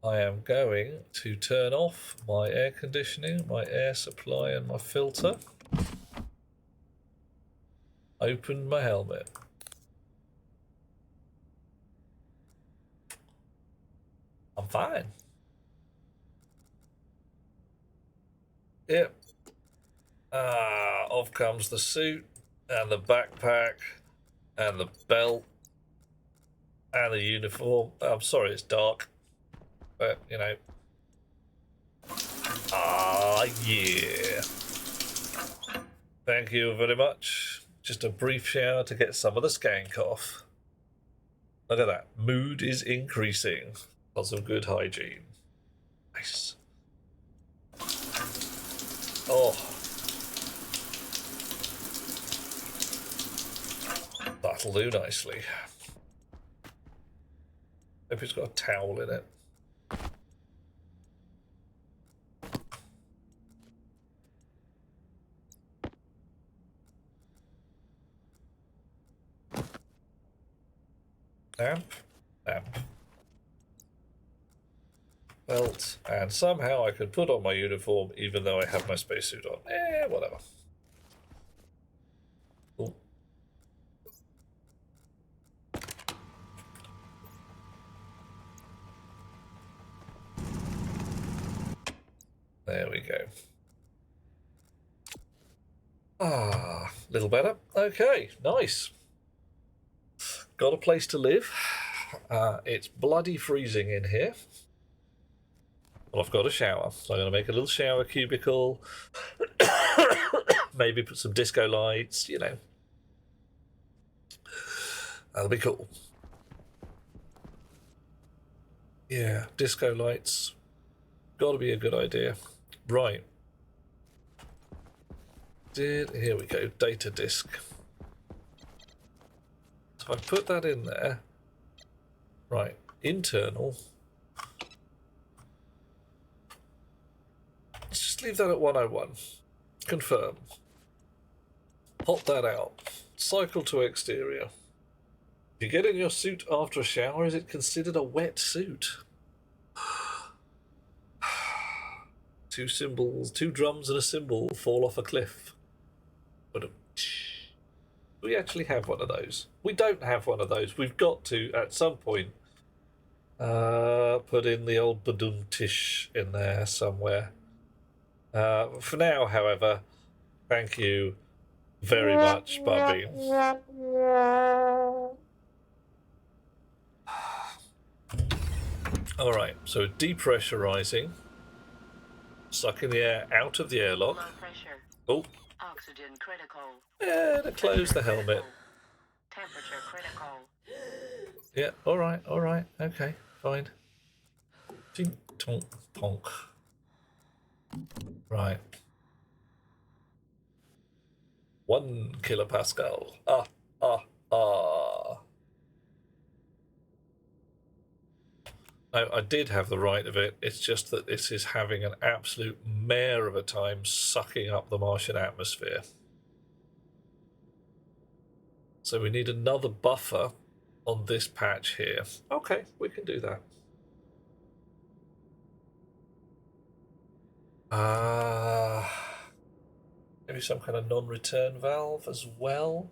I am going to turn off my air conditioning, my air supply and my filter. Open my helmet. I'm fine. Yep. Off comes the suit and the backpack and the belt and the uniform. I'm sorry it's dark, but you know. Yeah. Thank you very much. Just a brief shower to get some of the skank off. Look at that. Mood is increasing because of good hygiene. Nice. Oh. That'll do nicely. Hope it's got a towel in it. Amp. Amp. Belt. And somehow I could put on my uniform even though I have my spacesuit on. Whatever. Cool. There we go. Ah, a little better. Okay, nice. Got a place to live. It's bloody freezing in here. Well, I've got a shower, so I'm going to make a little shower cubicle. Maybe put some disco lights, you know. That'll be cool. Yeah, disco lights. Got to be a good idea. Right. Here we go, data disk. So I put that in there. Right, internal. Let's just leave that at 101. Confirm. Pop that out. Cycle to exterior. If you get in your suit after a shower, is it considered a wet suit? Two cymbals, 2 drums and a cymbal fall off a cliff. But we actually have one of those. We don't have one of those. We've got to, at some point, put in the old baduntish in there somewhere. For now, however, thank you very much, Bubby. Alright, so depressurizing. Sucking the air out of the airlock. Low pressure. Oh. Oxygen critical. And close the helmet. Temperature critical. Yeah, alright, okay, fine. Tink, tonk, ponk. Right. 1 kilopascal. No, I did have the right of it. It's just that this is having an absolute mare of a time sucking up the Martian atmosphere. So we need another buffer on this patch here. Okay, we can do that. Maybe some kind of non-return valve as well.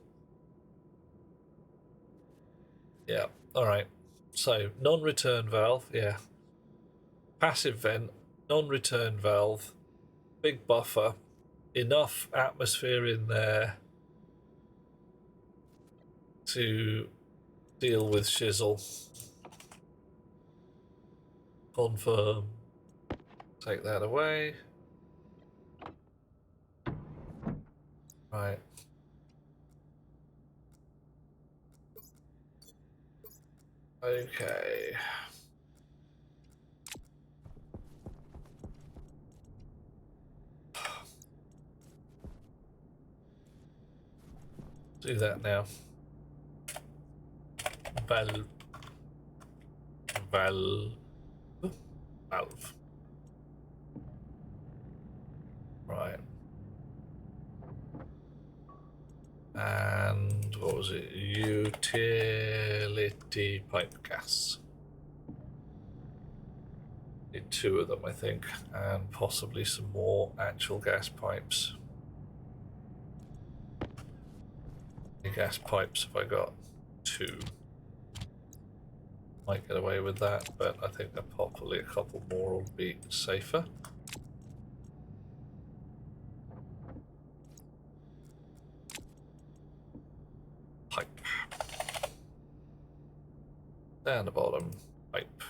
Yeah, alright. So, non-return valve, yeah. Passive vent, non-return valve, big buffer, enough atmosphere in there to deal with shizzle. Confirm. Take that away. Right. Okay. Do that now. Valve. Right. And what was it? Utility pipe gas. Need 2 of them, I think, and possibly some more actual gas pipes. How many gas pipes have I got? 2. Might get away with that, but I think that probably a couple more will be safer. Pipe. Down the bottom, pipe.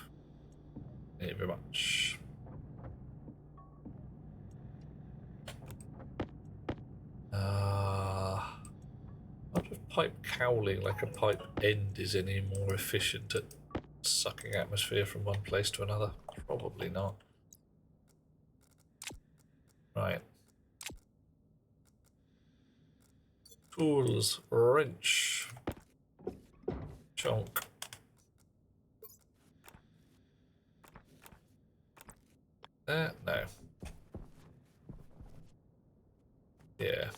Thank you very much. Not if pipe cowling like a pipe end is any more efficient at sucking atmosphere from one place to another. Probably not. Right. Tools, wrench, chunk. No. Yeah.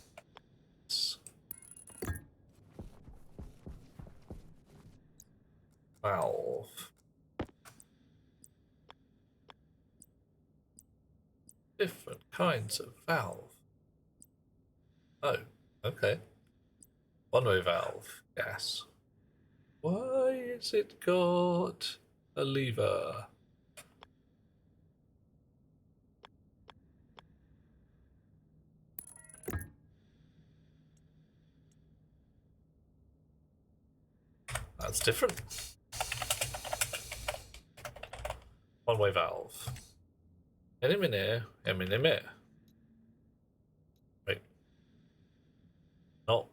Different kinds of valve. Oh, okay. One-way valve, gas. Why is it got a lever? That's different. One-way valve. Eliminer, eliminer. Wait. Not.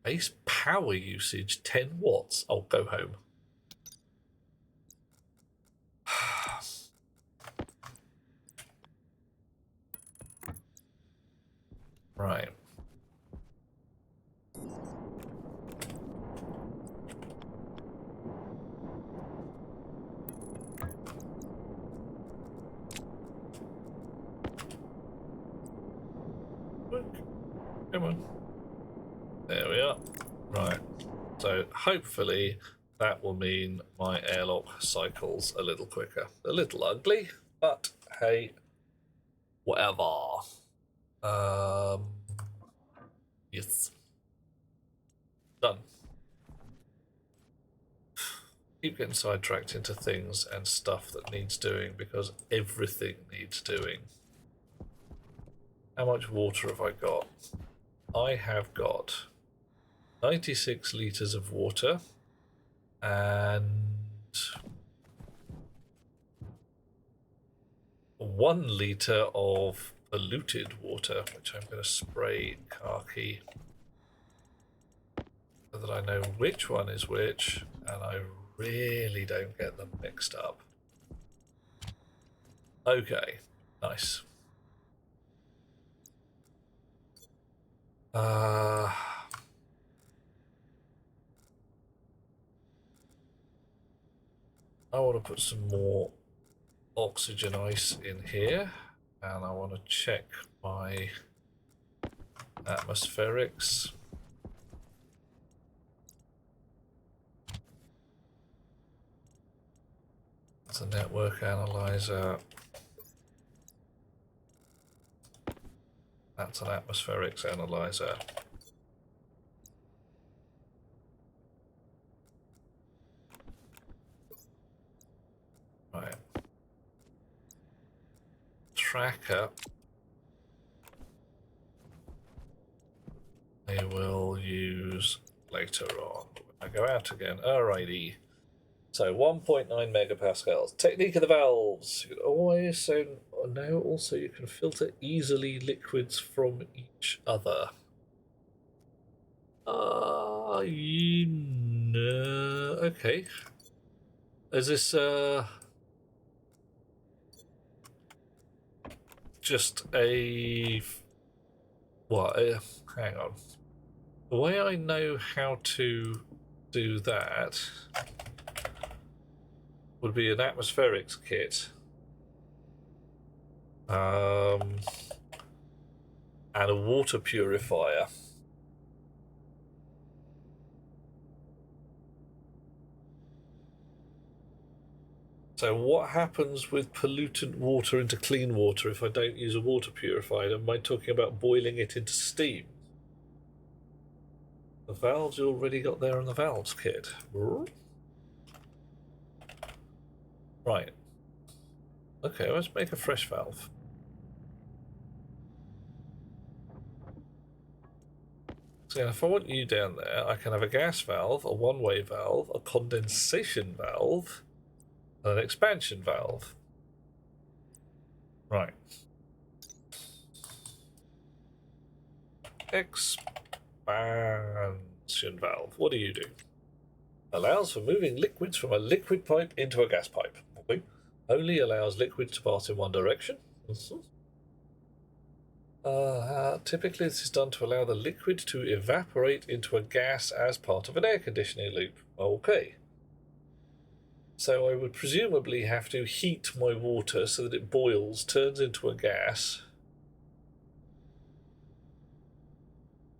Base power usage 10 watts. I'll go home. Right. Come on. There we are. Right. So hopefully that will mean my airlock cycles a little quicker. A little ugly, but hey, whatever. Yes. Done. Keep getting sidetracked into things and stuff that needs doing because everything needs doing. How much water have I got? I have got 96 litres of water and 1 litre of polluted water, which I'm going to spray khaki so that I know which one is which and I really don't get them mixed up. Okay, nice. I want to put some more oxygen ice in here, and I want to check my atmospherics. That's a network analyzer. That's an atmospherics analyzer. Right. Tracker. I will use later on when I go out again. Alrighty. So 1.9 megapascals. Technique of the valves. You can always so now also you can filter easily liquids from each other. Okay. Is this just a what? Hang on. The way I know how to do that would be an atmospherics kit. And a water purifier. So what happens with pollutant water into clean water if I don't use a water purifier? Am I talking about boiling it into steam? The valves you already got there in the valves kit. Right. Okay, let's make a fresh valve. So if I want you down there, I can have a gas valve, a one-way valve, a condensation valve, and an expansion valve. Right. Expansion valve. What do you do? Allows for moving liquids from a liquid pipe into a gas pipe. Okay. Only allows liquids to pass in one direction. Typically this is done to allow the liquid to evaporate into a gas as part of an air conditioning loop. Okay. So I would presumably have to heat my water so that it boils, turns into a gas,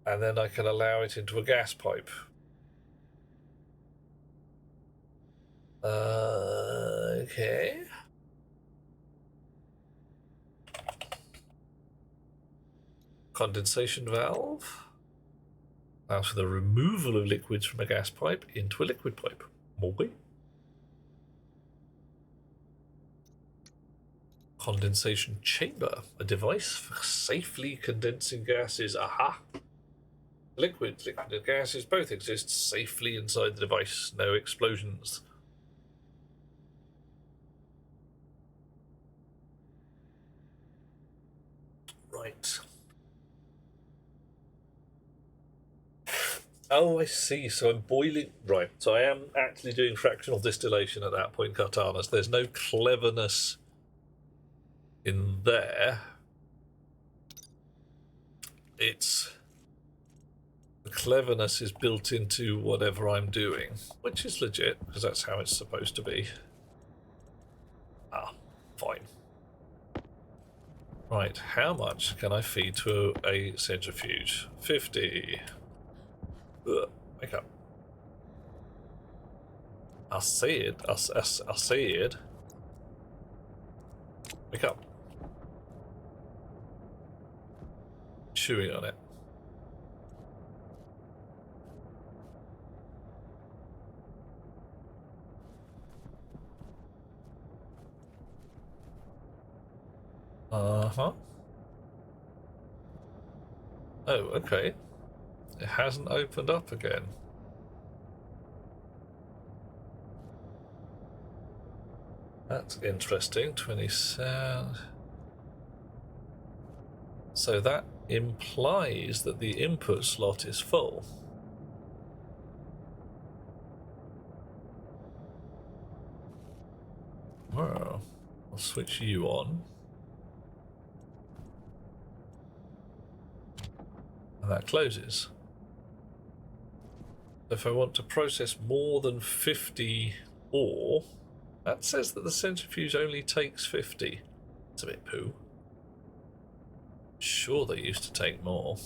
and then I can allow it into a gas pipe. Okay. Condensation valve allows for the removal of liquids from a gas pipe into a liquid pipe. Okay. Condensation chamber, a device for safely condensing gases. Aha! Liquid and gases both exist safely inside the device. No explosions. Right. Oh, I see. So I'm boiling. Right. So I am actually doing fractional distillation at that point, Cartanas. There's no cleverness in there. It's. The cleverness is built into whatever I'm doing, which is legit, because that's how it's supposed to be. Ah, fine. Right, how much can I feed to a centrifuge? 50. Ugh, wake up. I see it. I see it. Wake up. Chewing on it. Uh-huh. Oh, okay. It hasn't opened up again. That's interesting. 27. So that implies that the input slot is full. Well, I'll switch you on. And that closes. If I want to process more than 50 ore, that says that the centrifuge only takes 50. It's a bit poo. Sure, they used to take more.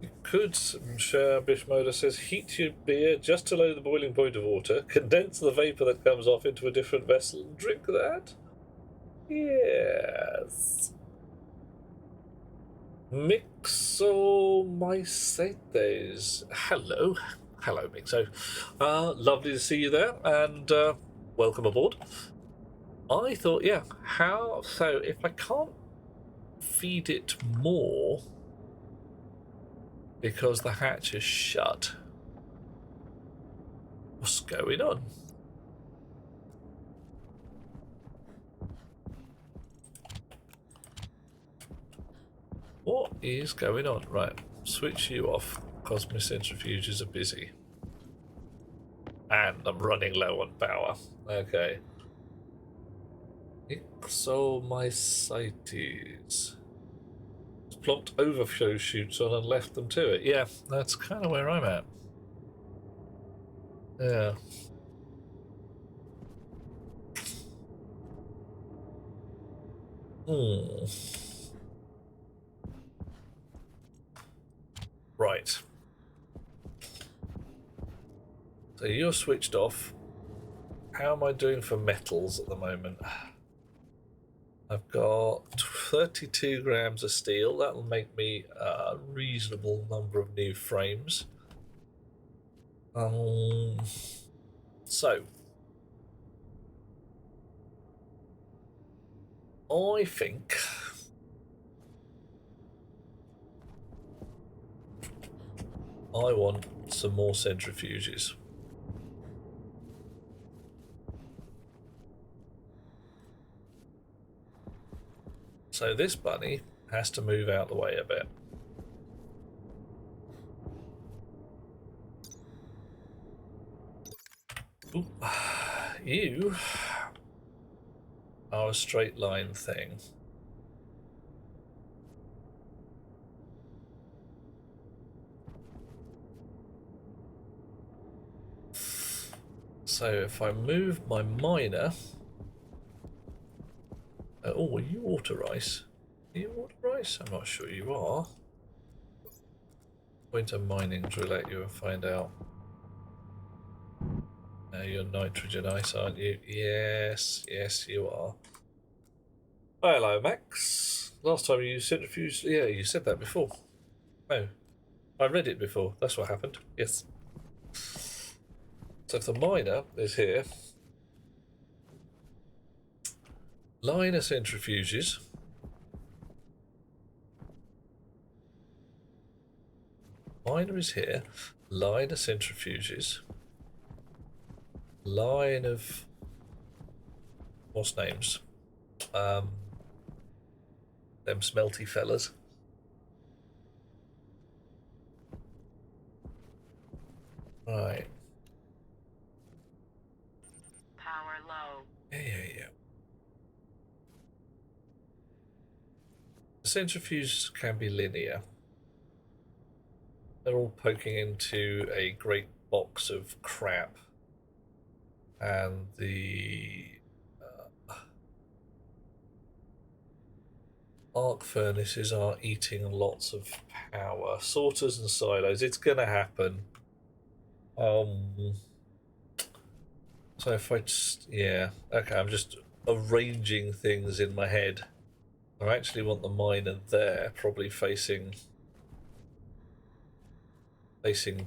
You could, Bishmoda says, heat your beer just below the boiling point of water, condense the vapor that comes off into a different vessel, and drink that? Yes. Mixomycetes. Hello. Hello, Mixo. Lovely to see you there, and welcome aboard. I thought, yeah, how... So, if I can't feed it more because the hatch is shut, what's going on? What is going on? Right, switch you off because my centrifuges are busy. And I'm running low on power. Okay. Ixomycetes. Plopped overflow chutes on and left them to it. Yeah, that's kind of where I'm at. Yeah. Right. So you're switched off. How am I doing for metals at the moment? I've got 32 grams of steel. That'll make me a reasonable number of new frames. So I think I want some more centrifuges. So this bunny has to move out the way a bit. Ooh. You are a straight line thing. So if I move my miner... oh, are you water ice? Are you water ice? I'm not sure you are. Point a mining drill at you and find out. Now you're nitrogen ice, aren't you? Yes, yes, you are. Hello, Max. Last time you centrifuged, yeah, you said that before. No, I read it before. That's what happened. Yes. So if the miner is here, line of centrifuges. Miner is here. Line of centrifuges. Line of what's names? Them smelty fellas. Right. Power low. Yeah. The centrifuges can be linear. They're all poking into a great box of crap. And the arc furnaces are eating lots of power. Sorters and silos, it's gonna happen. So if I just, yeah, okay, I'm just arranging things in my head. I actually want the miner there, probably facing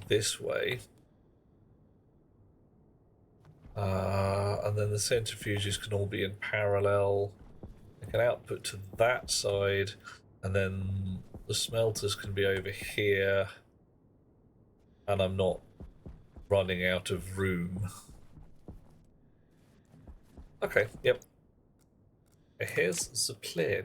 this way. And then the centrifuges can all be in parallel. They can output to that side, and then the smelters can be over here. And I'm not running out of room. Okay, yep. Here's the plan.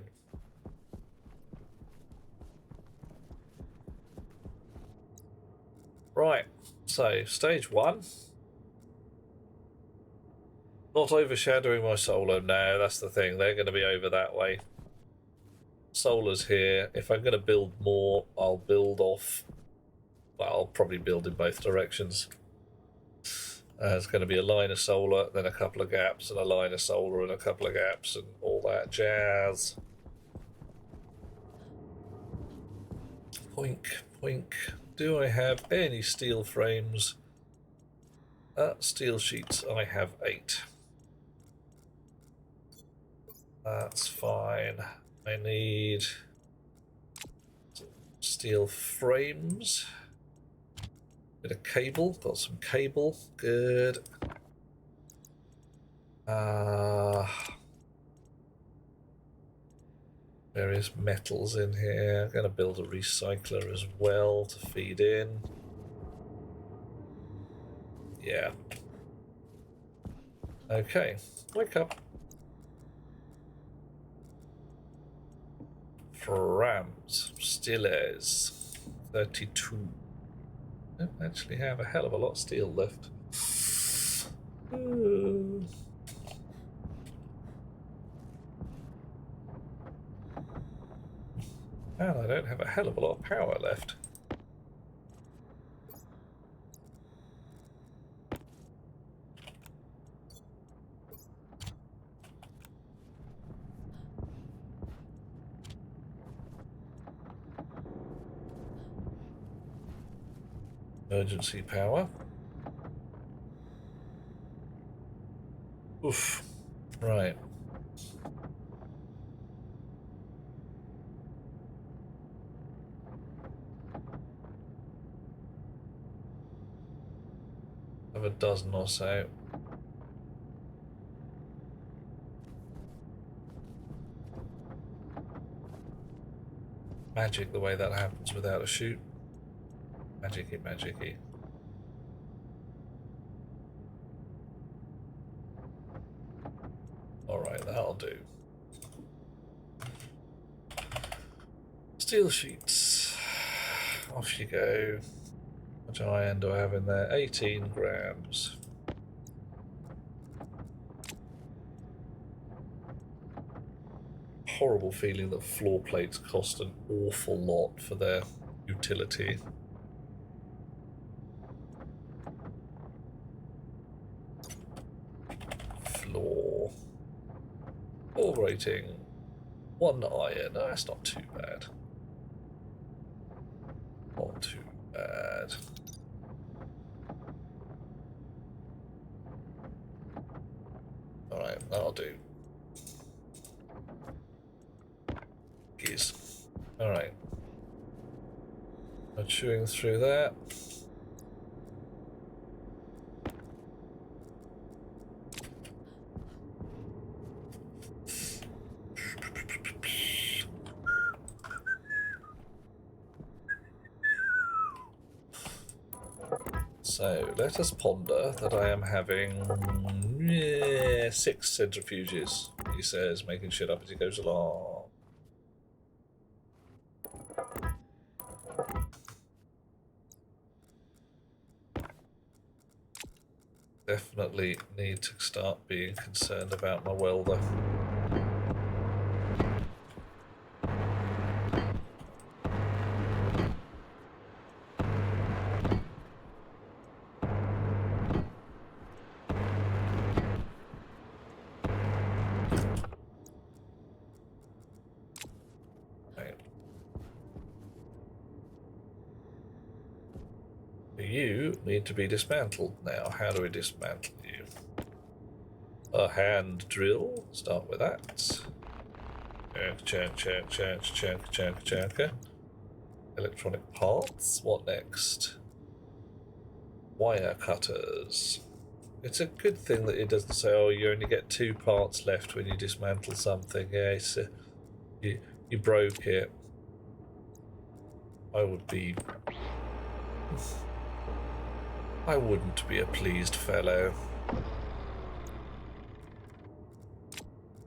Right, so stage 1. Not overshadowing my solar. No, that's the thing. They're going to be over that way. Solar's here. If I'm going to build more, I'll build off. Well, I'll probably build in both directions. There's going to be a line of solar, then a couple of gaps, and a line of solar and a couple of gaps, and all that jazz. Poink, poink. Do I have any steel frames? Steel sheets, I have 8. That's fine. I need steel frames. Bit of cable. Got some cable. Good. Various metals in here. I'm going to build a recycler as well to feed in. Yeah. Okay. Wake up. Frams. Still is 32. I don't actually have a hell of a lot of steel left. And I don't have a hell of a lot of power left. Emergency power. Oof. Right. Have a dozen or so. Magic the way that happens without a chute. Magic-y, magic-y. Alright, that'll do. Steel sheets. Off you go. How much iron do I have in there? 18 grams. Horrible feeling that floor plates cost an awful lot for their utility. Floor rating 1 iron. No, that's not too bad. Not too bad. That'll do. Geez. Alright. I'm chewing through that. So let us ponder that I am having 6 centrifuges, he says, making shit up as he goes along. Definitely need to start being concerned about my welder. You need to be dismantled now. How do we dismantle you? A hand drill. Start with that. Check. Electronic parts. What next? Wire cutters. It's a good thing that it doesn't say, oh, you only get 2 parts left when you dismantle something. Yeah, it's, you broke it. I wouldn't be a pleased fellow.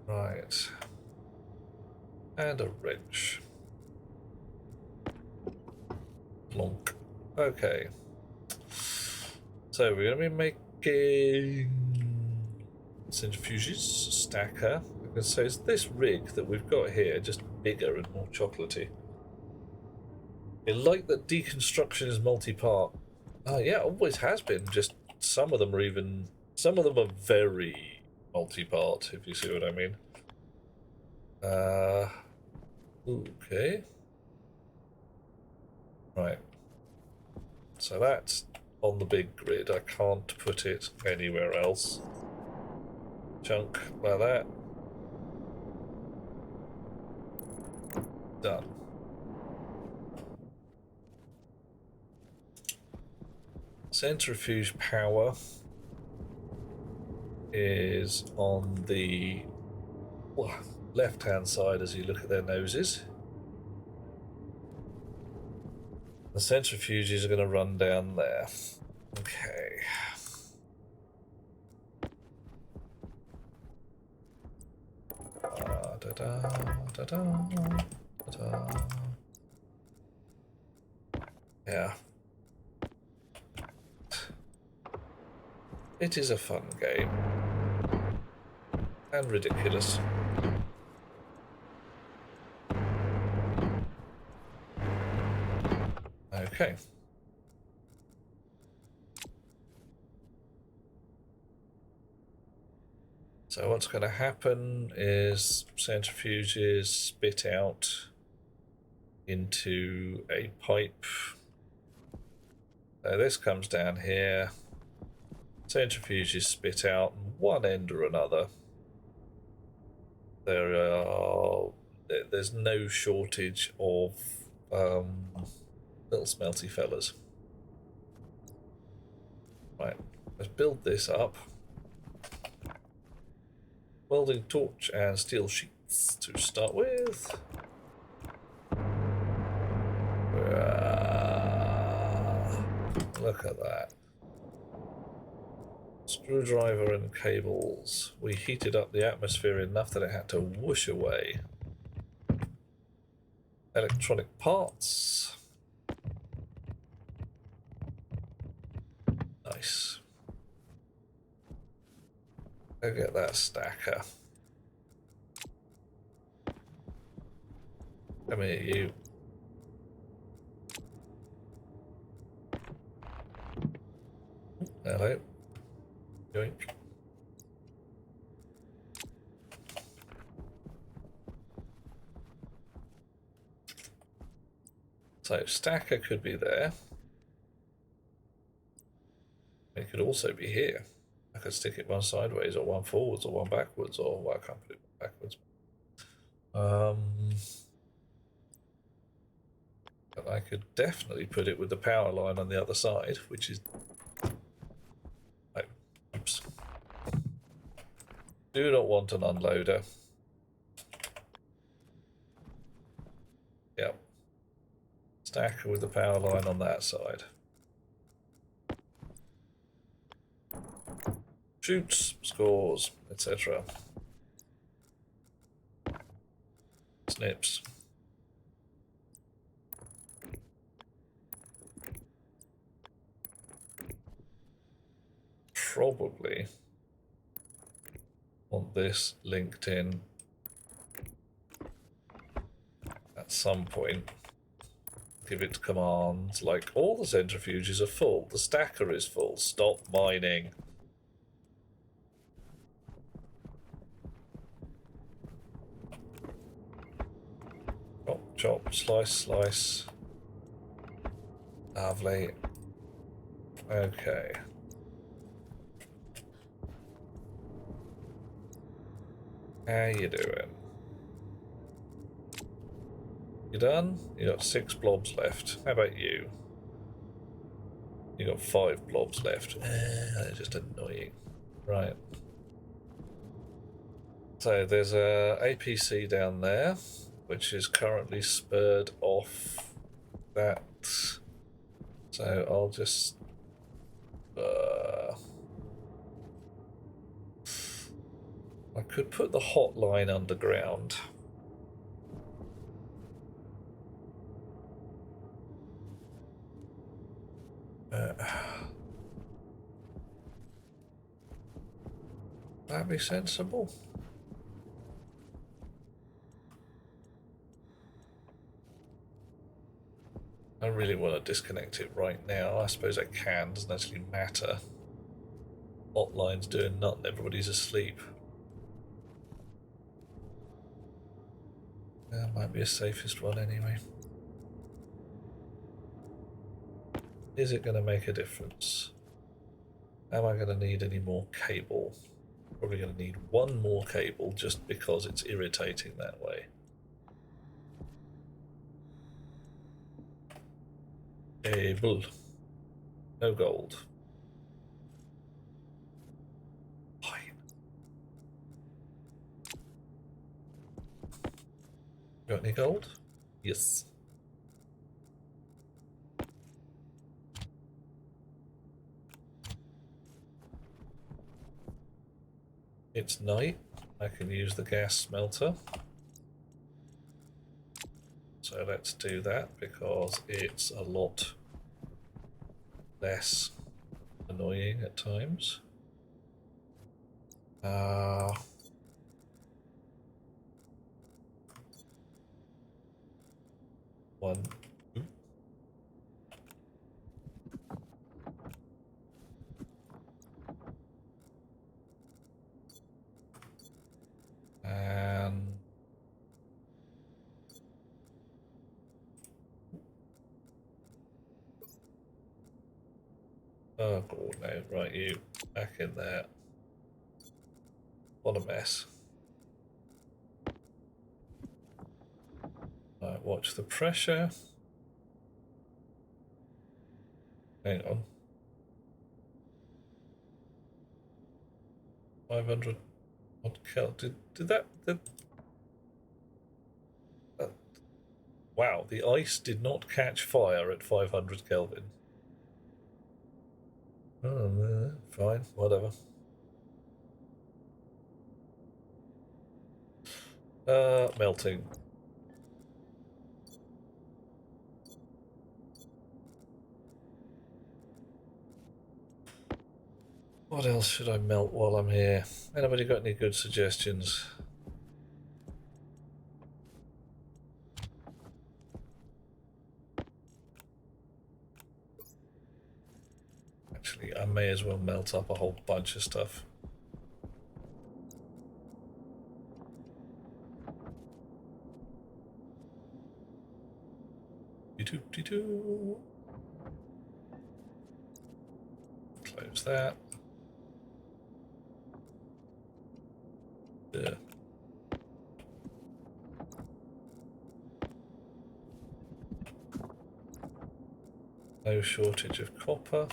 Right. And a wrench. Plonk. Okay. So we're going to be making centrifuges, stacker. So is this rig that we've got here just bigger and more chocolatey? I like that deconstruction is multi-part. Oh yeah, it always has been. Just some of them are very multi-part, if you see what I mean. Okay. Right. So that's on the big grid. I can't put it anywhere else. Chunk like that. Done. Centrifuge power is on the left-hand side as you look at their noses. The centrifuges are going to run down there. Okay. Yeah. It is a fun game. And ridiculous. Okay. So what's going to happen is centrifuges spit out into a pipe. So this comes down here. Centrifuges spit out one end or another. There's no shortage of little smelty fellas. Right, let's build this up. Welding torch and steel sheets to start with. Look at that. Screwdriver and cables. We heated up the atmosphere enough that it had to whoosh away. Electronic parts. Nice. Go get that stacker. Come here, you. Hello. Yoink. So stacker could be there. It could also be here. I could stick it one sideways or one forwards or one backwards, or well, I can't put it backwards. But I could definitely put it with the power line on the other side, which is... Oh, oops. Do not want an unloader. Yep. Stacker with the power line on that side. Shoots, scores, etc. Snips. Probably want this linked in at some point. Give it commands like all the centrifuges are full, the stacker is full, stop mining. Chop, chop, slice, slice. Lovely. Okay. How you doing? You done? You got 6 blobs left. How about you? You got 5 blobs left. They're just annoying. Right. So there's a APC down there, which is currently spurred off that. So I'll just I could put the hotline underground. That'd be sensible. I really want to disconnect it right now. I suppose I can. Doesn't actually matter. Hotline's doing nothing. Everybody's asleep. That might be the safest one anyway. Is it going to make a difference? Am I going to need any more cable? Probably going to need one more cable just because it's irritating that way. Cable. No gold. Fine. Got any gold? Yes. It's night. I can use the gas smelter. So let's do that because it's a lot less annoying at times. One. And oh god, no, right, you back in there. What a mess. Right, watch the pressure. Hang on. 500 odd Kelvin. Did that wow, the ice did not catch fire at 500 Kelvin. Oh, fine, whatever. Melting. What else should I melt while I'm here? Anybody got any good suggestions? Actually, I may as well melt up a whole bunch of stuff. Doo-doo-doo-doo. Close that. Yeah. No shortage of copper.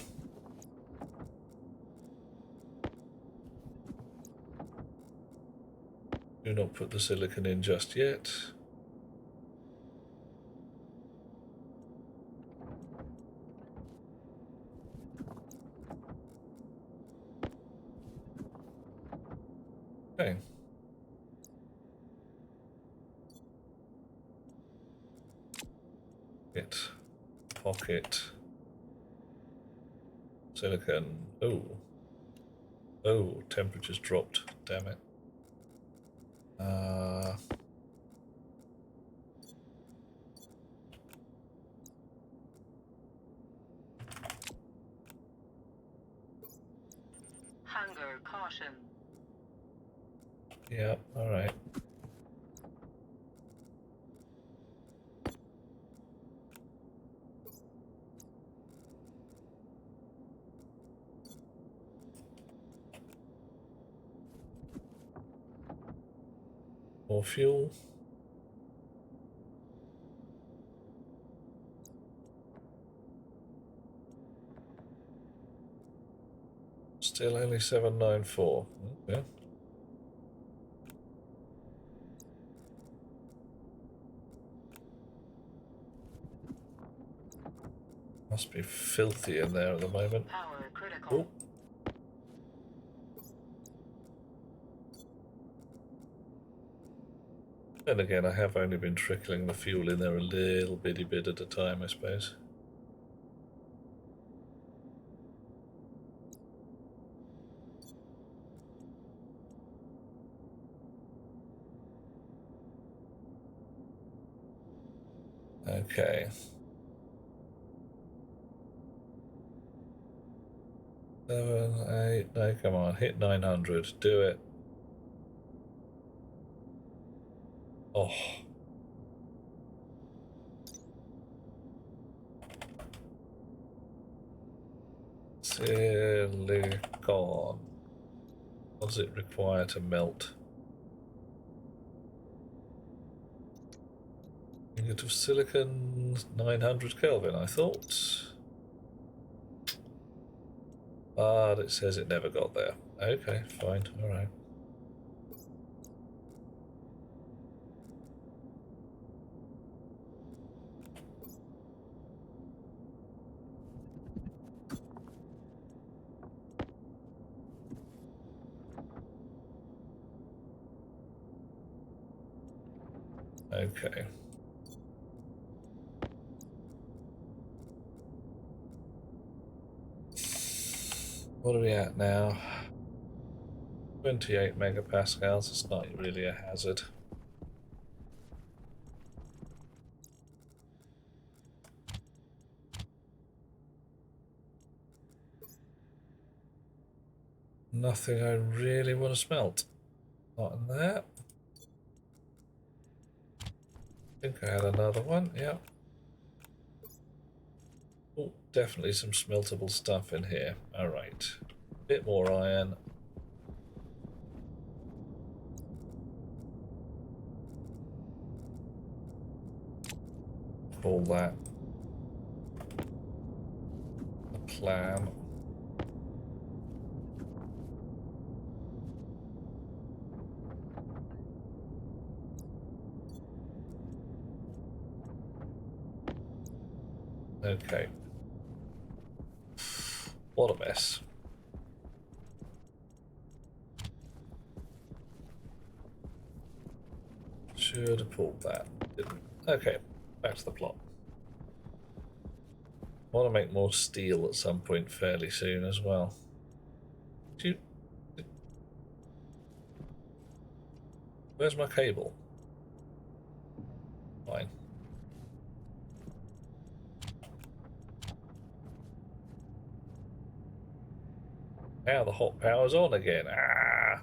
Do not put the silicon in just yet. Okay. Pocket. Silicon. Oh. Oh, temperature's dropped. Damn it. Hunger caution. Yeah, alright. More fuel. Still only 794. Okay. Must be filthy in there at the moment. Power critical. Oh. Then again, I have only been trickling the fuel in there a little bitty bit at a time, I suppose. Okay. 7, 8, no, come on, hit 900, do it. Oh. Silicon. What does it require to melt? Unit of silicon, 900 Kelvin, I thought. But it says it never got there. Okay, fine, alright. Okay. What are we at now? 28 megapascals. It's not really a hazard. Nothing I really want to smelt. Not in there. I think I had another one, yeah. Oh, definitely some smeltable stuff in here. Alright. Bit more iron. Call that a plan. Okay. What a mess. Should have pulled that. Didn't. Okay, back to the plot. Want to make more steel at some point fairly soon as well. Where's my cable? Fine. Now the hot power's on again. Ah!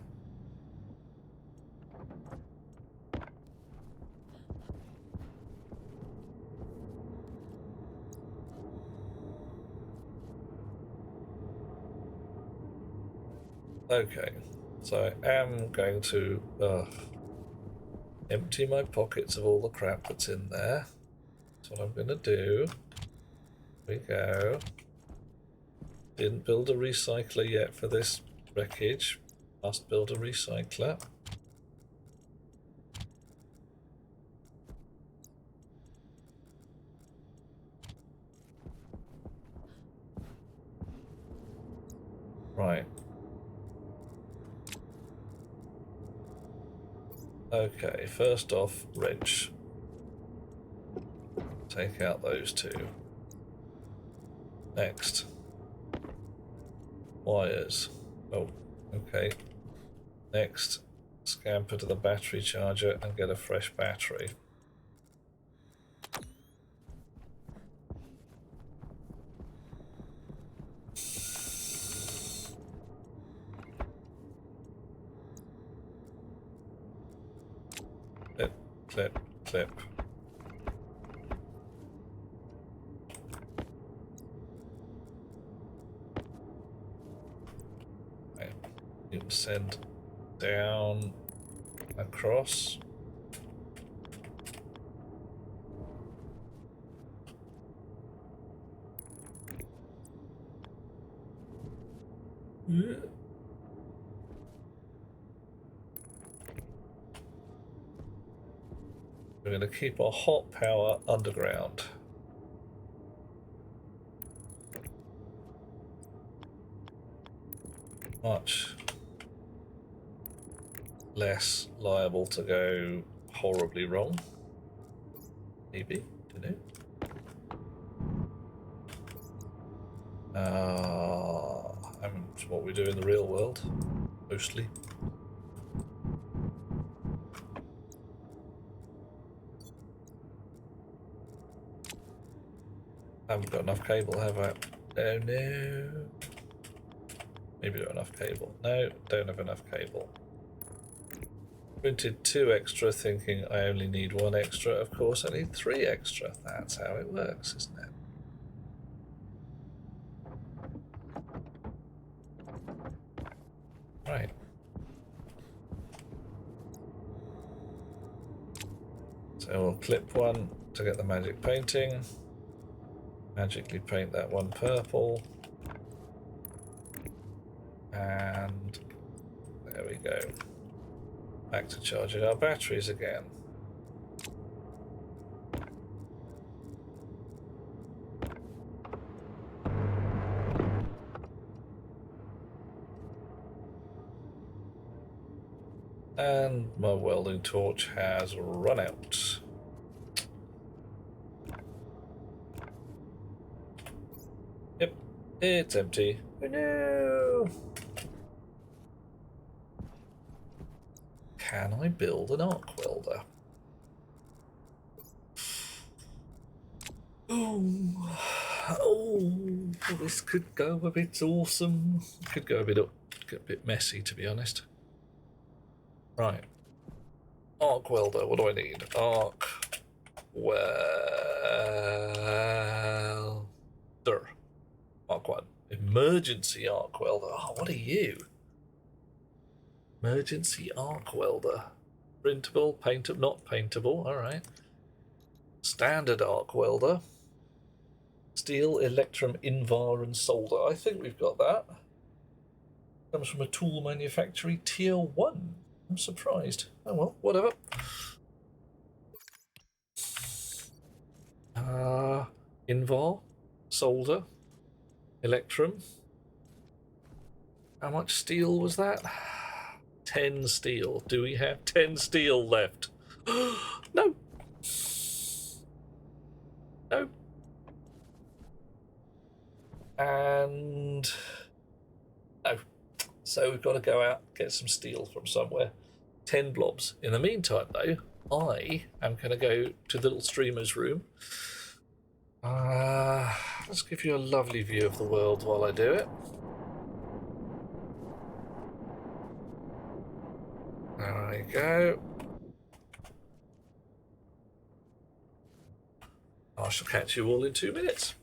Okay, So I am going to empty my pockets of all the crap that's in there. That's what I'm going to do. Here we go. Didn't build a recycler yet for this wreckage. Must build a recycler. Right. Okay, first off, wrench. Take out those two. Next. Wires. Oh, okay. Next, scamper to the battery charger and get a fresh battery. Clip, clip, clip. Okay. You can send down, across. Yeah. We're going to keep our hot power underground. Much less liable to go horribly wrong. Maybe, don't know. It's what we do in the real world, mostly. Haven't got enough cable, have I? Oh no. Maybe not enough cable. No, don't have enough cable. Printed 2 extra thinking I only need 1 extra. Of course I need 3 extra. That's how it works, isn't it? Right. So we'll clip 1 to get the magic painting. Magically paint that one purple. And there we go. Back to charging our batteries again. And my welding torch has run out. Yep, it's empty. Oh no! Can I build an arc welder? Oh, this could go a bit awesome. Could go a bit messy, to be honest. Right. Arc welder, what do I need? Arc welder. Mark 1. Emergency arc welder. Oh, what are you? Emergency arc welder. Printable, paintable, not paintable, alright. Standard arc welder. Steel, electrum, invar, and solder. I think we've got that. Comes from a tool manufacturer, tier 1. I'm surprised. Oh well, whatever. Invar, solder, electrum. How much steel was that? 10 steel. Do we have 10 steel left? No. No. And no. So we've got to go out and get some steel from somewhere. 10 blobs. In the meantime, though, I am going to go to the little streamer's room. Let's give you a lovely view of the world while I do it. There we go. I shall catch you all in 2 minutes.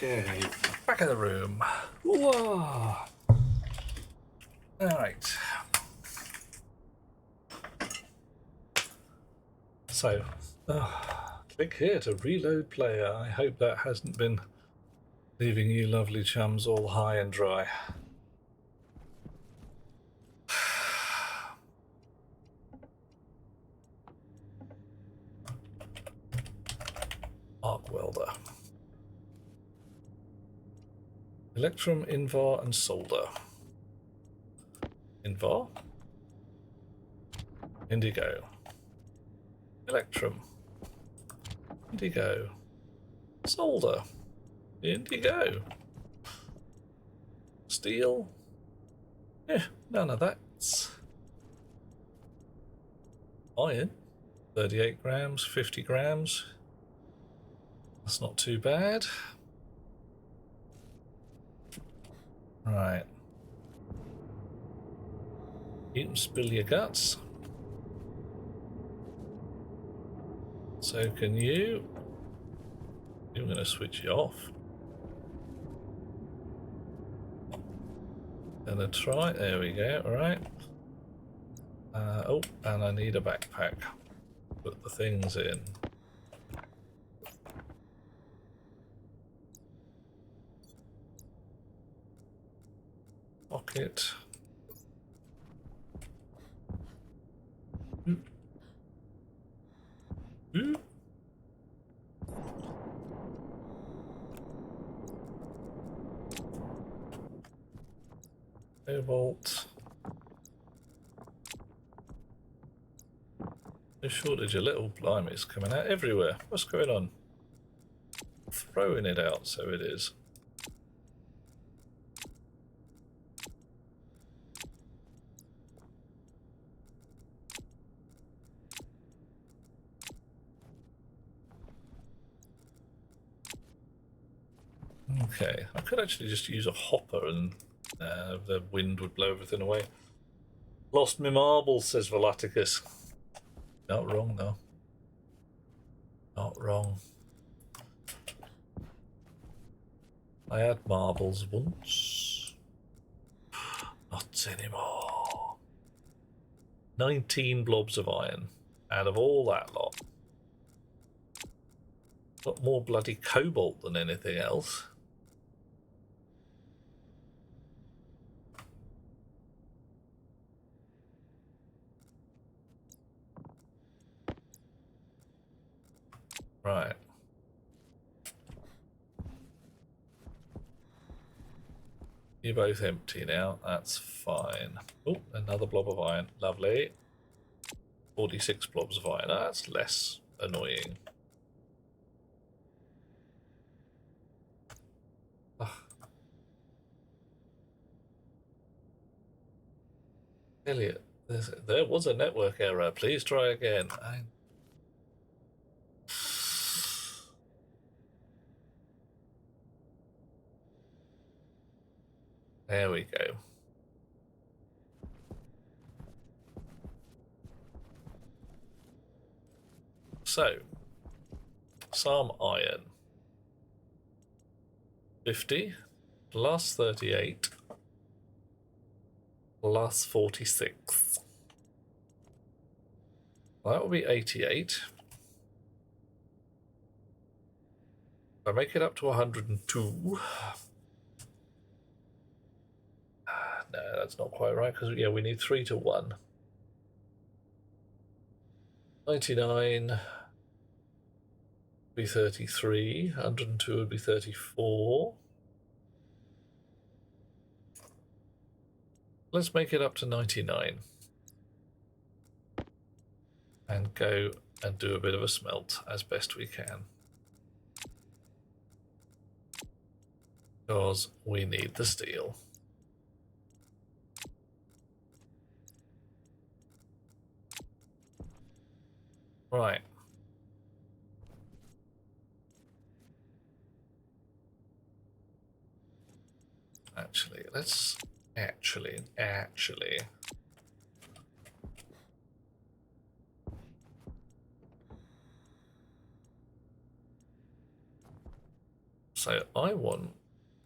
Okay, back in the room. Whoa. Alright. So, click here to reload player. I hope that hasn't been leaving you lovely chums all high and dry. Arc welder. Electrum, Invar, and solder. Invar. Indigo. Electrum. Indigo. Solder. Indigo. Steel. None of that's iron. 38 grams, 50 grams. That's not too bad. Right. You can spill your guts. So can you. I'm going to switch you off. Gonna try. There we go. All right. Oh, and I need a backpack. Put the things in. Pocket. Ooh. Cobalt. No shortage of little blimeys coming out everywhere. What's going on? Throwing it out, so it is. Okay, I could actually just use a hopper and the wind would blow everything away. Lost me marbles, says Volaticus. Not wrong, though. Not wrong. I had marbles once. Not anymore. 19 blobs of iron out of all that lot. Got more bloody cobalt than anything else. Right. You're both empty now. That's fine. Oh, another blob of iron. Lovely. 46 blobs of iron. That's less annoying. Ugh. Elliot, there was a network error. Please try again. There we go. So, some iron. 50 plus 38 plus 46. Well, that will be 88. If I make it up to 102. No, that's not quite right, because yeah, we need 3 to 1. 99 would be 33, 102 would be 34. Let's make it up to 99. And go and do a bit of a smelt as best we can. Because we need the steel. Right. Actually, let's actually. So I want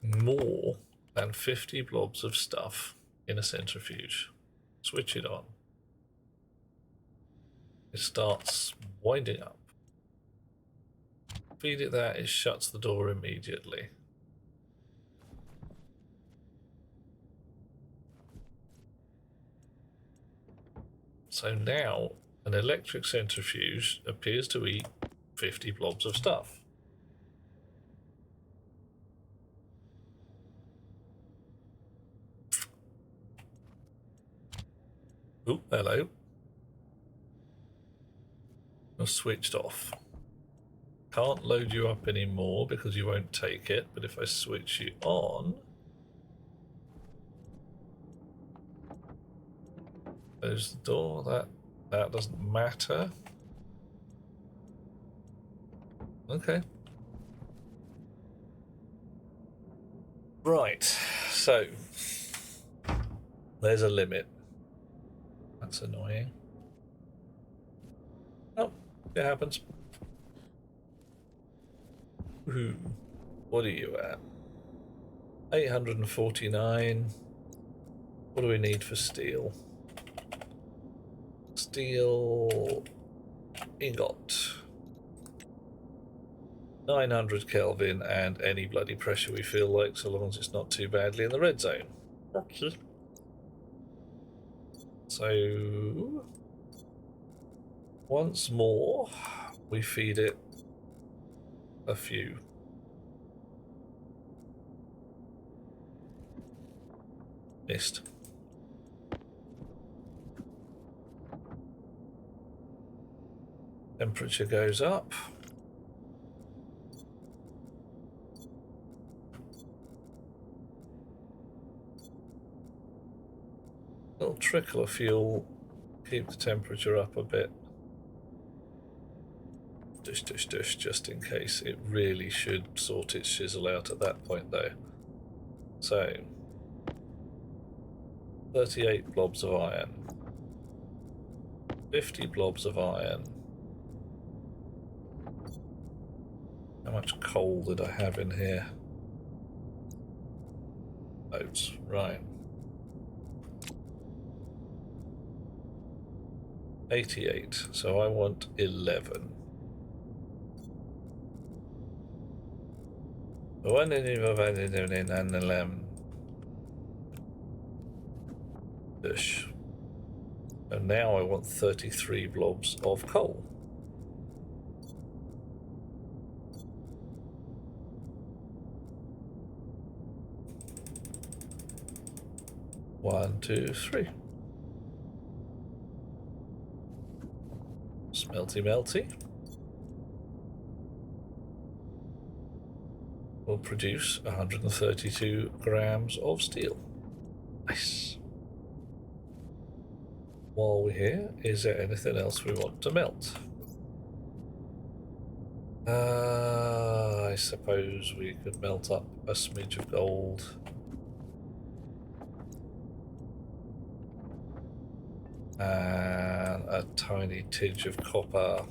more than 50 blobs of stuff in a centrifuge. Switch it on. It starts winding up. Feed it that, it shuts the door immediately. So now an electric centrifuge appears to eat 50 blobs of stuff. Oh, hello. You're switched off. Can't load you up anymore because you won't take it, but if I switch you on, close the door. That doesn't matter. Okay. Right, so there's a limit. That's annoying. Oh, it happens. Ooh, what are you at? 849. What do we need for steel? Steel ingot. 900 Kelvin and any bloody pressure we feel like, so long as it's not too badly in the red zone. Okay. So once more we feed it a few. Missed. Temperature goes up. Little trickle of fuel, keep the temperature up a bit. Dish, dish, dish, just in case. It really should sort its shizzle out at that point though. So 38 blobs of iron, 50 blobs of iron. How much coal did I have in here? Loads, right. 88, so I want 11. Dish. And now I want 33 blobs of coal. One, two, three. Smelty melty. Will produce 132 grams of steel. Nice. While we're here, is there anything else we want to melt? I suppose we could melt up a smidge of gold. And a tiny tidge of copper.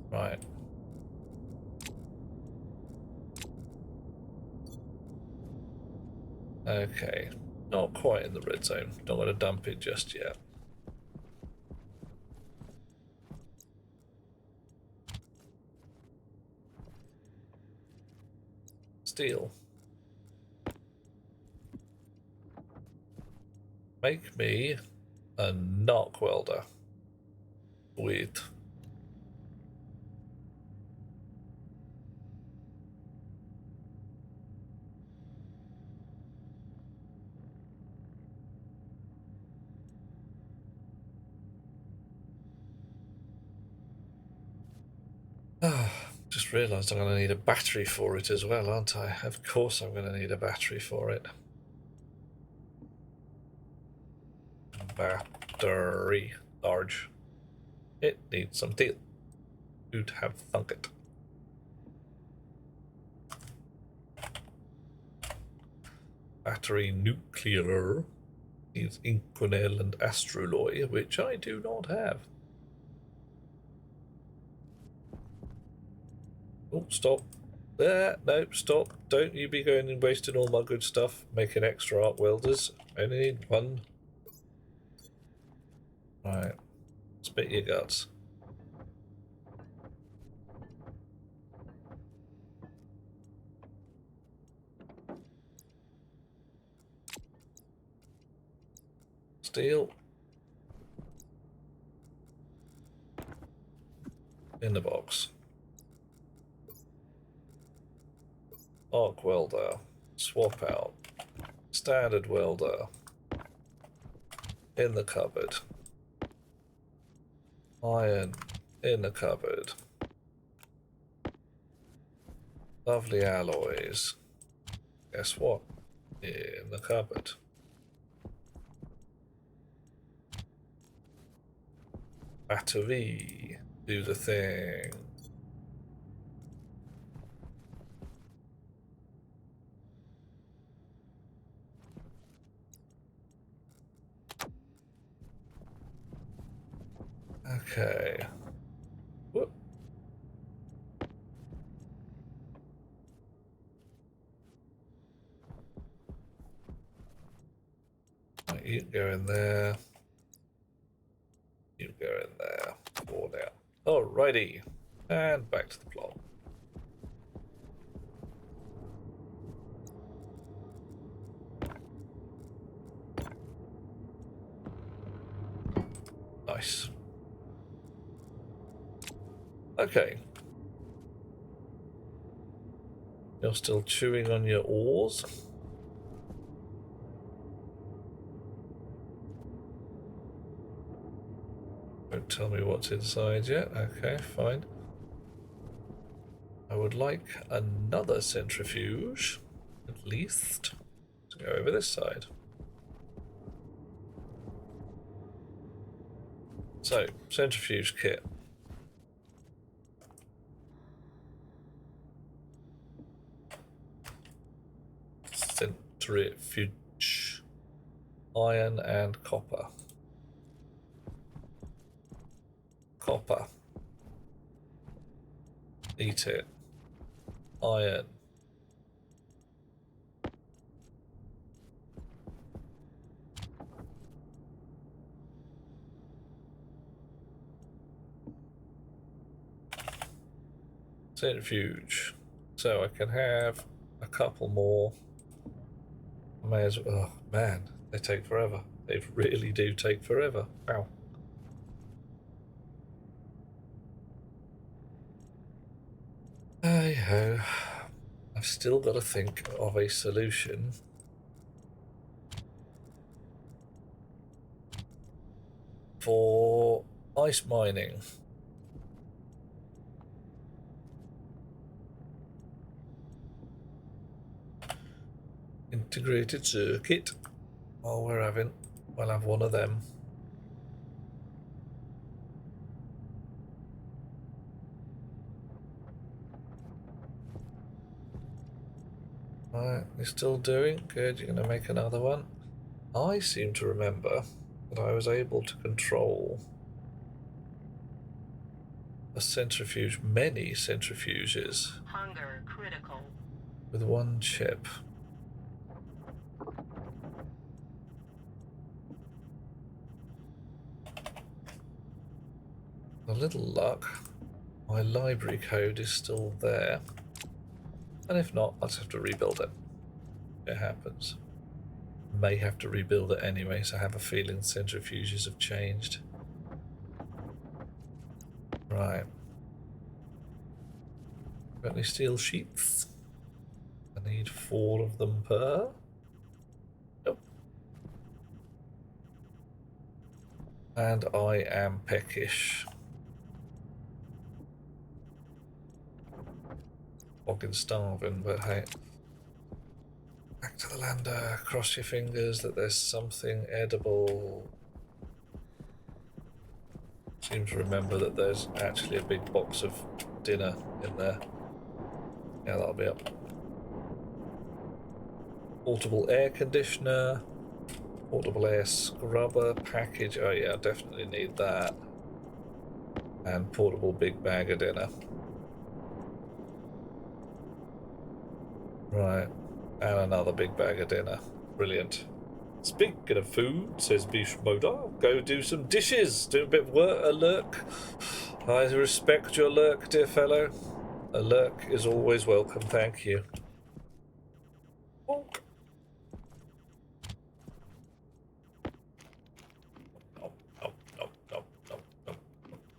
Right. Okay. Not quite in the red zone. Not going to dump it just yet. Steel. Make me a knock welder with just realised I'm going to need a battery for it as well, aren't I? Of course I'm going to need a battery for it. Battery. Large. It needs some steel. You'd have thunk it. Battery nuclear needs Inconel and Astroloy, which I do not have. Oh, stop. There, nope, stop. Don't you be going and wasting all my good stuff making extra arc welders. Only need one. Right. Spit your guts. Steel. In the box. Arc welder. Swap out. Standard welder. In the cupboard. Iron. In the cupboard. Lovely alloys. Guess what? In the cupboard. Battery. Do the thing. Okay. Whoop. Right, you can go in there. You go in there. 4 down. Alrighty. And back to the plot. Nice. Okay. You're still chewing on your oars? Don't tell me what's inside yet. Okay, fine. I would like another centrifuge, at least, to go over this side. So, centrifuge kit. Centrifuge. Iron and copper. Copper. Eat it. Iron. Centrifuge. So I can have a couple more. I may as well. Oh man, they take forever. They really do take forever. Wow. Hey ho. I've still got to think of a solution for ice mining. Integrated circuit. Oh, we'll have one of them. Right, you're still doing good. You're going to make another one. I seem to remember that I was able to control a centrifuge, many centrifuges, Hunger critical. with one chip. A little luck, my library code is still there. And if not, I'll just have to rebuild it. It happens. May have to rebuild it anyway, so I have a feeling centrifuges have changed. Right. Got any steel sheets? I need 4 of them per. Nope. And I am peckish. Fucking starving, but hey. Back to the lander, cross your fingers that there's something edible. Seem to remember that there's actually a big box of dinner in there. Yeah, that'll be up. Portable air conditioner, portable air scrubber package. Oh yeah, I definitely need that. And portable big bag of dinner. Right. And another big bag of dinner. Brilliant. Speaking of food, says Bishmoda, go do some dishes. Do a bit of work, a lurk. I respect your lurk, dear fellow. A lurk is always welcome, thank you. Bonk. Nom, nom, nom, nom, nom, nom,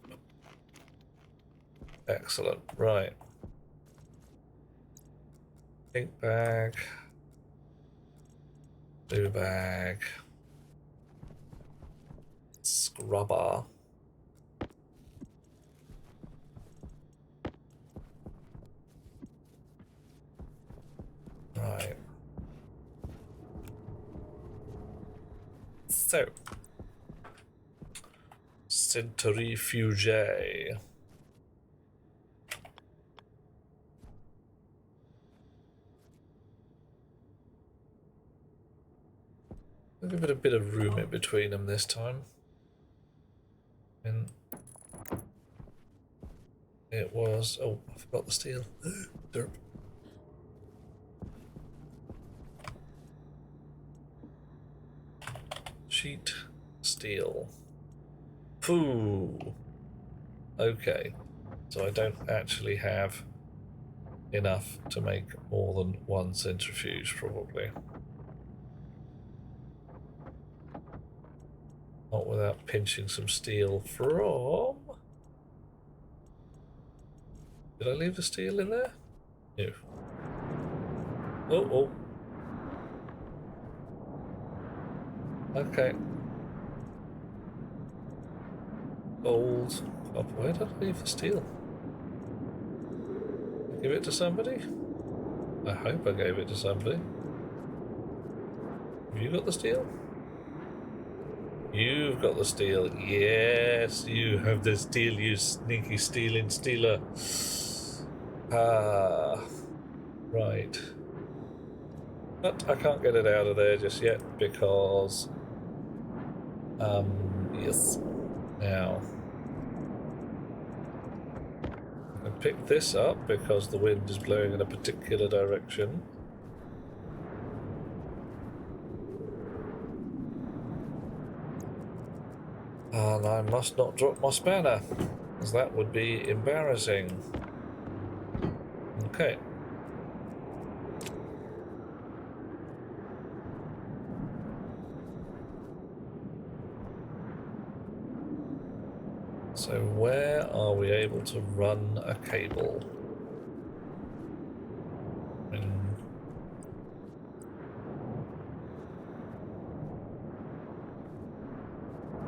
nom. Excellent. Right. Pink bag. Blue bag. Scrubber. Right. So. Centrifuge. I'll give it a bit of room in between them this time. And it was... Oh, I forgot the steel. Derp. Sheet. Steel. Pooh. Okay. So I don't actually have enough to make more than one centrifuge, probably. Not without pinching some steel from... Did I leave the steel in there? No. Oh, oh. Okay. Gold. Oh, where did I leave the steel? Give it to somebody? I hope I gave it to somebody. Have you got the steel? You've got the steel. Yes, you have the steel, you sneaky stealing stealer. Ah, right. But I can't get it out of there just yet because... yes. Now... I can pick this up because the wind is blowing in a particular direction. And I must not drop my spanner, as that would be embarrassing. Okay. So where are we able to run a cable?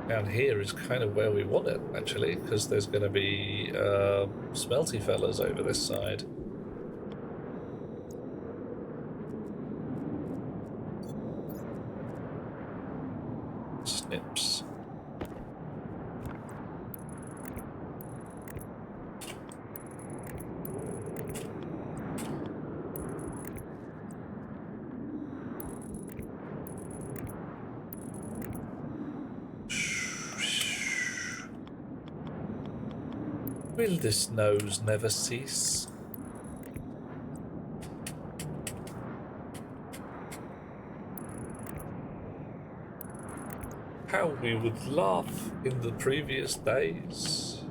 Down here is kind of where we want it, actually, because there's going to be smelty fellas over this side. Snips. Will this nose never cease? How we would laugh in the previous days.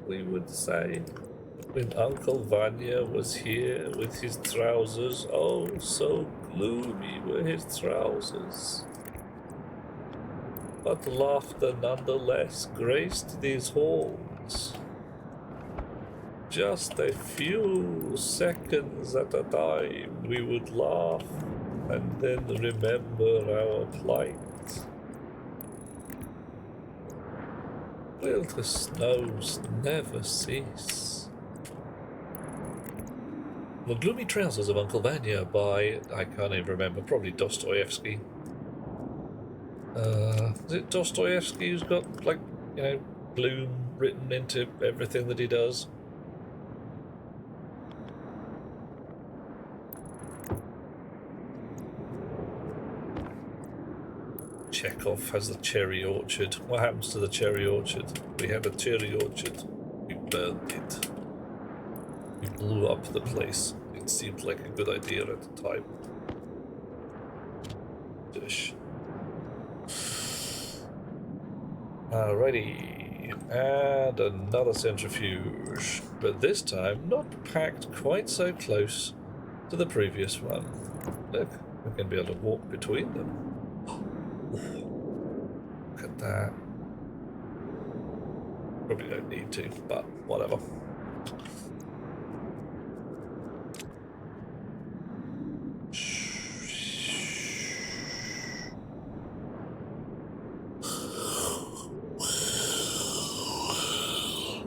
We would say, when Uncle Vanya was here with his trousers, oh, so gloomy were his trousers. But laughter nonetheless graced these halls. Just a few seconds at a time we would laugh and then remember our plight. Will the snows never cease? The Gloomy Trousers of Uncle Vanya by, I can't even remember, probably Dostoevsky. Is it Dostoevsky who's got, like, you know, gloom written into everything that he does? Chekhov has the cherry orchard. What happens to the cherry orchard? We have a cherry orchard. We burned it. We blew up the place. We it seemed like a good idea at the time. Dish. Alrighty, and another centrifuge, but this time not packed quite so close to the previous one. Look, we're going to be able to walk between them. Look at that. Probably don't need to, but whatever.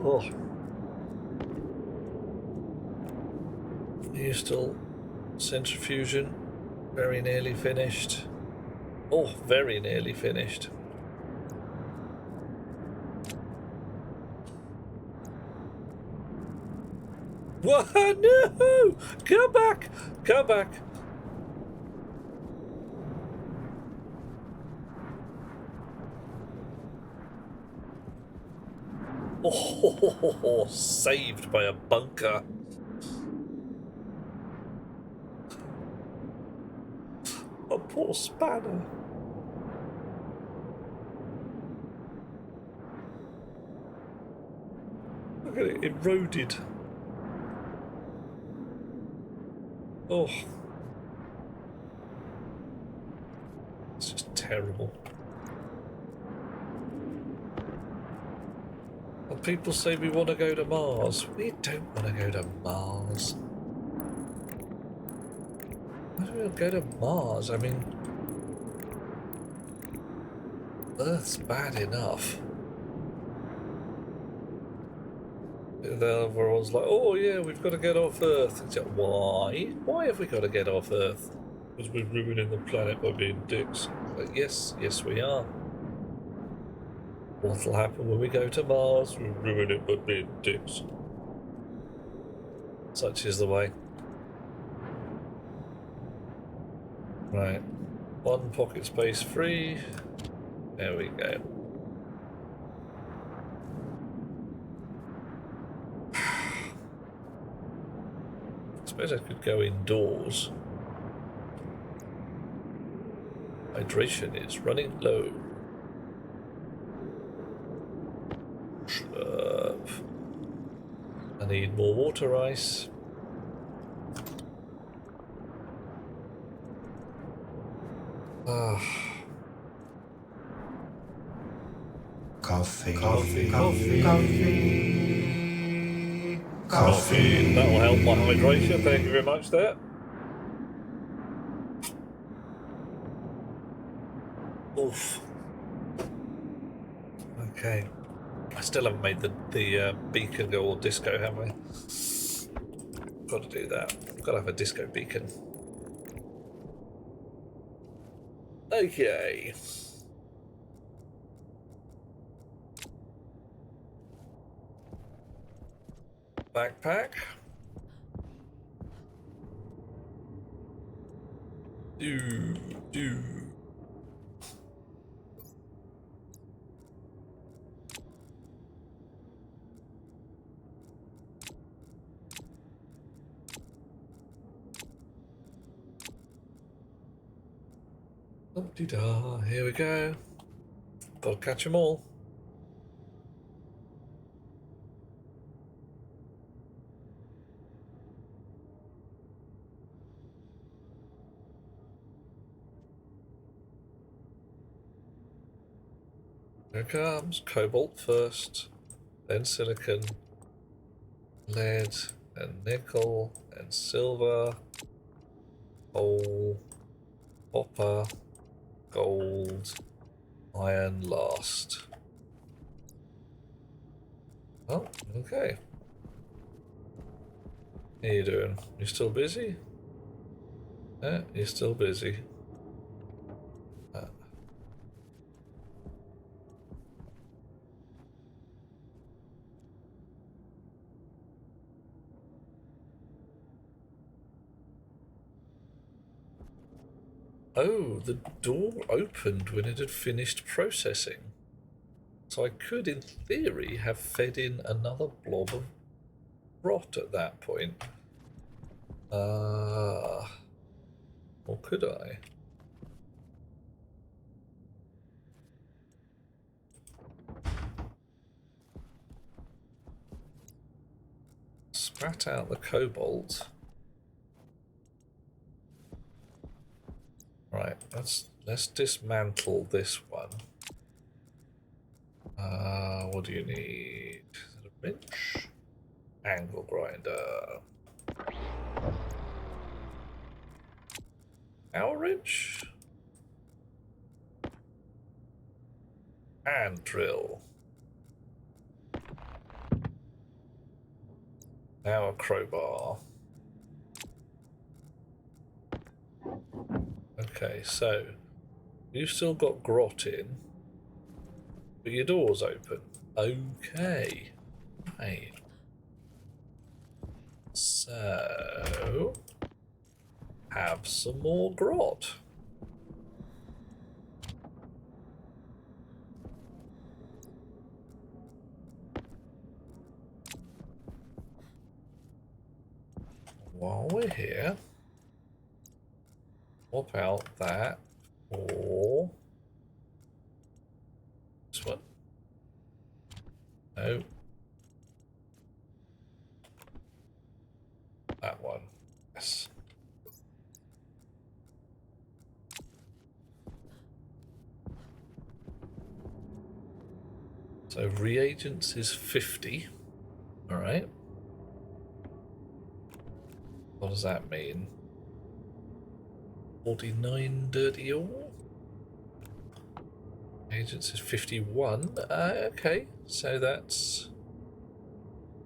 Oh. Are you still centrifuging? Very nearly finished. Oh, very nearly finished. What? No! Come back! Come back! Oh, saved by a bunker. A poor spanner. Look at it, eroded. Oh. It's just terrible. And people say we want to go to Mars. We don't want to go to Mars. Why do we go to Mars? I mean, Earth's bad enough. Everyone's like, oh yeah, we've got to get off Earth. It's like, why? Why have we got to get off Earth? Because we're ruining the planet by being dicks. Like, yes, yes we are. What'll happen when we go to Mars? We'll ruin it by being dicks. Such is the way. Right. One pocket space free. There we go. I suppose I could go indoors. Hydration is running low. Slurp. I need more water ice. Coffee. Coffee. Coffee. Coffee. Coffee. That will help my hydration. Thank you very much there. Oof. Okay. I still haven't made the beacon go all disco, have I? Got to do that. Got to have a disco beacon. Okay. Backpack. Do. Oh-de-da, here we go. Gotta catch them all. Here comes cobalt first, then silicon, lead, and nickel, and silver, coal, copper, gold, iron last. Oh, okay. How you doing? You still busy? Yeah, you're still busy. Oh, the door opened when it had finished processing. So I could, in theory, have fed in another blob of rot at that point. Or could I? Spat out the cobalt. Right, let's dismantle this one. What do you need? Is it a wrench? Angle grinder. Power wrench? Hand drill. Now a crowbar. Okay, so you've still got grot in, but your door's open. Okay. Right. So have some more grot. While we're here, swap out that for this one. No. That one. Yes. So reagents is 50. All right. What does that mean? 49 dirty ore? Agents is 51. Okay, so that's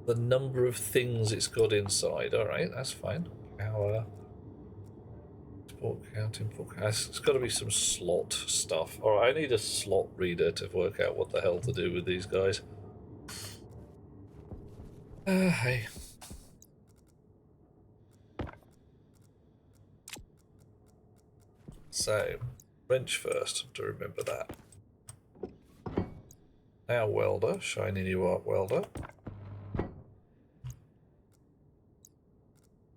the number of things it's got inside. All right, that's fine. Power. Export count, import count. It's got to be some slot stuff. All right, I need a slot reader to work out what the hell to do with these guys. Hey. So, wrench first, to remember that. Now welder, shiny new art welder.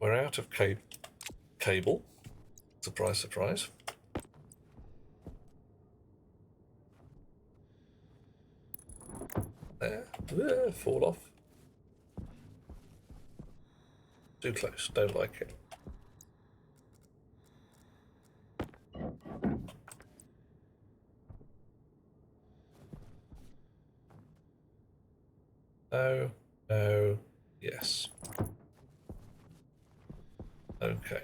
We're out of cable. Surprise, surprise. There, fall off. Too close, don't like it. No, no, yes. Okay.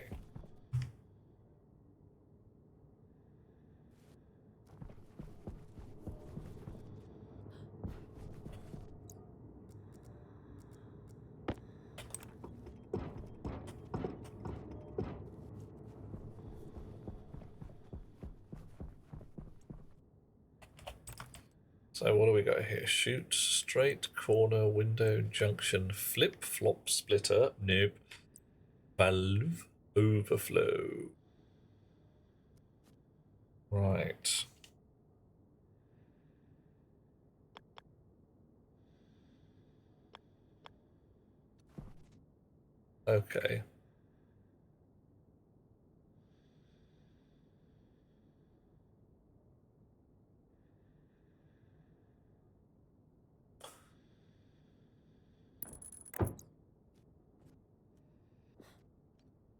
So what do we got here? Shoot, straight, corner, window, junction, flip, flop, splitter, nope. Valve, overflow. Right. Okay.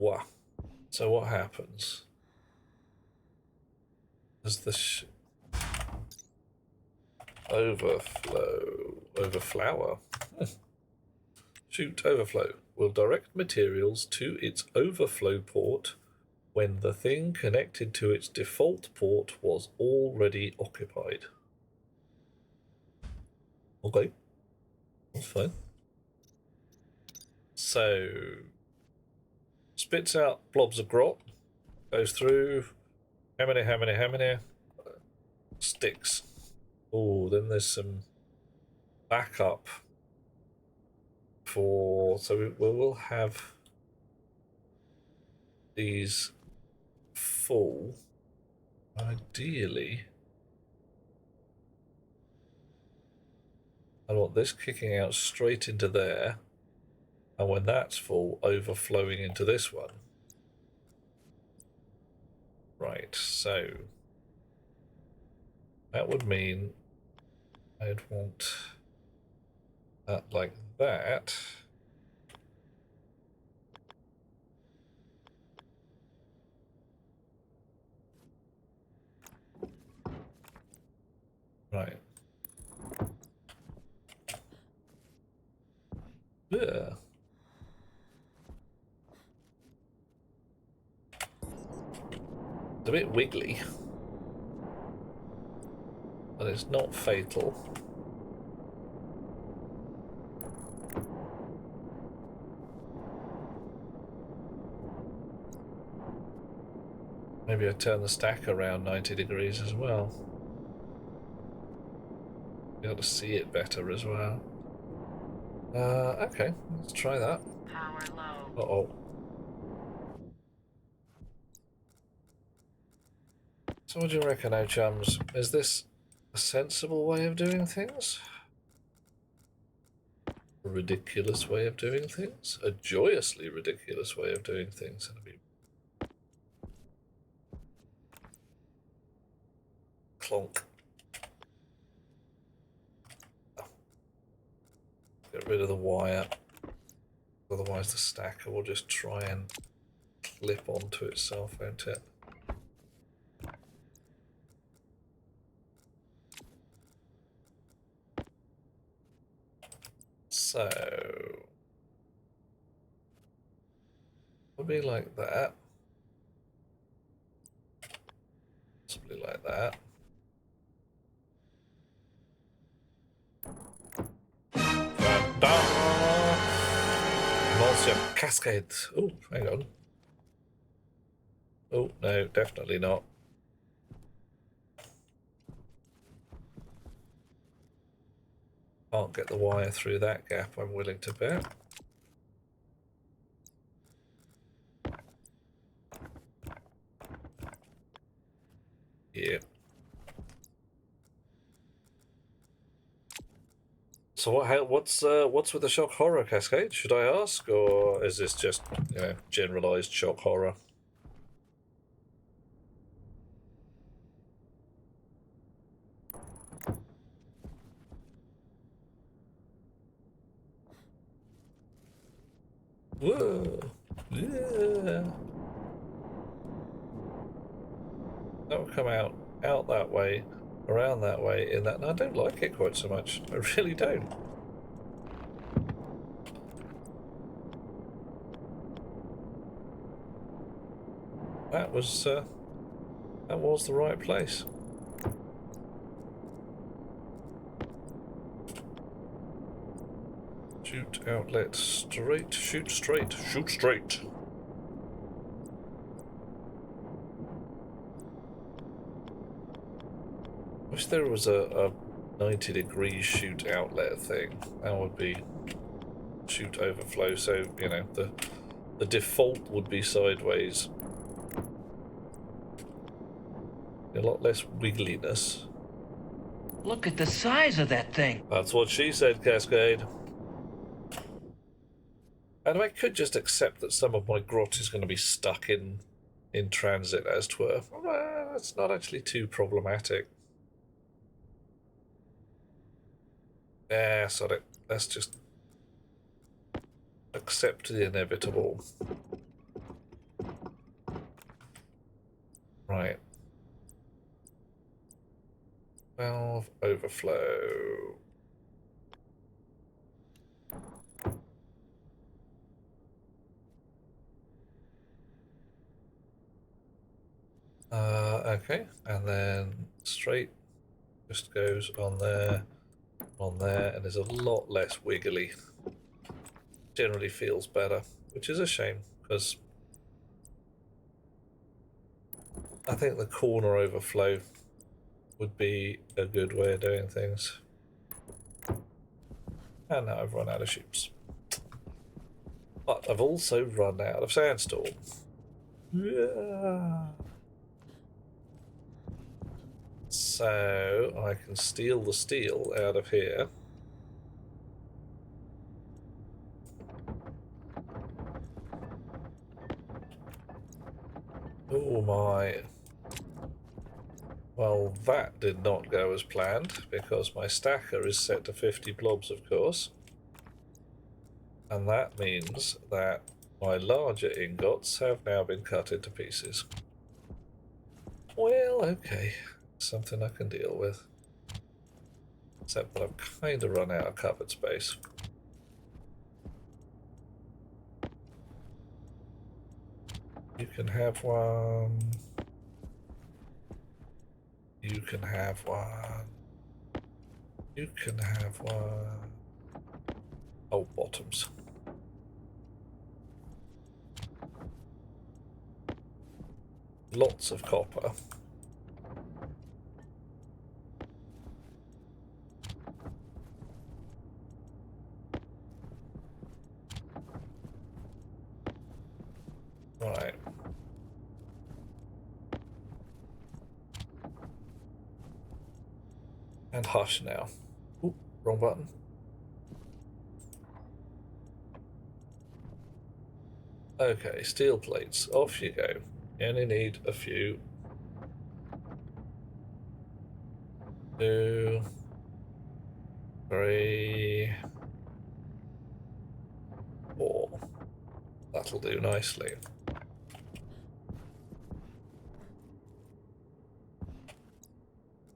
Wow. So what happens? Does the overflower. Shoot overflow will direct materials to its overflow port when the thing connected to its default port was already occupied. Okay, that's fine. So, spits out blobs of grot, goes through, how many? Sticks. Oh, then there's some backup for, so we will have these full, ideally. I want this kicking out straight into there. And when that's full, overflowing into this one. Right, so that would mean I'd want that like that. Right. Yeah. It's a bit wiggly, but it's not fatal. Maybe I turn the stack around 90 degrees as well. Be able to see it better as well. Okay, let's try that. Power low. Uh-oh. So what do you reckon, oh chums? Is this a sensible way of doing things? A ridiculous way of doing things? A joyously ridiculous way of doing things? Clonk. Get rid of the wire. Otherwise the stacker will just try and clip onto itself, won't it? So it'll be like that. Possibly like that. Monster cascade. Oh, hang on. Oh, no, definitely not. Can't get the wire through that gap, I'm willing to bet. Yeah. So what's with the shock horror cascade? Should I ask, or is this just, you know, generalized shock horror? Whoa! Yeah. That will come out that way, around that way, in that. And I don't like it quite so much. I really don't. That was the right place. Shoot outlet straight, shoot straight, shoot straight. Wish there was a 90 degrees shoot outlet thing. That would be shoot overflow, so you know the default would be sideways. A lot less wiggliness. Look at the size of that thing. That's what she said, Cascade. And I could just accept that some of my grot is going to be stuck in transit, as 'twere. Well, that's not actually too problematic. Sod it. Let's just accept the inevitable. Right. Valve overflow. Okay, and then straight just goes on there, and there's a lot less wiggly. Generally feels better, which is a shame, because I think the corner overflow would be a good way of doing things. And now I've run out of shoots. But I've also run out of sandstorm. Yeah. So I can steal the steel out of here. my... Well, that did not go as planned, because my stacker is set to 50 blobs, of course. And that means that my larger ingots have now been cut into pieces. Well, okay. Something I can deal with. Except that I've kind of run out of cupboard space. You can have one. You can have one. You can have one. Oh, bottoms. Lots of copper. Right. And hush now. Oop, wrong button. Okay, steel plates. Off you go. You only need a few. 2, 3, 4. That'll do nicely.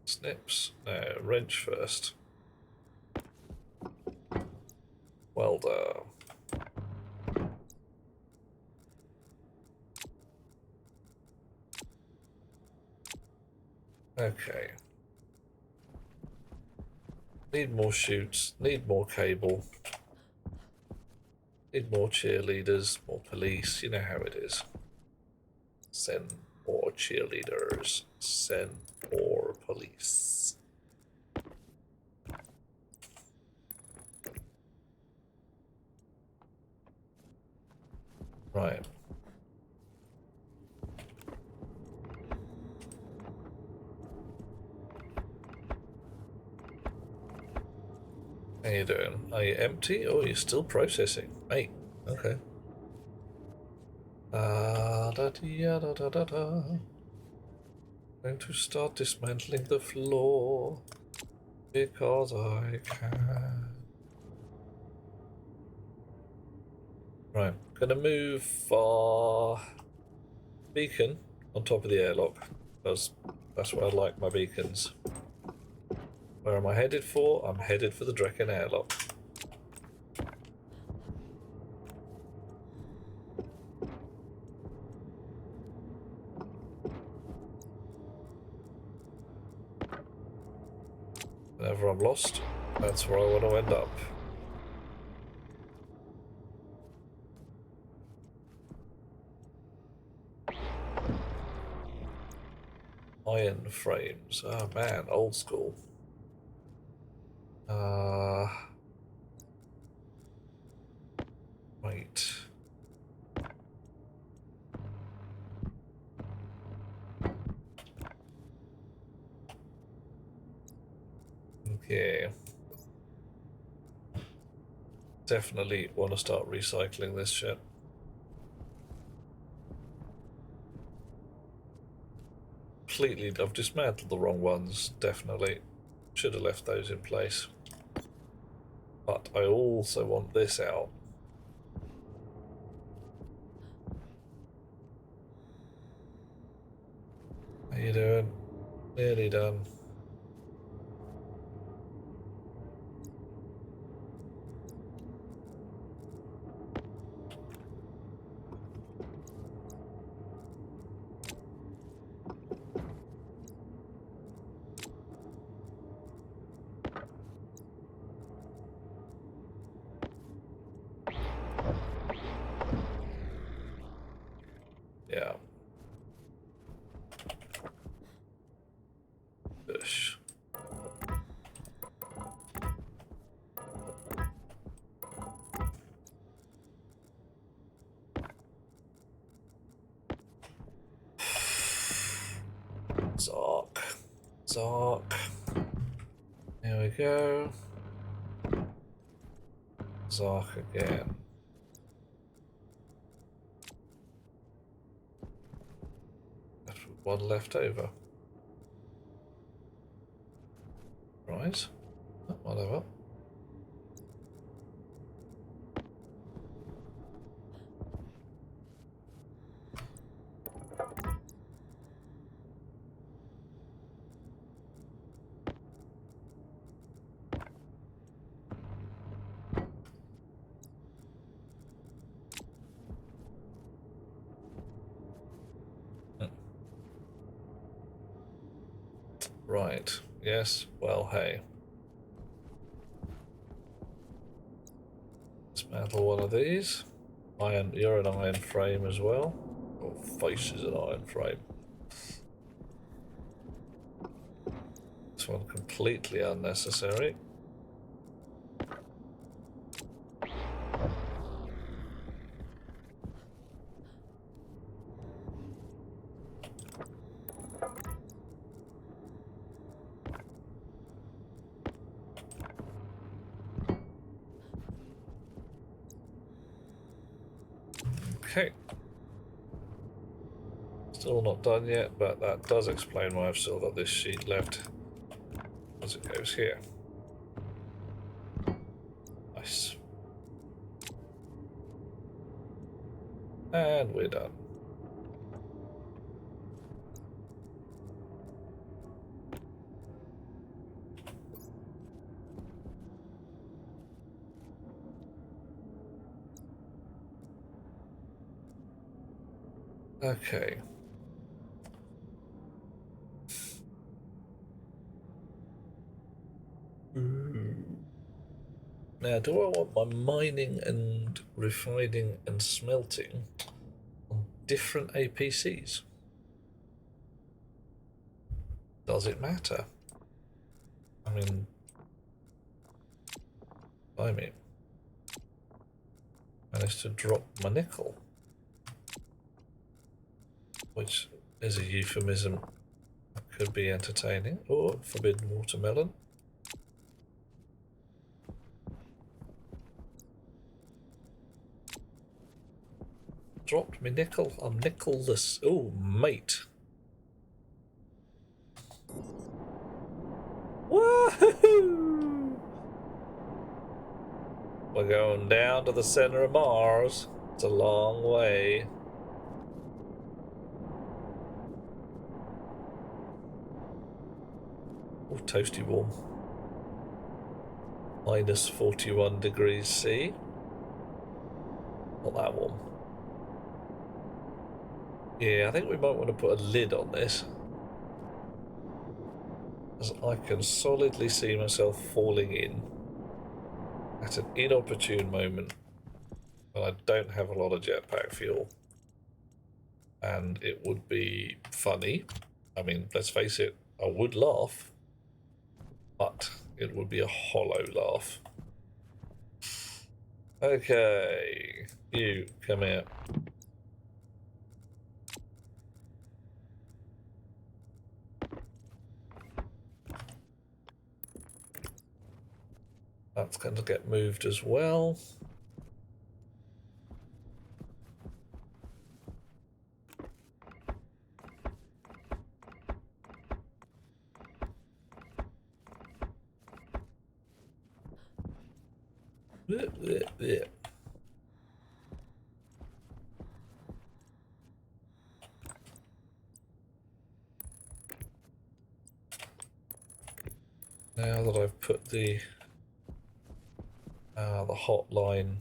Snips. No, wrench first. Welder. Okay. Need more chutes, need more cable. Need more cheerleaders, more police, you know how it is. Send more cheerleaders, send more police. Right. How you doing? Are you empty? Oh, you're still processing. Hey, okay. Da da da da da da. Going to start dismantling the floor because I can. Right, gonna move beacon on top of the airlock because that's where I like my beacons. Where am I headed for? I'm headed for the Drekken airlock. Whenever I'm lost, that's where I want to end up. Iron frames. Oh man, old school. Wait. Okay. Definitely want to start recycling this shit. Completely, I've dismantled the wrong ones, definitely. Should have left those in place. But I also want this out. How you doing? Nearly done. Yeah. Fish. Zark. Zark. There we go. Zark again. One left over. Right. Oh, whatever. Right. Yes. Well, hey. Dismantle one of these. Iron. You're an iron frame as well. Your face is an iron frame. This one completely unnecessary. Okay. Still not done yet, but that does explain why I've still got this sheet left as it goes here. Nice. And we're done. Okay. Now, do I want my mining and refining and smelting on different APCs? Does it matter? I mean, managed to drop my nickel, which is a euphemism that could be entertaining. Or forbidden watermelon. Dropped me nickel. I'm nickel-less. Oh, mate. Woohoo! We're going down to the center of Mars. It's a long way. Oh, toasty warm. Minus 41 degrees C. Not that warm. Yeah, I think we might want to put a lid on this, as I can solidly see myself falling in at an inopportune moment when I don't have a lot of jetpack fuel. And it would be funny. I mean, let's face it, I would laugh, but it would be a hollow laugh. Okay, you come here. That's going to get moved as well. Yeah. Now that I've put the hotline,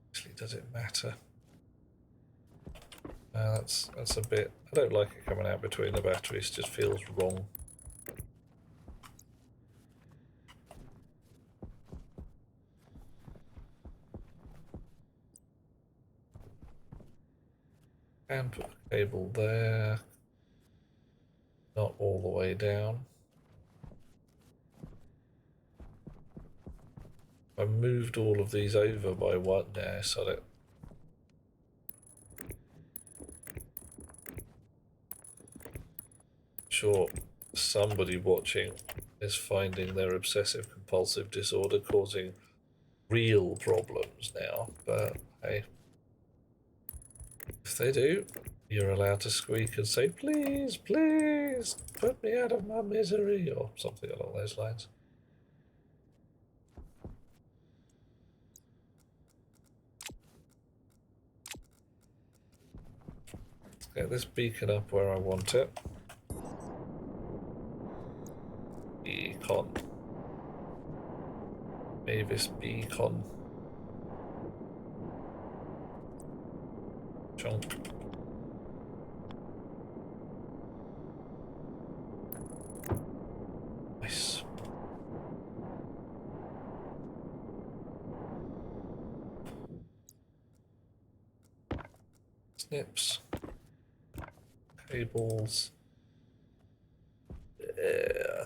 actually, does it matter? That's a bit. I don't like it coming out between the batteries. Just feels wrong. And put the cable there. Not all the way down. I moved all of these over by one now, so that sure somebody watching is finding their obsessive compulsive disorder causing real problems now, but hey. if they do, you're allowed to squeak and say, please, please, put me out of my misery, or something along those lines. Let's get this beacon up where I want it. Beacon. Mavis Beacon. Chunk. Nice. Snips. Cables.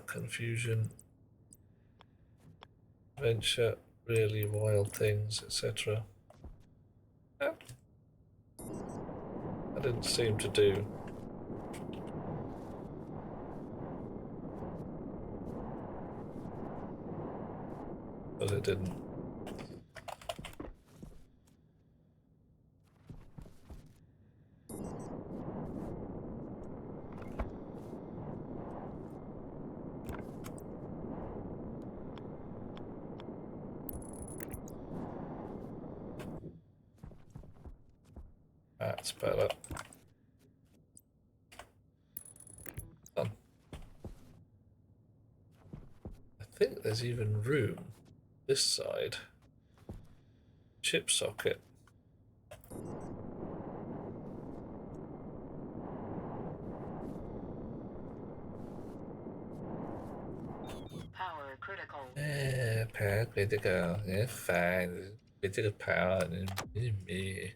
Confusion. Venture. Really wild things, etc. Yeah. I didn't seem to do. But it didn't. That's better. Done. I think there's even room this side. Chip socket. Power critical. Power critical. Yeah, fine. Critical power and me.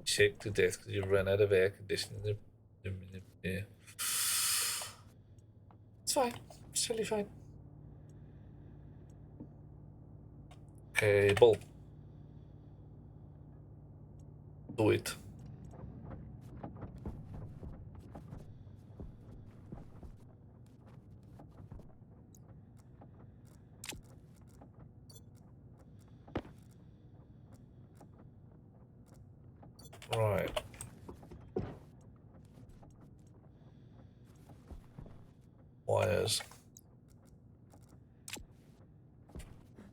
Shake to death because you run out of air conditioning. Yeah. It's fine. It's totally fine. Cable. Do it. Right. Wires.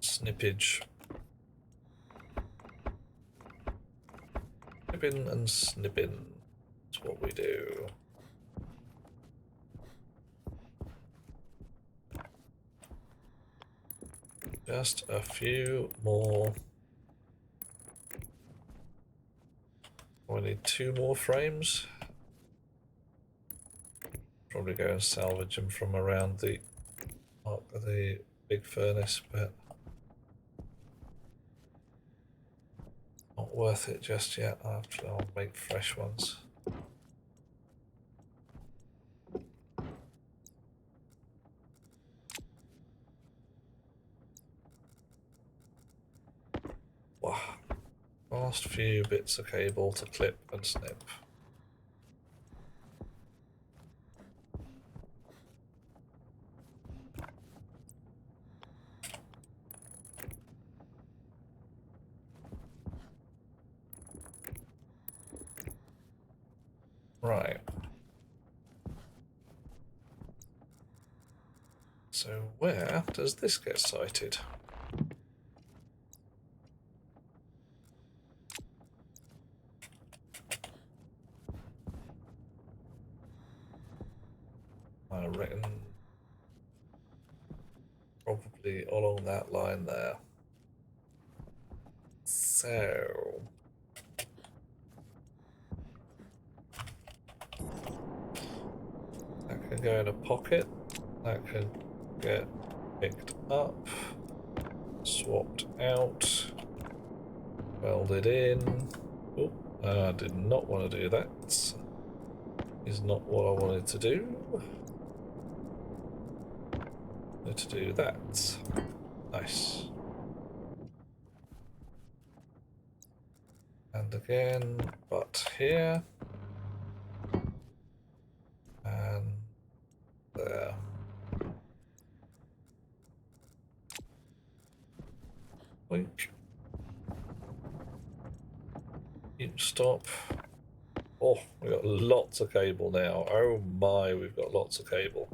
Snippage. Snipping and snipping. That's what we do. Just a few more. We need 2 more frames. Probably go and salvage them from around the big furnace, but not worth it just yet. I'll make fresh ones. Wow. Last few bits of cable to clip and snip. Right. So where does this get sighted? I reckon probably along that line there. So that can go in a pocket. That can get picked up, swapped out, welded in. Oh, I did not want to do that. Is not what I wanted to do. I wanted to do that. Nice. And again, but here. And there. Blink. You stop. We've got lots of cable now. Oh my, we've got lots of cable.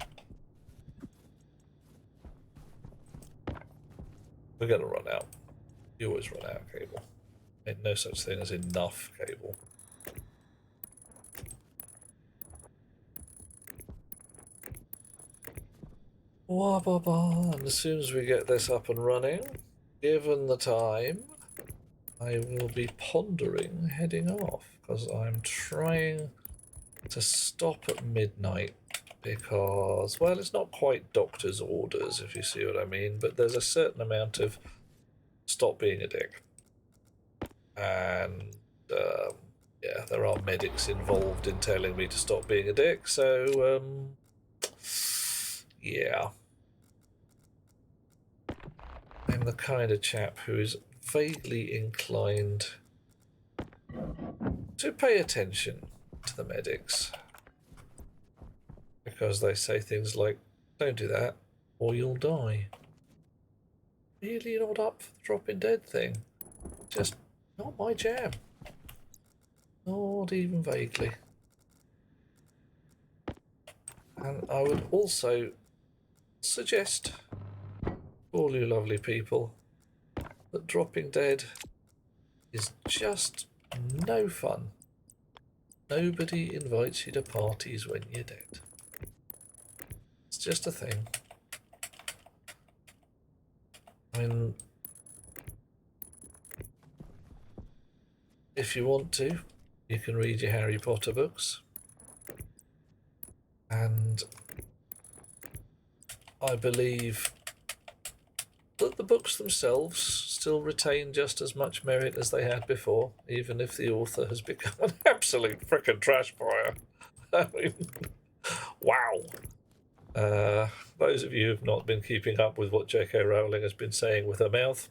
We're going to run out. You always run out of cable. Ain't no such thing as enough cable. Wah, bah, bah. And as soon as we get this up and running, given the time, I will be pondering heading off, because I'm trying to stop at midnight because, well, it's not quite doctor's orders, if you see what I mean, but there's a certain amount of stop being a dick. And, yeah, there are medics involved in telling me to stop being a dick, so, yeah. I'm the kind of chap who is vaguely inclined to pay attention to the medics, because they say things like, don't do that or you'll die. Really not up for the dropping dead thing. Just not my jam. Not even vaguely. And I would also suggest to all you lovely people that dropping dead is just no fun. Nobody invites you to parties when you're dead. It's just a thing. I mean, if you want to, you can read your Harry Potter books. And I believe that the books themselves still retain just as much merit as they had before, even if the author has become an absolute frickin' trash fire. I mean, wow. Those of you who have not been keeping up with what J.K. Rowling has been saying with her mouth,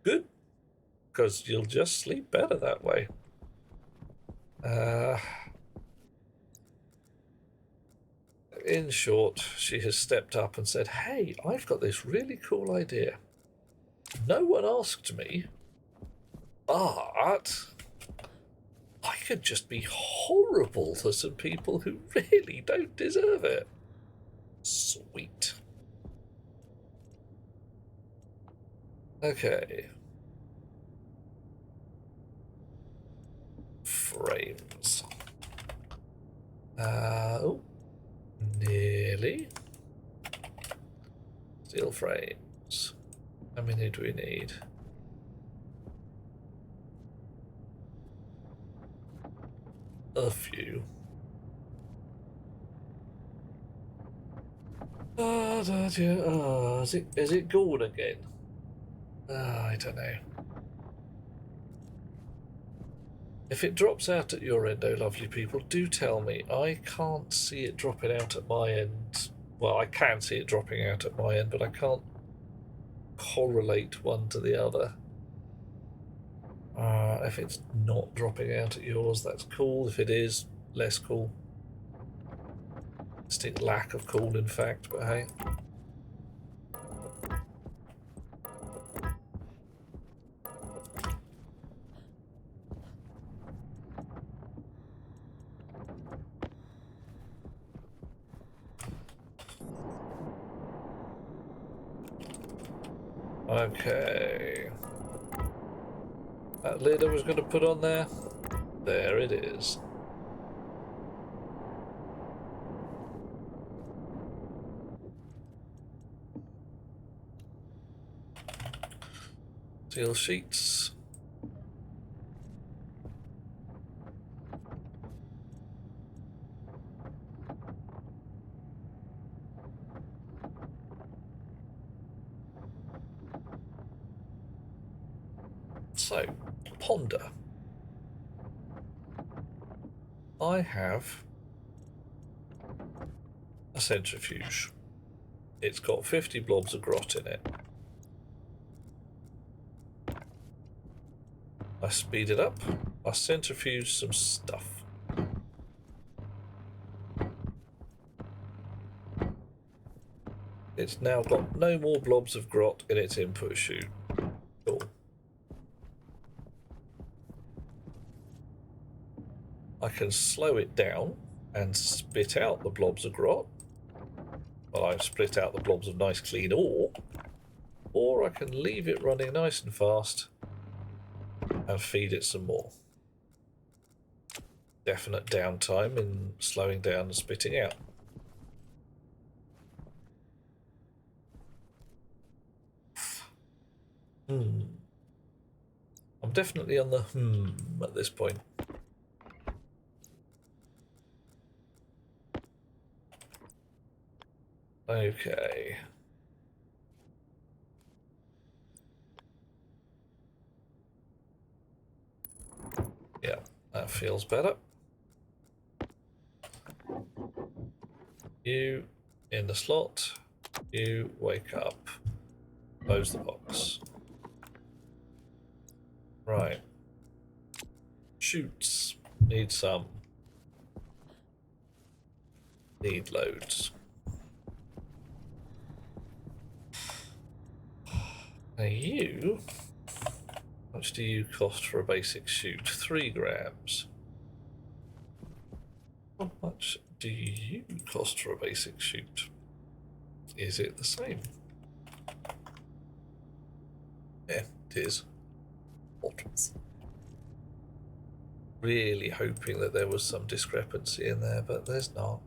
good, because you'll just sleep better that way. In short, she has stepped up and said, hey, I've got this really cool idea. No one asked me, but I could just be horrible to some people who really don't deserve it. Sweet. Okay. Frames. Oh. Nearly. Steel frames. How many do we need? A few. Is it gone again? I don't know. If it drops out at your end, oh lovely people, do tell me. I can't see it dropping out at my end. Well, I can see it dropping out at my end, but I can't correlate one to the other. If it's not dropping out at yours, that's cool. If it is, less cool. Distinct lack of cool, in fact, but hey. Okay. That lid I was going to put on there. There it is. Steel sheets. So, ponder. I have a centrifuge. It's got 50 blobs of grot in it. I speed it up. I centrifuge some stuff. It's now got no more blobs of grot in its input chute. Cool. I can slow it down and spit out the blobs of grot. Well, I've split out the blobs of nice clean ore. Or I can leave it running nice and fast and feed it some more. Definite downtime in slowing down and spitting out. I'm definitely on the at this point. Okay. Yeah, that feels better. You in the slot. You wake up. Close the box. Right. Shoots. Need some. Need loads. Now you... How much do you cost for a basic shoot? 3 grams. How much do you cost for a basic shoot? Is it the same? Yeah, it is. Really hoping that there was some discrepancy in there, but there's not.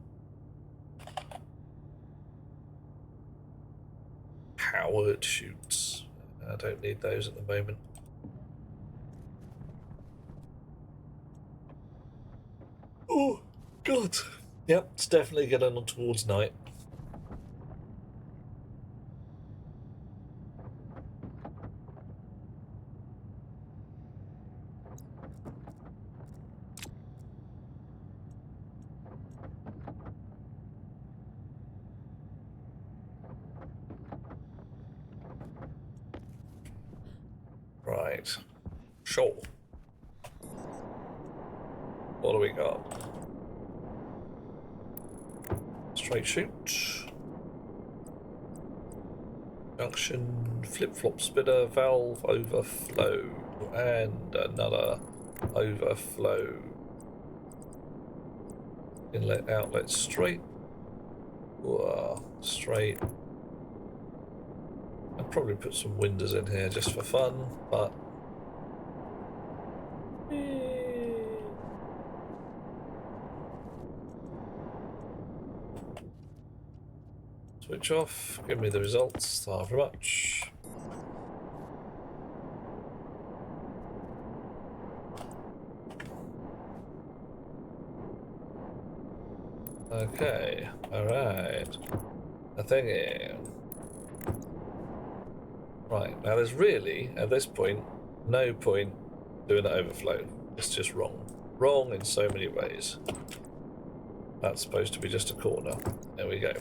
Powered shoots. I don't need those at the moment. Oh, God. Yep, it's definitely getting on towards night. Right. Sure. What do we got? Straight shoot. Junction, flip-flop spitter, valve overflow, and another overflow. Inlet, outlet, straight. Straight. I'll probably put some windows in here just for fun, but... Switch off, give me the results, thank you very much. Okay, alright. A thingy. Right, now there's really, at this point, no point doing an overflow. It's just wrong. Wrong in so many ways. That's supposed to be just a corner. There we go.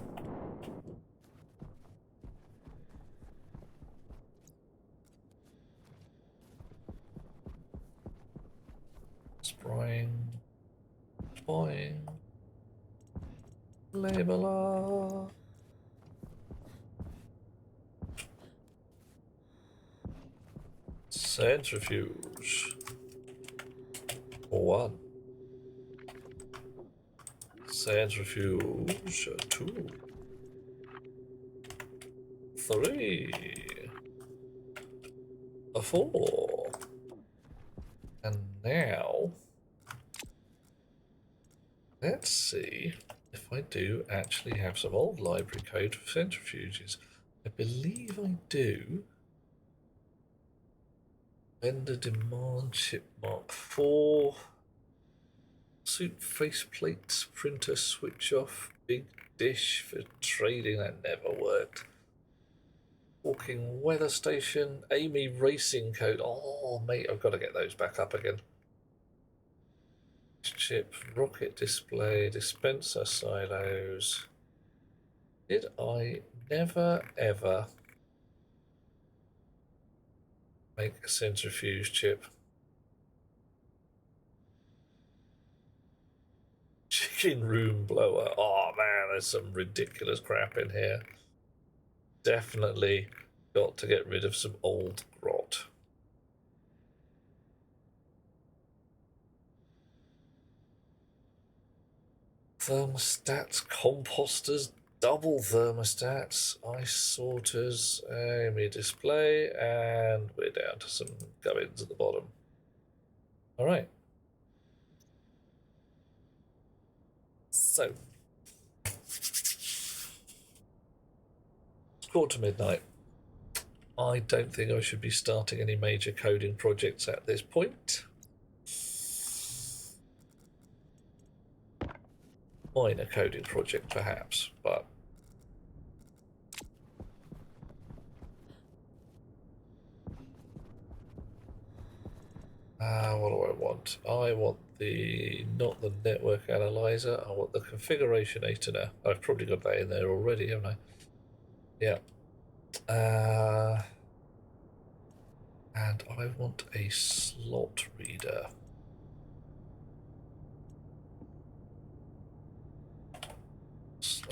Spraying. Boing. Labeler. Centrifuge. 1. Centrifuge 2. 3. 4. And now, let's see if I do actually have some old library code for centrifuges. I believe I do. Vendor demand chip mark 4. Suit faceplates, printer switch off, big dish for trading, that never worked. Walking weather station, Amy racing code. Oh, mate, I've got to get those back up again. Chip, rocket display, dispenser silos. Did I never ever make a centrifuge chip? Chicken room blower. Oh man, there's some ridiculous crap in here. Definitely got to get rid of some old grot. Thermostats, composters, double thermostats, ice sorters, AME display, and we're down to some gubbins at the bottom. All right. So, it's 1:45. I don't think I should be starting any major coding projects at this point. Minor coding project, perhaps, but what do I want? I want not the network analyzer. I want the configurationator now. I've probably got that in there already, haven't I? Yeah. And I want a slot reader.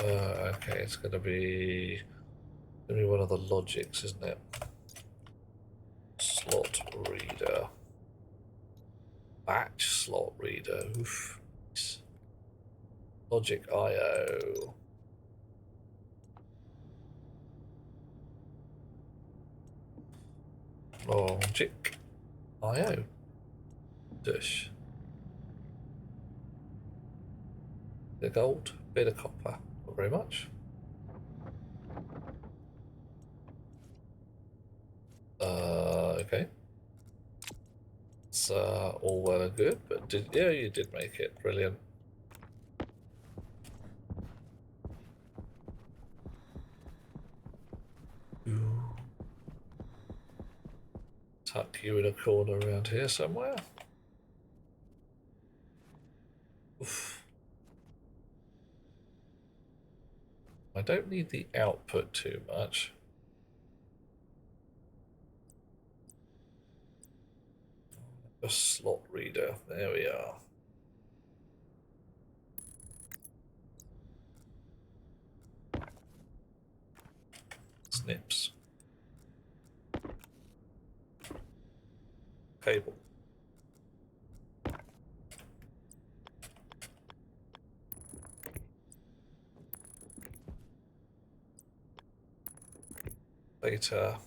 Okay, it's going to be one of the logics, isn't it? Slot reader. Batch slot reader. Oof. Logic IO. Logic IO. Dish. Bit of gold, bit of copper. Not very much. Okay. It's all well and good, but you did make it. Brilliant. Ooh. Tuck you in a corner around here somewhere. Oof. I don't need the output too much. A slot reader. There we are. Snips. Cable. Data.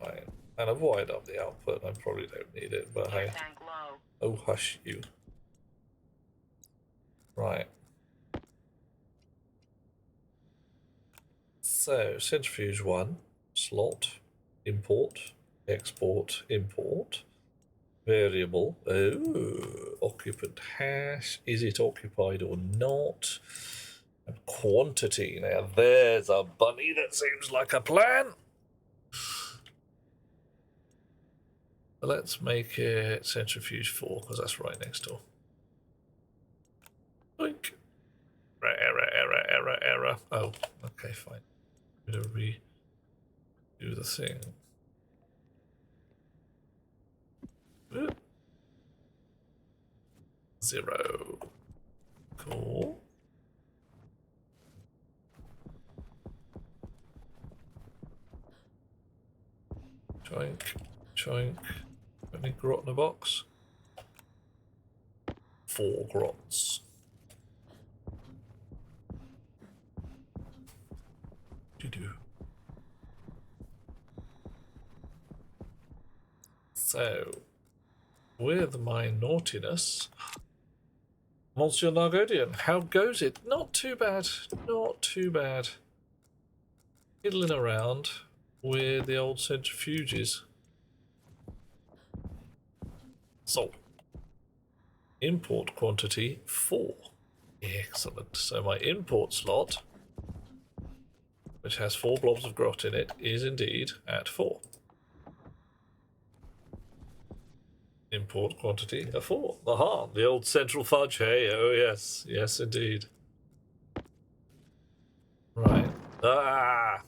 Right. And I've wired up the output. I probably don't need it, but hey. Tank low. Oh, hush you. Right. So, centrifuge 1, slot, import, export, import, variable, occupant hash, is it occupied or not, and quantity. Now, there's a bunny that seems like a plan. Let's make it centrifuge 4, because that's right next door. Blink. Error. Oh, okay, fine. I'm going to redo the thing. 0. Cool. Choink. Any grot in the box? 4 grots. So, with my naughtiness, Monsieur Nargodian, how goes it? Not too bad. Fiddling around with the old centrifuges. So, import quantity 4. Excellent. So my import slot, which has 4 blobs of grot in it, is indeed at 4. Import quantity of 4. Aha, the old central fudge, hey, oh yes, yes indeed. Right. Ah!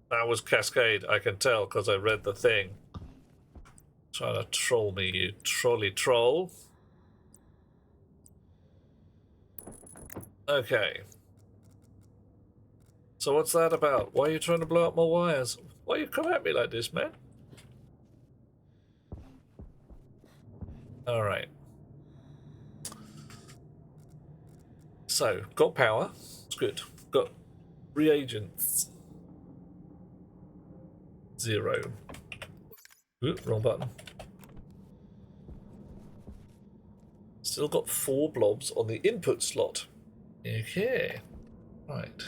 That was Cascade, I can tell, because I read the thing. Trying to troll me, you trolley troll. Okay. So what's that about? Why are you trying to blow up my wires? Why you come at me like this, man? All right. So, got power. It's good. Got reagents. 0. Ooh, wrong button. Still got 4 blobs on the input slot. Okay. Right.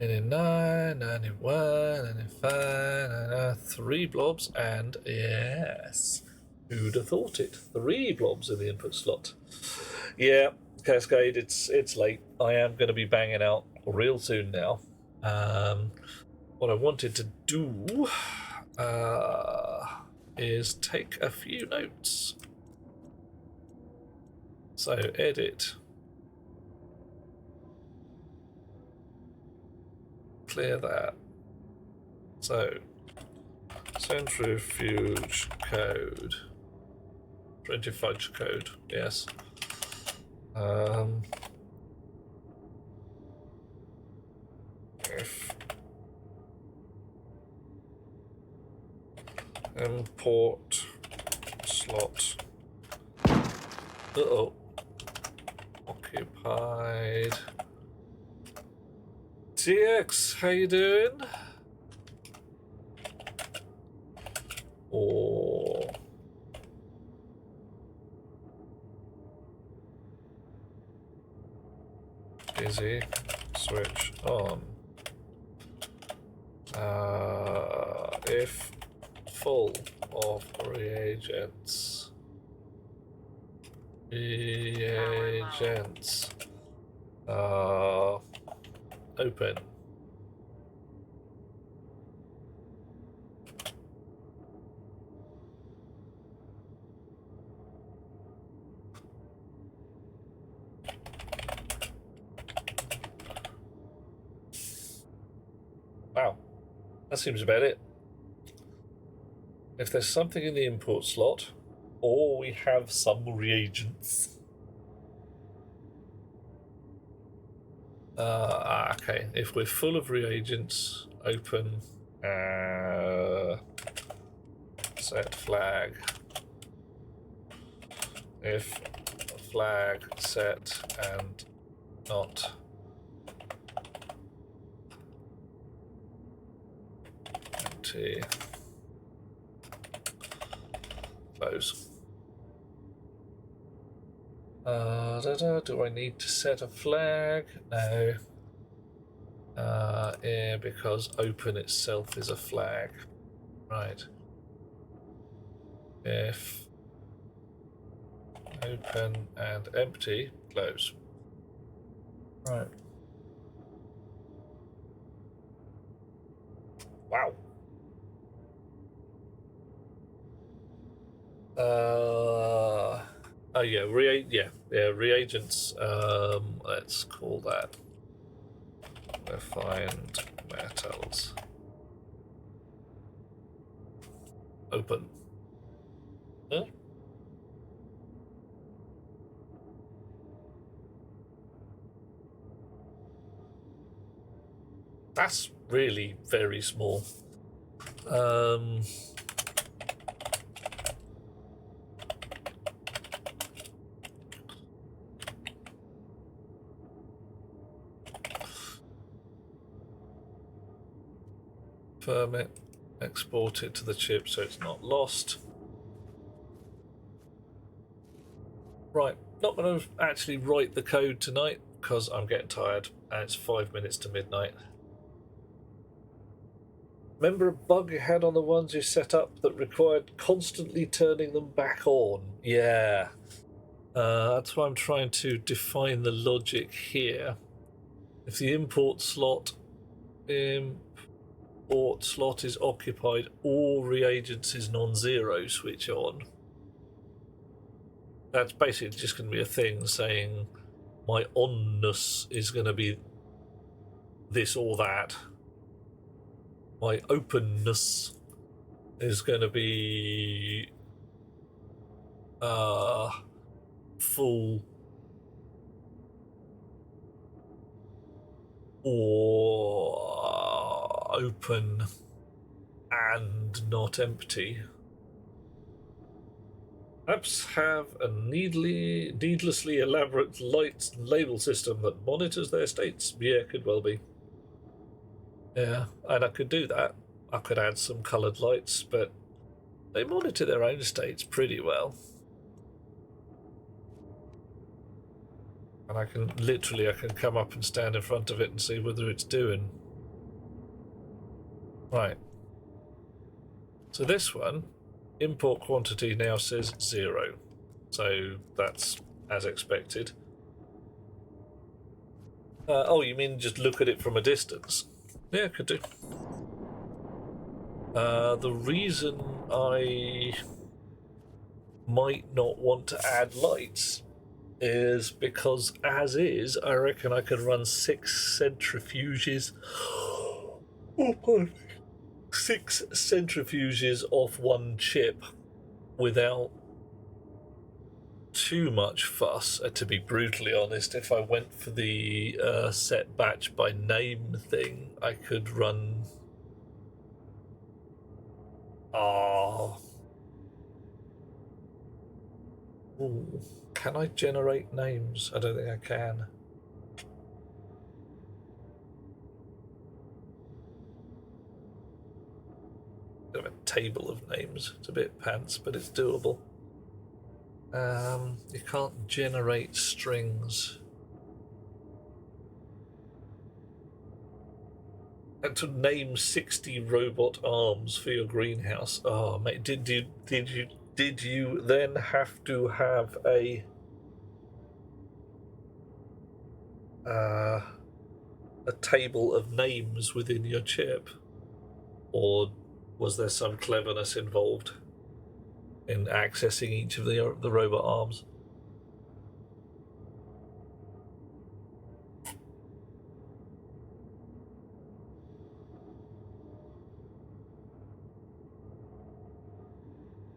99, 91, 95, 3 blobs, and yes. Who'd have thought it? 3 blobs in the input slot. Yeah, Cascade, it's late. I am going to be banging out real soon now. What I wanted to do is take a few notes. So, edit. Clear that. So, centrifuge code. Centrifuge code, yes. If import slot. Uh-oh. Occupied. TX, how you doing? Or busy, switch on. If full of reagents. Reagents. Open. Wow, that seems about it. If there's something in the import slot, or we have some reagents. Okay, if we're full of reagents, open set flag. If flag set and not empty, close. Do I need to set a flag? No. Yeah, because open itself is a flag. Right. If open and empty, close. Right. Wow. Oh yeah, reagents. Let's call that refined metals. Open. Huh? That's really very small. Permit, export it to the chip so it's not lost. Right, not going to actually write the code tonight because I'm getting tired and it's 5 minutes to midnight. Remember a bug you had on the ones you set up that required constantly turning them back on? Yeah. That's why I'm trying to define the logic here. If the import slot is occupied, all reagents is non-zero, switch on. That's basically just going to be a thing saying my onness is going to be this or that. My openness is going to be full or open and not empty. Apps have a needlessly elaborate light label system that monitors their states. Yeah, could well be. Yeah, and I could do that. I could add some coloured lights, but they monitor their own states pretty well. And I can come up and stand in front of it and see whether it's doing. Right. So this one, import quantity now says 0. So that's as expected. Oh, you mean just look at it from a distance? Yeah, could do. The reason I might not want to add lights is because, as is, I reckon I could run 6 centrifuges. Oh, pardon. 6 centrifuges off one chip without too much fuss. To be brutally honest, if I went for the set batch by name thing, I could run. Ooh. Can I generate names? I don't think I can. Bit of a table of names. It's a bit pants, but it's doable. You can't generate strings. And to name 60 robot arms for your greenhouse. Oh, mate, did you then have to have a table of names within your chip, or was there some cleverness involved in accessing each of the robot arms?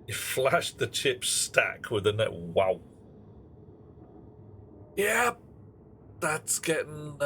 You flashed the chip stack with a net. Wow. Yeah, that's getting